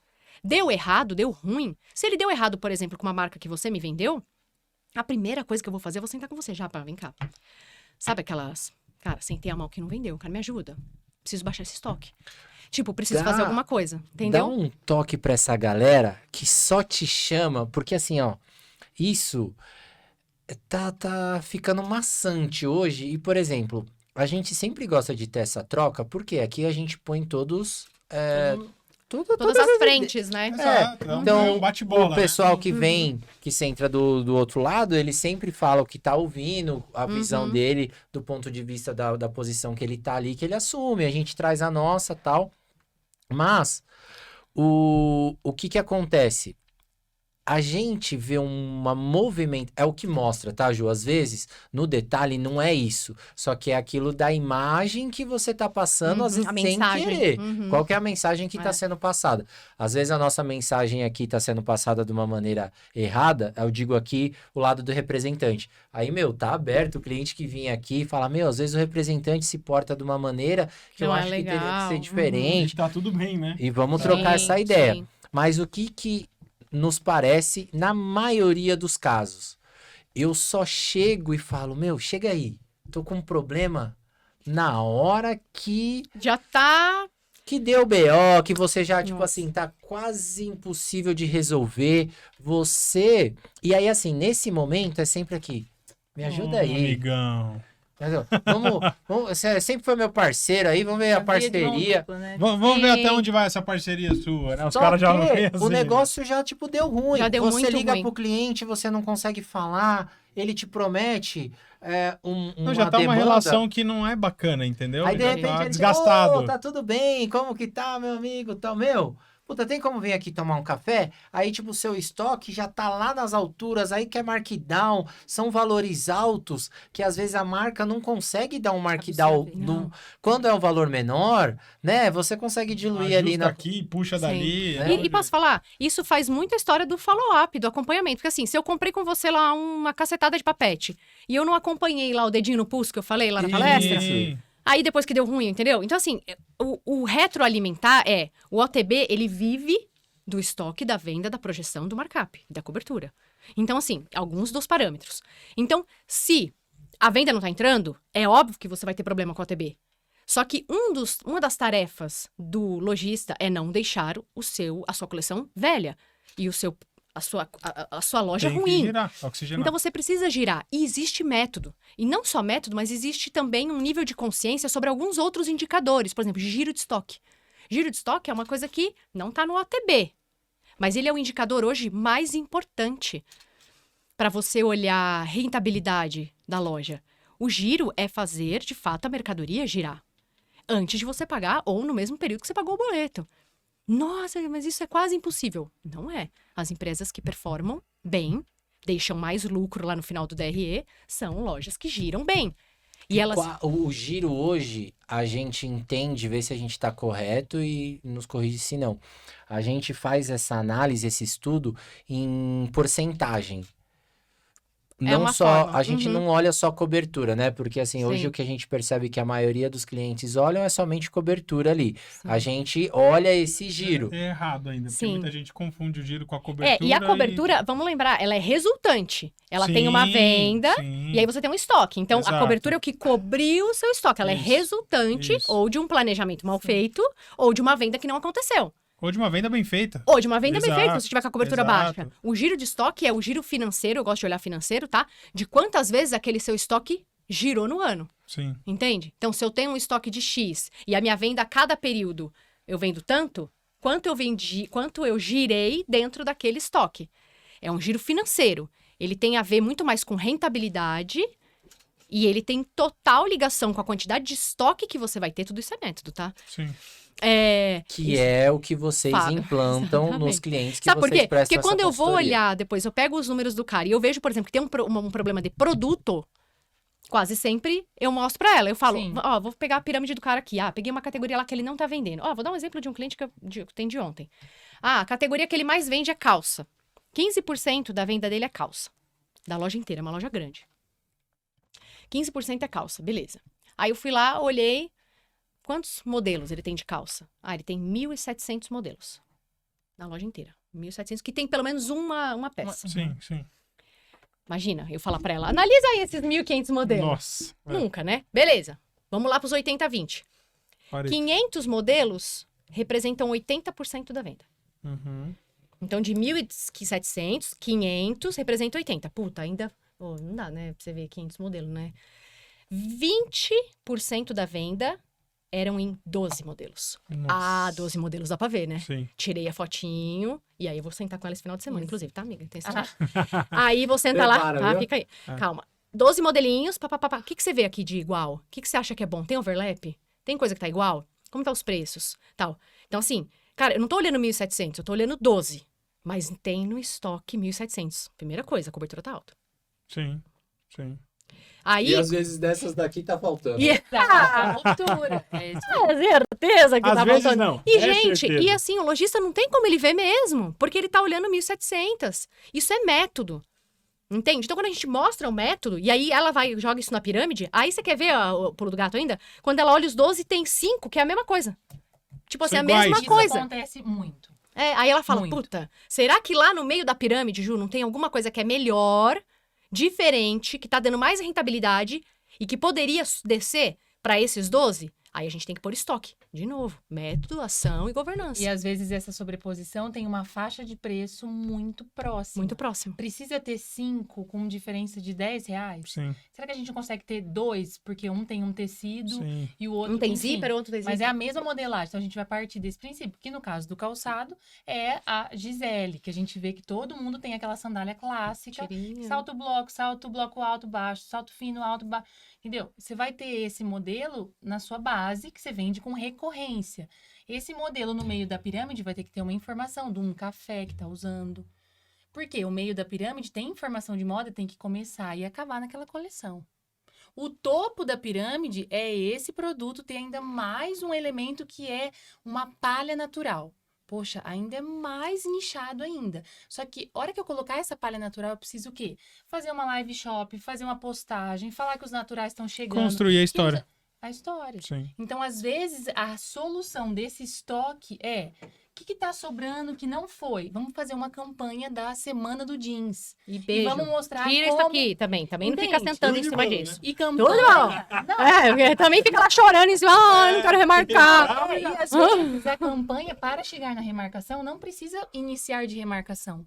Deu errado, deu ruim. Se ele deu errado, por exemplo, com uma marca que você me vendeu, a primeira coisa que eu vou fazer, eu vou sentar com você. Já, pá, vem cá. Sabe aquelas... Cara, sentei a mão que não vendeu. Cara, me ajuda. Preciso baixar esse estoque. Tipo, preciso Dá- fazer alguma coisa. Dá Entendeu? um toque pra essa galera que só te chama, porque assim, ó, isso tá ficando maçante hoje. E, por exemplo, a gente sempre gosta de ter essa troca, porque aqui a gente põe todos. Todas as frentes, né? Exato. É Então, um bate-bola. o pessoal né? que vem, que entra do outro lado, ele sempre fala o que tá ouvindo, a visão dele, do ponto de vista da posição que ele tá ali, que ele assume. A gente traz a nossa tal. Mas, o que acontece? A gente vê uma movimento... É o que mostra, tá, Ju? Às vezes, no detalhe, não é isso. Só que é aquilo da imagem que você tá passando, às vezes, a sem mensagem. querer. Uhum. Qual que é a mensagem que tá É. sendo passada? Às vezes, a nossa mensagem aqui tá sendo passada de uma maneira errada. Eu digo aqui o lado do representante. Aí, meu, tá aberto. O cliente que vinha aqui fala, meu, às vezes o representante se porta de uma maneira que eu Não é acho que teria que legal. ser Uhum. diferente. Tá tudo bem, né? E vamos Sim, trocar essa ideia. sim. Mas o que nos parece, na maioria dos casos, eu só chego e falo, meu, chega aí, tô com um problema na hora que Já tá... deu BO, que você já, tipo Nossa. assim, tá quase impossível de resolver, você... E aí, assim, nesse momento, é sempre aqui, me ajuda aí. Amigão. Entendeu? Você sempre foi meu parceiro aí, vamos ver a via de mão parceria. dupla, né? Vamos ver Sim. até onde vai essa parceria sua, né? Os Só caras já que vêm assim, o negócio já, tipo, deu ruim. Já deu você muito liga ruim. pro cliente, você não consegue falar, ele te promete uma Não, já tá uma demanda. relação que não é bacana, entendeu? Aí, de Já repente, tá ele diz, desgastado. "Ô, tá tudo bem, como que tá, meu amigo, tal, meu... Puta, tem como vir aqui tomar um café? Aí, tipo, o seu estoque já tá lá nas alturas, aí quer markdown, são valores altos, que às vezes a marca não consegue dar um markdown. Absorve, não. Quando é um valor menor, né, você consegue diluir ali Ajusta na... aqui, puxa Sim. dali. É. E posso falar? Isso faz muito a história do follow-up, do acompanhamento. Porque assim, se eu comprei com você lá uma cacetada de papete e eu não acompanhei lá o dedinho no pulso que eu falei lá na palestra, Sim. aí depois que deu ruim, entendeu? Então assim, o retroalimentar o OTB, ele vive do estoque, da venda, da projeção, do markup, da cobertura. Então assim, alguns dos parâmetros. Então, se a venda não tá entrando, é óbvio que você vai ter problema com o OTB. Só que uma das tarefas do lojista é não deixar a sua coleção velha e a sua loja Tem que ruim. girar, oxigenar. Então você precisa girar. E existe método. E não só método, mas existe também um nível de consciência sobre alguns outros indicadores. Por exemplo, giro de estoque. Giro de estoque é uma coisa que não está no OTB. Mas ele é o indicador hoje mais importante para você olhar a rentabilidade da loja. O giro é fazer, de fato, a mercadoria girar. Antes de você pagar ou no mesmo período que você pagou o boleto. Nossa, mas isso é quase impossível. Não é. As empresas que performam bem, deixam mais lucro lá no final do DRE, são lojas que giram bem. E elas... O giro hoje, a gente entende, vê se a gente está correto e nos corrige se não. A gente faz essa análise, esse estudo em porcentagem. Não uma só, forma. a gente não olha só cobertura, né? Porque assim, hoje Sim. o que a gente percebe que a maioria dos clientes olham é somente cobertura ali. Sim. A gente olha esse giro. É errado ainda, porque Sim. muita gente confunde o giro com a cobertura. E a cobertura, vamos lembrar, ela é resultante. Ela tem uma Sim, venda sim. e aí você tem um estoque. Então, Exato. a cobertura é o que cobriu o seu estoque. Ela é Isso, resultante isso. ou de um planejamento mal feito ou de uma venda que não aconteceu. Ou de uma venda bem feita. Ou de uma venda bem Exato, feita, se você tiver com a cobertura exato. baixa. O giro de estoque é o giro financeiro, eu gosto de olhar financeiro, tá? De quantas vezes aquele seu estoque girou no ano. Sim. Entende? Então, se eu tenho um estoque de X e a minha venda a cada período eu vendo tanto, quanto eu girei dentro daquele estoque. É um giro financeiro. Ele tem a ver muito mais com rentabilidade e ele tem total ligação com a quantidade de estoque que você vai ter. Tudo isso é método, tá? Sim. Que é o que vocês Fábio, implantam nos exatamente. clientes que Sabe por vocês quê? prestam Porque quando essa eu vou consultoria. olhar, depois eu pego os números do cara e eu vejo, por exemplo, que tem um problema de produto, quase sempre eu mostro pra ela. Eu falo, Sim. ó, vou pegar a pirâmide do cara aqui. Ah, peguei uma categoria lá que ele não tá vendendo. Ó, vou dar um exemplo de um cliente que eu tenho de ontem. Ah, a categoria que ele mais vende é calça. 15% da venda dele é calça. Da loja inteira, é uma loja grande. 15% é calça, beleza. Aí eu fui lá, olhei, quantos modelos ele tem de calça? Ah, ele tem 1.700 modelos. Na loja inteira. 1.700, que tem pelo menos uma peça. Sim, sim. Imagina, eu falar pra ela, analisa aí esses 1.500 modelos. Nossa. Nunca, né? Beleza. Vamos lá pros 80-20. Parei. 500 modelos representam 80% da venda. Uhum. Então, de 1.700, 500 representa 80. Puta, ainda... Oh, não dá, né? Pra você ver 500 modelos, né? 20% da venda eram em 12 modelos. Nossa. Ah, 12 modelos dá pra ver, né? Sim. Tirei a fotinho. E aí eu vou sentar com ela esse final de semana, Isso. inclusive, tá, amiga? Tem esse Aí vou sentar Prepara, lá. Ah, viu? fica aí. É. Calma. 12 modelinhos. Papapá. O que você vê aqui de igual? O que você acha que é bom? Tem overlap? Tem coisa que tá igual? Como tá os preços? Tal. Então, assim, cara, eu não tô olhando 1.700, eu tô olhando 12. Mas tem no estoque 1.700. Primeira coisa, a cobertura tá alta. Sim. Sim. Aí... E às vezes dessas daqui tá faltando. E... A altura. É isso. certeza que Às tá vezes faltando. não. E, É gente, certeza. e assim, o lojista não tem como ele ver mesmo, porque ele tá olhando 1.700. Isso é método. Entende? Então, quando a gente mostra o método, e aí ela vai joga isso na pirâmide, aí você quer ver o pulo do gato ainda? Quando ela olha os 12, tem 5, que é a mesma coisa. Tipo assim, São a mesma iguais. Isso coisa. acontece muito. Aí ela fala, Muito. puta, será que lá no meio da pirâmide, Ju, não tem alguma coisa que é melhor, diferente, que tá dando mais rentabilidade e que poderia descer pra esses 12? Aí a gente tem que pôr estoque. De novo, método, ação e governança. E às vezes essa sobreposição tem uma faixa de preço muito próxima. Muito próximo. Precisa ter 5 com diferença de R$10? Sim. Será que a gente não consegue ter 2? Porque um tem um tecido Sim. e o outro Um tem enfim. zíper, outro tem zíper. Mas é a mesma modelagem, então a gente vai partir desse princípio. Que no caso do calçado é a Gisele, que a gente vê que todo mundo tem aquela sandália clássica. Tirinha. Salto bloco alto, baixo, salto fino, alto, baixo. Entendeu? Você vai ter esse modelo na sua base que você vende com recorrência. Esse modelo no meio da pirâmide vai ter que ter uma informação de um café que tá usando. Porque o meio da pirâmide tem informação de moda, tem que começar e acabar naquela coleção. O topo da pirâmide é esse produto ter ainda mais um elemento que é uma palha natural. Poxa, ainda é mais nichado ainda. Só que, hora que eu colocar essa palha natural, eu preciso o quê? Fazer uma live shop, fazer uma postagem, falar que os naturais estão chegando. Construir a história. A história. Sim. Então, às vezes, a solução desse estoque é... O que tá sobrando que não foi? Vamos fazer uma campanha da Semana do Jeans. E E beijo. vamos mostrar Tira como... isso aqui também. Também não fica Entende? sentando em Tudo cima bom, disso. E Tudo campanha... bom. Também fica lá chorando em cima. Ah, não quero remarcar. E às vezes a campanha para chegar na remarcação não precisa iniciar de remarcação.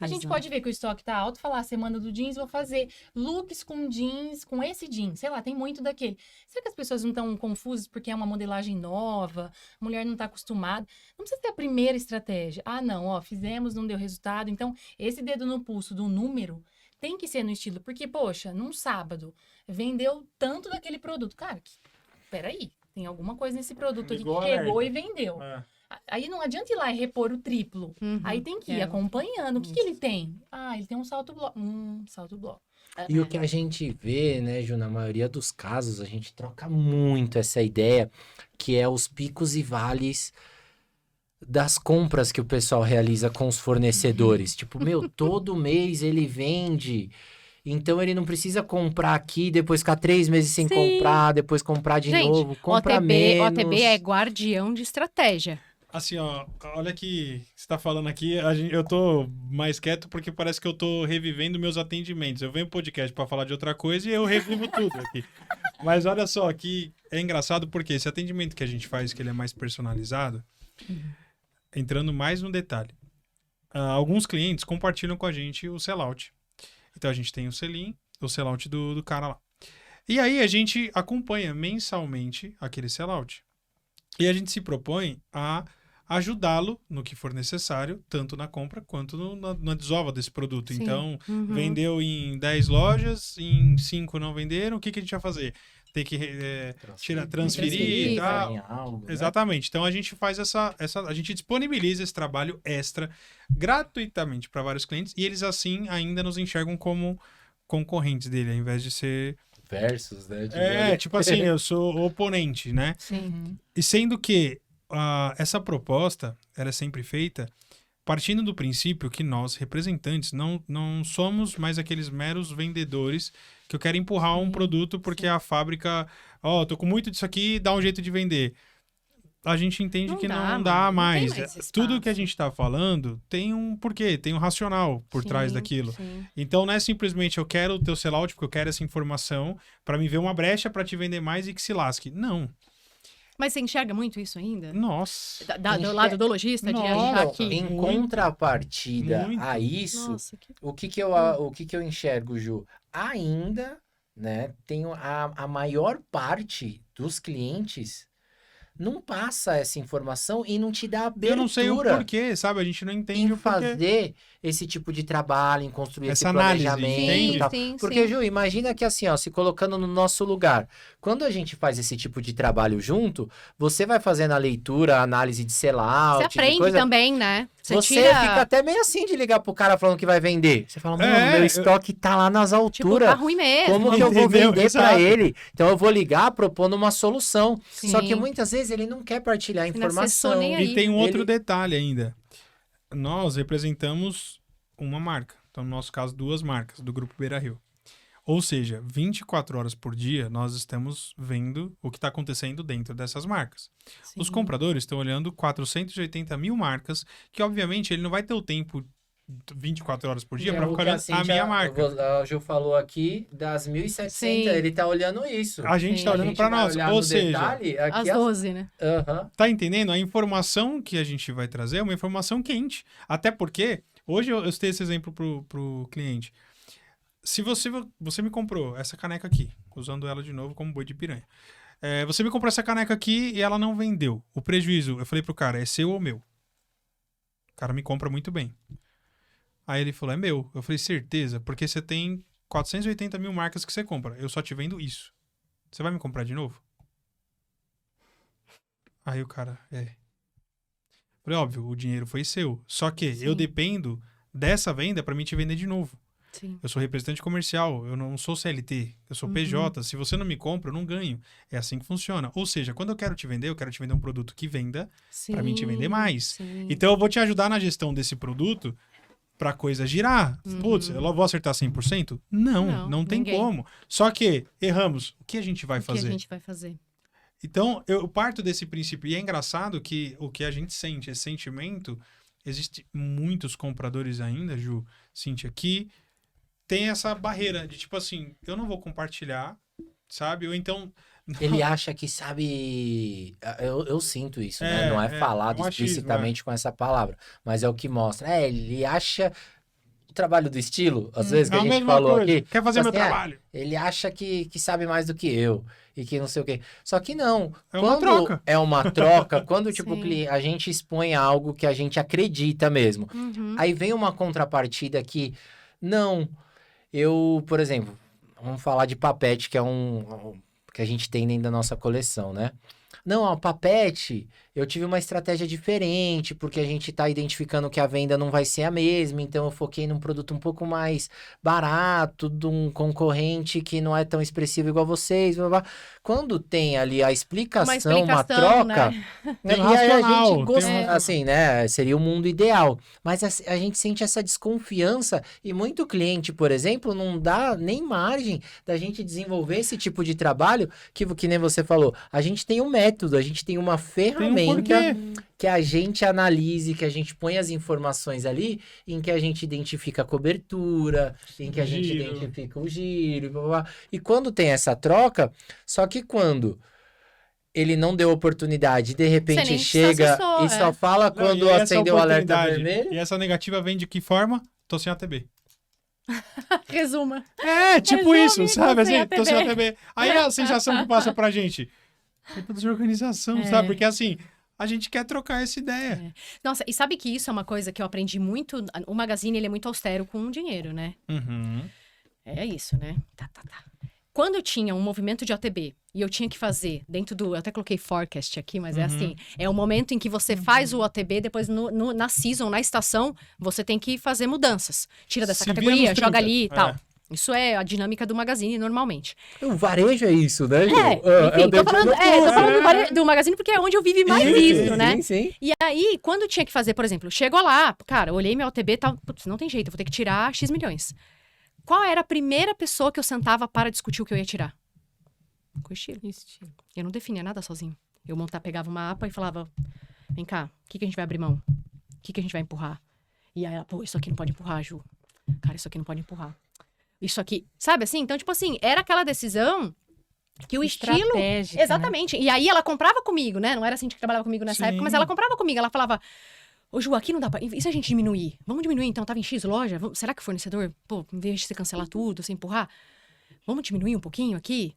A gente Exato. pode ver que o estoque tá alto, falar semana do jeans, vou fazer looks com jeans, com esse jeans, sei lá, tem muito daquele. Será que as pessoas não estão confusas porque é uma modelagem nova, a mulher não tá acostumada? Não precisa ter a primeira estratégia. Ah, não, ó, fizemos, não deu resultado. Então, esse dedo no pulso do número tem que ser no estilo, porque, poxa, num sábado, vendeu tanto daquele produto. Cara, peraí, tem alguma coisa nesse produto aqui Ligou que o pegou alerta. e vendeu. É. Aí não adianta ir lá e repor o triplo. Uhum. Aí tem que ir acompanhando. O que ele tem? Ah, ele tem um salto bloco. Salto bloco. E o que a gente vê, né, Ju, na maioria dos casos, a gente troca muito essa ideia, que é os picos e vales das compras que o pessoal realiza com os fornecedores. Tipo, meu, todo mês ele vende, então ele não precisa comprar aqui, depois ficar 3 meses sem Sim. comprar, depois comprar de Gente, novo, compra OTB, menos. OTB é guardião de estratégia. Assim, ó, olha que você tá falando aqui, eu tô mais quieto porque parece que eu tô revivendo meus atendimentos. Eu venho pro podcast pra falar de outra coisa e eu revivo tudo aqui. Mas olha só, que é engraçado porque esse atendimento que a gente faz, que ele é mais personalizado, entrando mais no detalhe, alguns clientes compartilham com a gente o sellout. Então a gente tem o selim, o sellout do cara lá. E aí a gente acompanha mensalmente aquele sellout. E a gente se propõe a ajudá-lo no que for necessário, tanto na compra quanto na desova desse produto. Sim. Então, Uhum. vendeu em 10 lojas, em 5 não venderam, o que a gente vai fazer? Tem que transferir e tal. em algo, né? Exatamente. Então a gente faz a gente disponibiliza esse trabalho extra gratuitamente para vários clientes e eles assim ainda nos enxergam como concorrentes dele, ao invés de ser Versus, né? tipo assim, eu sou oponente, né? Sim. E sendo que essa proposta era sempre feita partindo do princípio que nós, representantes, não somos mais aqueles meros vendedores que eu quero empurrar um produto porque a fábrica, tô com muito disso aqui, dá um jeito de vender. A gente entende Não que dá, não mano, dá não tem mais. mais espaço. Tudo que a gente está falando tem um porquê, tem um racional por trás daquilo. Sim. Então não é simplesmente eu quero o teu sellout porque eu quero essa informação para me ver uma brecha para te vender mais e que se lasque. Não. Mas você enxerga muito isso ainda? Nossa. Do lado do lojista, de Nossa, achar que... Em Muito. contrapartida Muito. a isso, Nossa, que... o que eu enxergo, Ju? Ainda, né, tem a maior parte dos clientes não passa essa informação e não te dá abertura Eu não sei o porquê, sabe? A gente não entende em o porquê. fazer esse tipo de trabalho, em construir Essa esse análise, planejamento entende? e tal. Sim, Porque, sim. Ju, imagina que assim, ó, se colocando no nosso lugar, quando a gente faz esse tipo de trabalho junto, você vai fazendo a leitura, a análise de sellout, Você aprende de coisa, também, né? você tira... fica até meio assim de ligar pro cara falando que vai vender. Você fala, mano, É, meu estoque tá lá nas Tipo, alturas. tá ruim mesmo. Como que eu vou Entendeu? vender Exato. pra ele? Então eu vou ligar propondo uma solução. Sim. Só que muitas vezes ele não quer partilhar a Ele não informação. acessou nem aí. E tem um outro Ele- detalhe ainda. Nós representamos uma marca. Então, no nosso caso, 2 marcas do Grupo Beira Rio. Ou seja, 24 horas por dia, nós estamos vendo o que está acontecendo dentro dessas marcas. Sim. Os compradores estão olhando 480 mil marcas, que obviamente ele não vai ter o tempo 24 horas por dia para ficar olhando a minha marca. A Ju falou aqui das 1.700, Sim. ele tá olhando isso. A gente Sim. está A olhando gente para vai nós. olhar Ou no seja, detalhe, aqui Às 12, né? Aham. tá entendendo? A informação que a gente vai trazer é uma informação quente. Até porque, hoje eu citei esse exemplo pro cliente. Se você me comprou essa caneca aqui, usando ela de novo como boi de piranha. Você me comprou essa caneca aqui e ela não vendeu. O prejuízo, eu falei pro cara, é seu ou meu? O cara me compra muito bem. Aí ele falou, é meu. Eu falei, certeza, porque você tem 480 mil marcas que você compra. Eu só te vendo isso. Você vai me comprar de novo? Aí o cara, Falei, óbvio, o dinheiro foi seu. Só que eu Sim. dependo dessa venda pra mim te vender de novo. Sim. Eu sou representante comercial, eu não sou CLT, eu sou PJ. Se você não me compra, eu não ganho. É assim que funciona. Ou seja, quando eu quero te vender um produto que venda pra mim te vender mais. Sim. Então eu vou te ajudar na gestão desse produto pra coisa girar. Putz, eu vou acertar 100%? Não tem ninguém. como. Só que erramos. O que a gente vai O que fazer? a gente vai fazer? Então, eu parto desse princípio. E é engraçado que o que a gente sente, esse sentimento, existe muitos compradores ainda, Ju, Cíntia, que tem essa barreira de tipo assim, eu não vou compartilhar, sabe? Ou então... Ele acha que sabe. Eu sinto isso, né? Não é falado machismo, explicitamente com essa palavra, mas é o que mostra. Ele acha o trabalho do estilo, às vezes, que é a a gente mesma falou coisa. aqui. Quer fazer Tipo meu assim, trabalho. Ele acha que sabe mais do que eu e que não sei o quê. Só que não. É uma troca. É uma troca, quando tipo, Sim. a gente expõe algo que a gente acredita mesmo. Uhum. Aí vem uma contrapartida que, não, por exemplo, vamos falar de papete, que é que a gente tem dentro da nossa coleção, né? Não, ó, Papete, eu tive uma estratégia diferente, porque a gente tá identificando que a venda não vai ser a mesma, então eu foquei num produto um pouco mais barato, de um concorrente que não é tão expressivo igual vocês, blá, blá. Quando tem ali a explicação, uma troca, né? Tem um e aí a racional, gente gosta, tem um- assim, né, seria o mundo ideal, mas a gente sente essa desconfiança e muito cliente, por exemplo, não dá nem margem da gente desenvolver esse tipo de trabalho que nem você falou, a gente tem um método, a gente tem uma Tem um ferramenta porquê. que a gente analise, que a gente põe as informações ali, em que a gente identifica a cobertura, em que a gente Giro. identifica o giro, blá, blá, blá. E quando tem essa troca, só que quando ele não deu oportunidade, de repente nem chega acessou, e só fala Não, quando e essa acendeu o alerta oportunidade, vermelho. E essa negativa vem de que forma? Tô sem ATB. Resuma. É, tipo Resume, isso, sabe? tô sem Assim, tô sem ATB. ATB. Aí a sensação que passa pra gente. Puta desorganização, sabe? Porque assim, a gente quer trocar essa ideia. Nossa, e sabe que isso é uma coisa que eu aprendi muito? O Magazine, ele é muito austero com o dinheiro, né? Uhum. É isso, né? Tá. Quando eu tinha um movimento de OTB e eu tinha que fazer dentro do... Eu até coloquei forecast aqui, mas é assim. É o momento em que você faz o OTB, depois na season, na estação, você tem que fazer mudanças. Tira dessa Se vira categoria, nos joga 30. ali e tal. É. Isso é a dinâmica do Magazine, normalmente. O varejo é isso, né, Ju? Enfim, o tô falando, desenho tô falando do Magazine porque é onde eu vivi mais isso, né? Sim, sim. E aí, quando tinha que fazer, por exemplo, chegou lá, cara, olhei meu OTB e tal, putz, não tem jeito, eu vou ter que tirar X milhões. Qual era a primeira pessoa que eu sentava para discutir o que eu ia tirar? Com estilo. Estilo. Eu não definia nada sozinho. Eu pegava uma APA e falava, vem cá, o que a gente vai abrir mão? O que a gente vai empurrar? E aí ela, pô, isso aqui não pode empurrar, Ju. Cara, isso aqui não pode empurrar. Isso aqui, sabe assim? Então, tipo assim, era aquela decisão que o estilo... Estratégica, né? Exatamente. E aí ela comprava comigo, né? Não era assim que trabalhava comigo nessa Sim. época, mas ela comprava comigo. Ela falava, ô Ju, aqui não dá pra... E se a gente diminuir? Vamos diminuir, então? Tava em X loja? Será que o fornecedor, pô, em vez de você cancelar tudo, você empurrar, vamos diminuir um pouquinho aqui?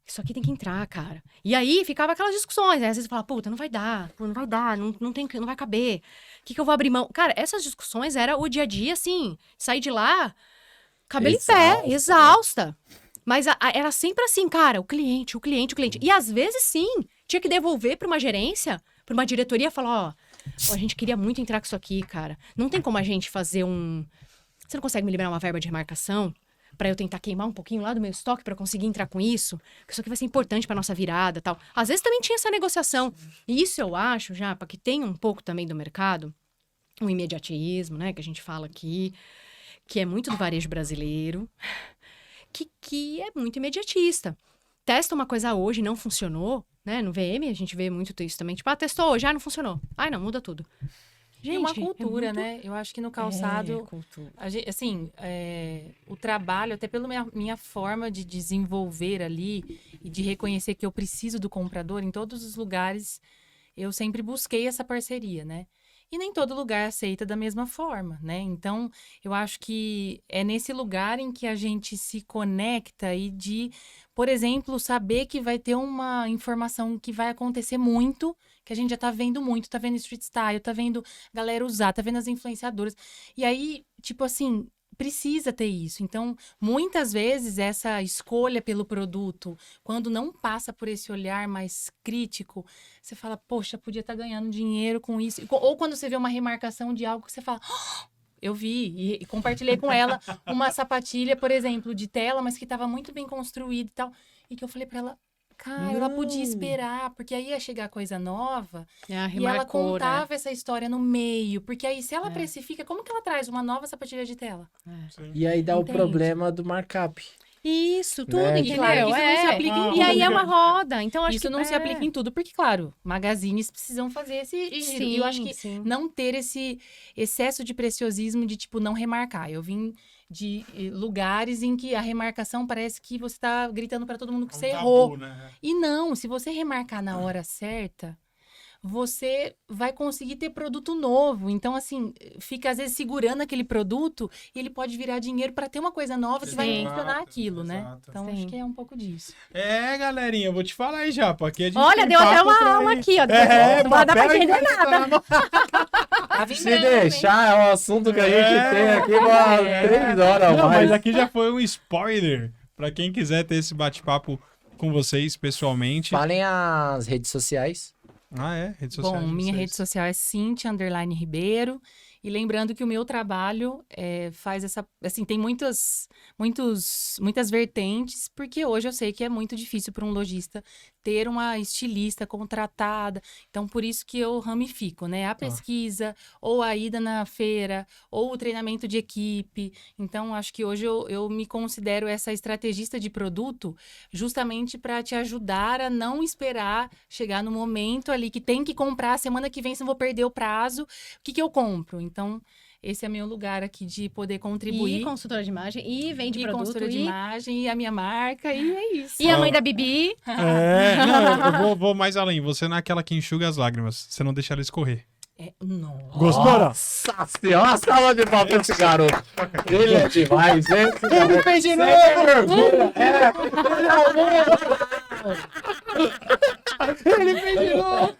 Isso aqui tem que entrar, cara. E aí ficava aquelas discussões, né? Às vezes eu falava, puta, não vai dar, não vai caber. O que eu vou abrir mão? Cara, essas discussões era o dia a dia, assim, sair de lá, cabelo em pé, exausta. Mas era sempre assim, cara, o cliente. E às vezes, sim, tinha que devolver pra uma gerência, pra uma diretoria, falar, ó, a gente queria muito entrar com isso aqui, cara. Não tem como a gente fazer um... Você não consegue me liberar uma verba de remarcação? Pra eu tentar queimar um pouquinho lá do meu estoque pra conseguir entrar com isso? Porque isso aqui vai ser importante pra nossa virada e tal. Às vezes também tinha essa negociação. E isso eu acho, Japa, que tem um pouco também do mercado, um imediatismo, né, que a gente fala aqui, que é muito do varejo brasileiro, que é muito imediatista. Testa uma coisa hoje, não funcionou, né? No VM a gente vê muito isso também. Tipo, testou hoje, não funcionou. Ai, não, muda tudo. É uma Gente, cultura, muito... né? Eu acho que no calçado, cultura. assim, o trabalho, até pela minha forma de desenvolver ali e de reconhecer que eu preciso do comprador, em todos os lugares, eu sempre busquei essa parceria, né? E nem todo lugar aceita da mesma forma, né? Então, eu acho que é nesse lugar em que a gente se conecta e de, por exemplo, saber que vai ter uma informação que vai acontecer muito, que a gente já tá vendo muito, tá vendo street style, tá vendo galera usar, tá vendo as influenciadoras. E aí, tipo assim, precisa ter isso. Então, muitas vezes, essa escolha pelo produto, quando não passa por esse olhar mais crítico, você fala, poxa, podia estar ganhando dinheiro com isso. Ou quando você vê uma remarcação de algo que você fala, eu vi e compartilhei com ela uma sapatilha, por exemplo, de tela, mas que estava muito bem construída e tal. E que eu falei para ela, cara, ela podia esperar, porque aí ia chegar coisa nova e ela contava essa história no meio. Porque aí, se ela precifica, como que ela traz uma nova sapatilha de tela? E aí dá o Entende? problema do markup. Isso, tudo, Né? entendeu? Claro que isso não se aplica em E aí tudo. é uma roda, então acho Isso que não se aplica em tudo, porque, claro, magazines precisam fazer esse giro. Sim, E eu acho que sim. não ter esse excesso de preciosismo de, tipo, não remarcar. Eu vim de lugares em que a remarcação parece que você tá gritando para todo mundo que você errou. Né? E não, se você remarcar na hora certa, você vai conseguir ter produto novo. Então, assim, fica às vezes segurando aquele produto e ele pode virar dinheiro para ter uma coisa nova que vai Sim. funcionar aquilo, né? Exato. Então, Sim. acho que é um pouco disso. É, galerinha, eu vou te falar aí já, porque a gente Olha, tem deu até papo uma pra aula ir. aqui, ó. É, Não vai dar pra papel e entender caneta nada. na mão. Tá Se vibrando, hein? deixar, é um assunto que a gente tem aqui umas 3 horas Não, mais. mas aqui já foi um spoiler pra quem quiser ter esse bate-papo com vocês pessoalmente. Falem as redes sociais. Ah, é? Redes sociais. Bom, de minha vocês. rede social é Cintia_Ribeiro. E lembrando que o meu trabalho faz essa... Assim, tem muitas vertentes, porque hoje eu sei que é muito difícil para um lojista ter uma estilista contratada. Então, por isso que eu ramifico, né? A pesquisa, ou a ida na feira, ou o treinamento de equipe. Então, acho que hoje eu me considero essa estrategista de produto justamente para te ajudar a não esperar chegar no momento ali que tem que comprar, semana que vem, se eu vou perder o prazo, o que eu compro? Então, esse é meu lugar aqui de poder contribuir. E consultora de imagem, e vende E produto, consultora de e... imagem, e a minha marca, e é isso. E a mãe da Bibi. Não, eu vou mais além. Você não é aquela que enxuga as lágrimas. Você não deixa ela escorrer. Nossa. Gostou, não? Nossa senhora, uma salva de palmas pra esse garoto. Ele é demais, hein? Ele fez de novo! Ele fez de novo!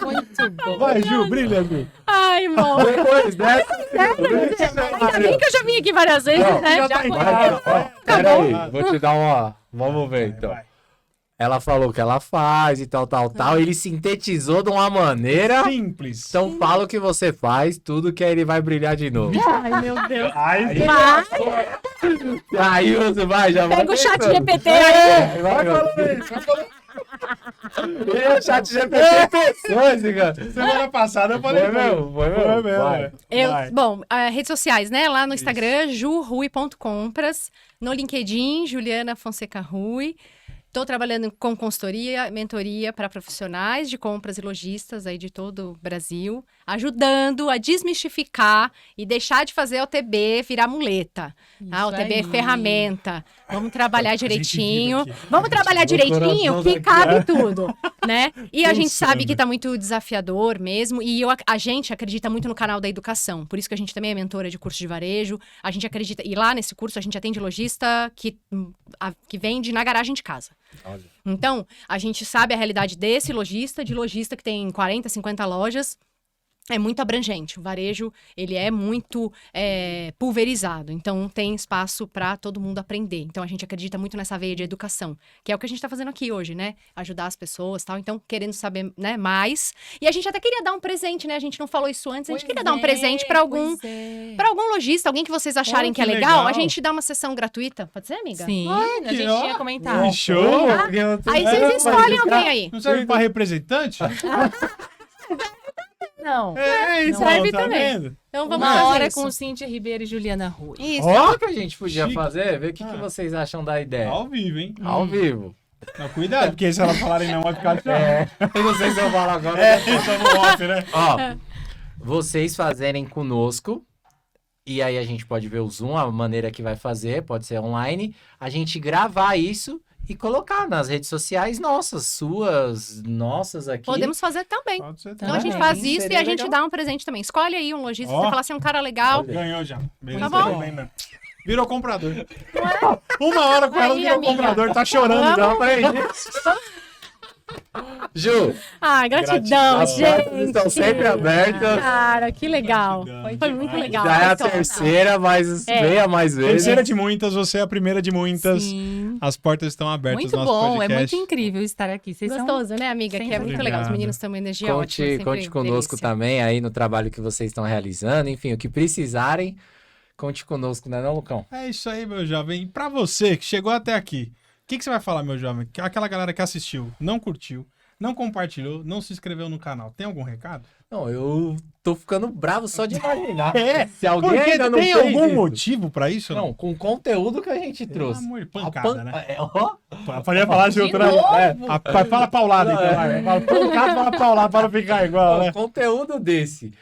Muito bom. Vai, Ju, brilha, Ju. Ai, irmão. Depois dessa... Ainda bem que eu já vim aqui várias vezes, Não, né? já Já tá em conheço. casa. Peraí, vou te dar uma... Vamos ver, então. Vai. Ela falou que ela faz e tal. Ele sintetizou de uma maneira... Simples. Então fala o que você faz, tudo que aí ele vai brilhar de novo. Ai, meu Deus. Aí, Aí você vai, já vai Pega o chat pensando. GPT aí. Vai falando. Ele é o chat GPT pessoas, cara. semana passada eu falei. Foi mesmo, foi mesmo. Vai. Vai. Bom, redes sociais, né? Lá no Instagram, jurui.compras. No LinkedIn, Juliana Fonseca Rui. Estou trabalhando com consultoria, mentoria para profissionais de compras e lojistas aí de todo o Brasil, ajudando a desmistificar e deixar de fazer OTB virar muleta. A OTB é aí. ferramenta. Vamos trabalhar direitinho. vive aqui. Vamos trabalhar direitinho que cabe tudo, né? E a gente Funciona. sabe que está muito desafiador mesmo. E a gente acredita muito no canal da educação. Por isso que a gente também é mentora de curso de varejo. A gente acredita... E lá nesse curso a gente atende lojista que vende na garagem de casa. Olha. Então, a gente sabe a realidade desse lojista, de lojista que tem 40, 50 lojas. É muito abrangente. O varejo, ele é muito pulverizado. Então, tem espaço para todo mundo aprender. Então, a gente acredita muito nessa veia de educação, que é o que a gente está fazendo aqui hoje, né? Ajudar as pessoas e tal. Então, querendo saber, né, mais. E a gente até queria dar um presente, né? A gente não falou isso antes. A gente queria dar um presente para algum lojista, alguém que vocês acharem Oh, que é que legal. legal. A gente dá uma sessão gratuita. Pode ser, amiga? Sim, a que gente ó. tinha comentado. Que show! Aí vocês escolhem alguém aí. Não serve pra representante? Não. É isso, serve tá também. vendo? Então, vamos Uma fazer hora isso. com Cíntia Ribeiro e Juliana Rui. Isso. Ó, Sabe o que a gente podia Chique. fazer? Ver o que vocês acham da ideia. ao vivo, hein? Ao vivo. Não, cuidado, porque se elas falarem não, vai ficar chato. Eu não sei se eu falo agora. Só no off, né? Ó, vocês fazerem conosco, e aí a gente pode ver o Zoom, a maneira que vai fazer, pode ser online, a gente gravar isso e colocar nas redes sociais nossas, suas, nossas aqui. Podemos fazer também. Pode ser Então a gente Também, faz isso seria e a gente legal. dá um presente também. Escolhe aí um lojista, Ó. você fala assim, um cara legal. Ganhou já. Beleza, Tá bom. bem, né? Virou comprador. Uma hora com ela Aí, virou amiga. comprador, tá chorando já. Falei, Ju, Ah, gratidão, as portas gente. estão sempre abertas. Cara, que legal. Gratidão. Foi muito legal. Já é a Então, terceira, mas É. venha mais vezes. terceira de muitas, você é a primeira de muitas. Sim. As portas estão abertas Muito no nosso bom, podcast. é muito incrível estar aqui. Vocês são... Gostoso, né, amiga? Que é muito legal. Os meninos têm uma energia ótima. Conte, sempre conte conosco delícia. também aí no trabalho que vocês estão realizando. Enfim, o que precisarem, conte conosco, né, não, Lucão? É isso aí, meu jovem. E pra você que chegou até aqui, o que você vai falar, meu jovem? Aquela galera que assistiu, não curtiu, não compartilhou, não se inscreveu no canal. Tem algum recado? Não, eu tô ficando bravo só de imaginar. É, Se alguém porque ainda não tem fez algum isso. motivo pra isso? Não, com o conteúdo que a gente Pelo trouxe. amor de A pancada, né? ó, Podia falar de outra. Fala paulada, então. Não, Fala pancada, fala paulada para não ficar igual, né? conteúdo desse.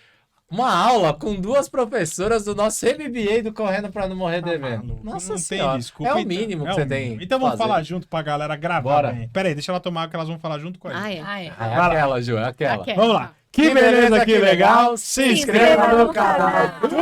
Uma aula com duas professoras do nosso MBA do Correndo pra Não Morrer Devendo. Maluco, Nossa não senhora, tem desculpa. é o Então, mínimo que é você o tem. mínimo. Então vamos fazer. falar junto pra galera gravar Bora. bem. Pera aí, deixa ela tomar que elas vão falar junto com a gente. Ah, é. Ah, é. É aquela, Ju, é aquela. Aquela. Vamos lá. Que beleza, que legal. Se inscreva no canal. Tudo!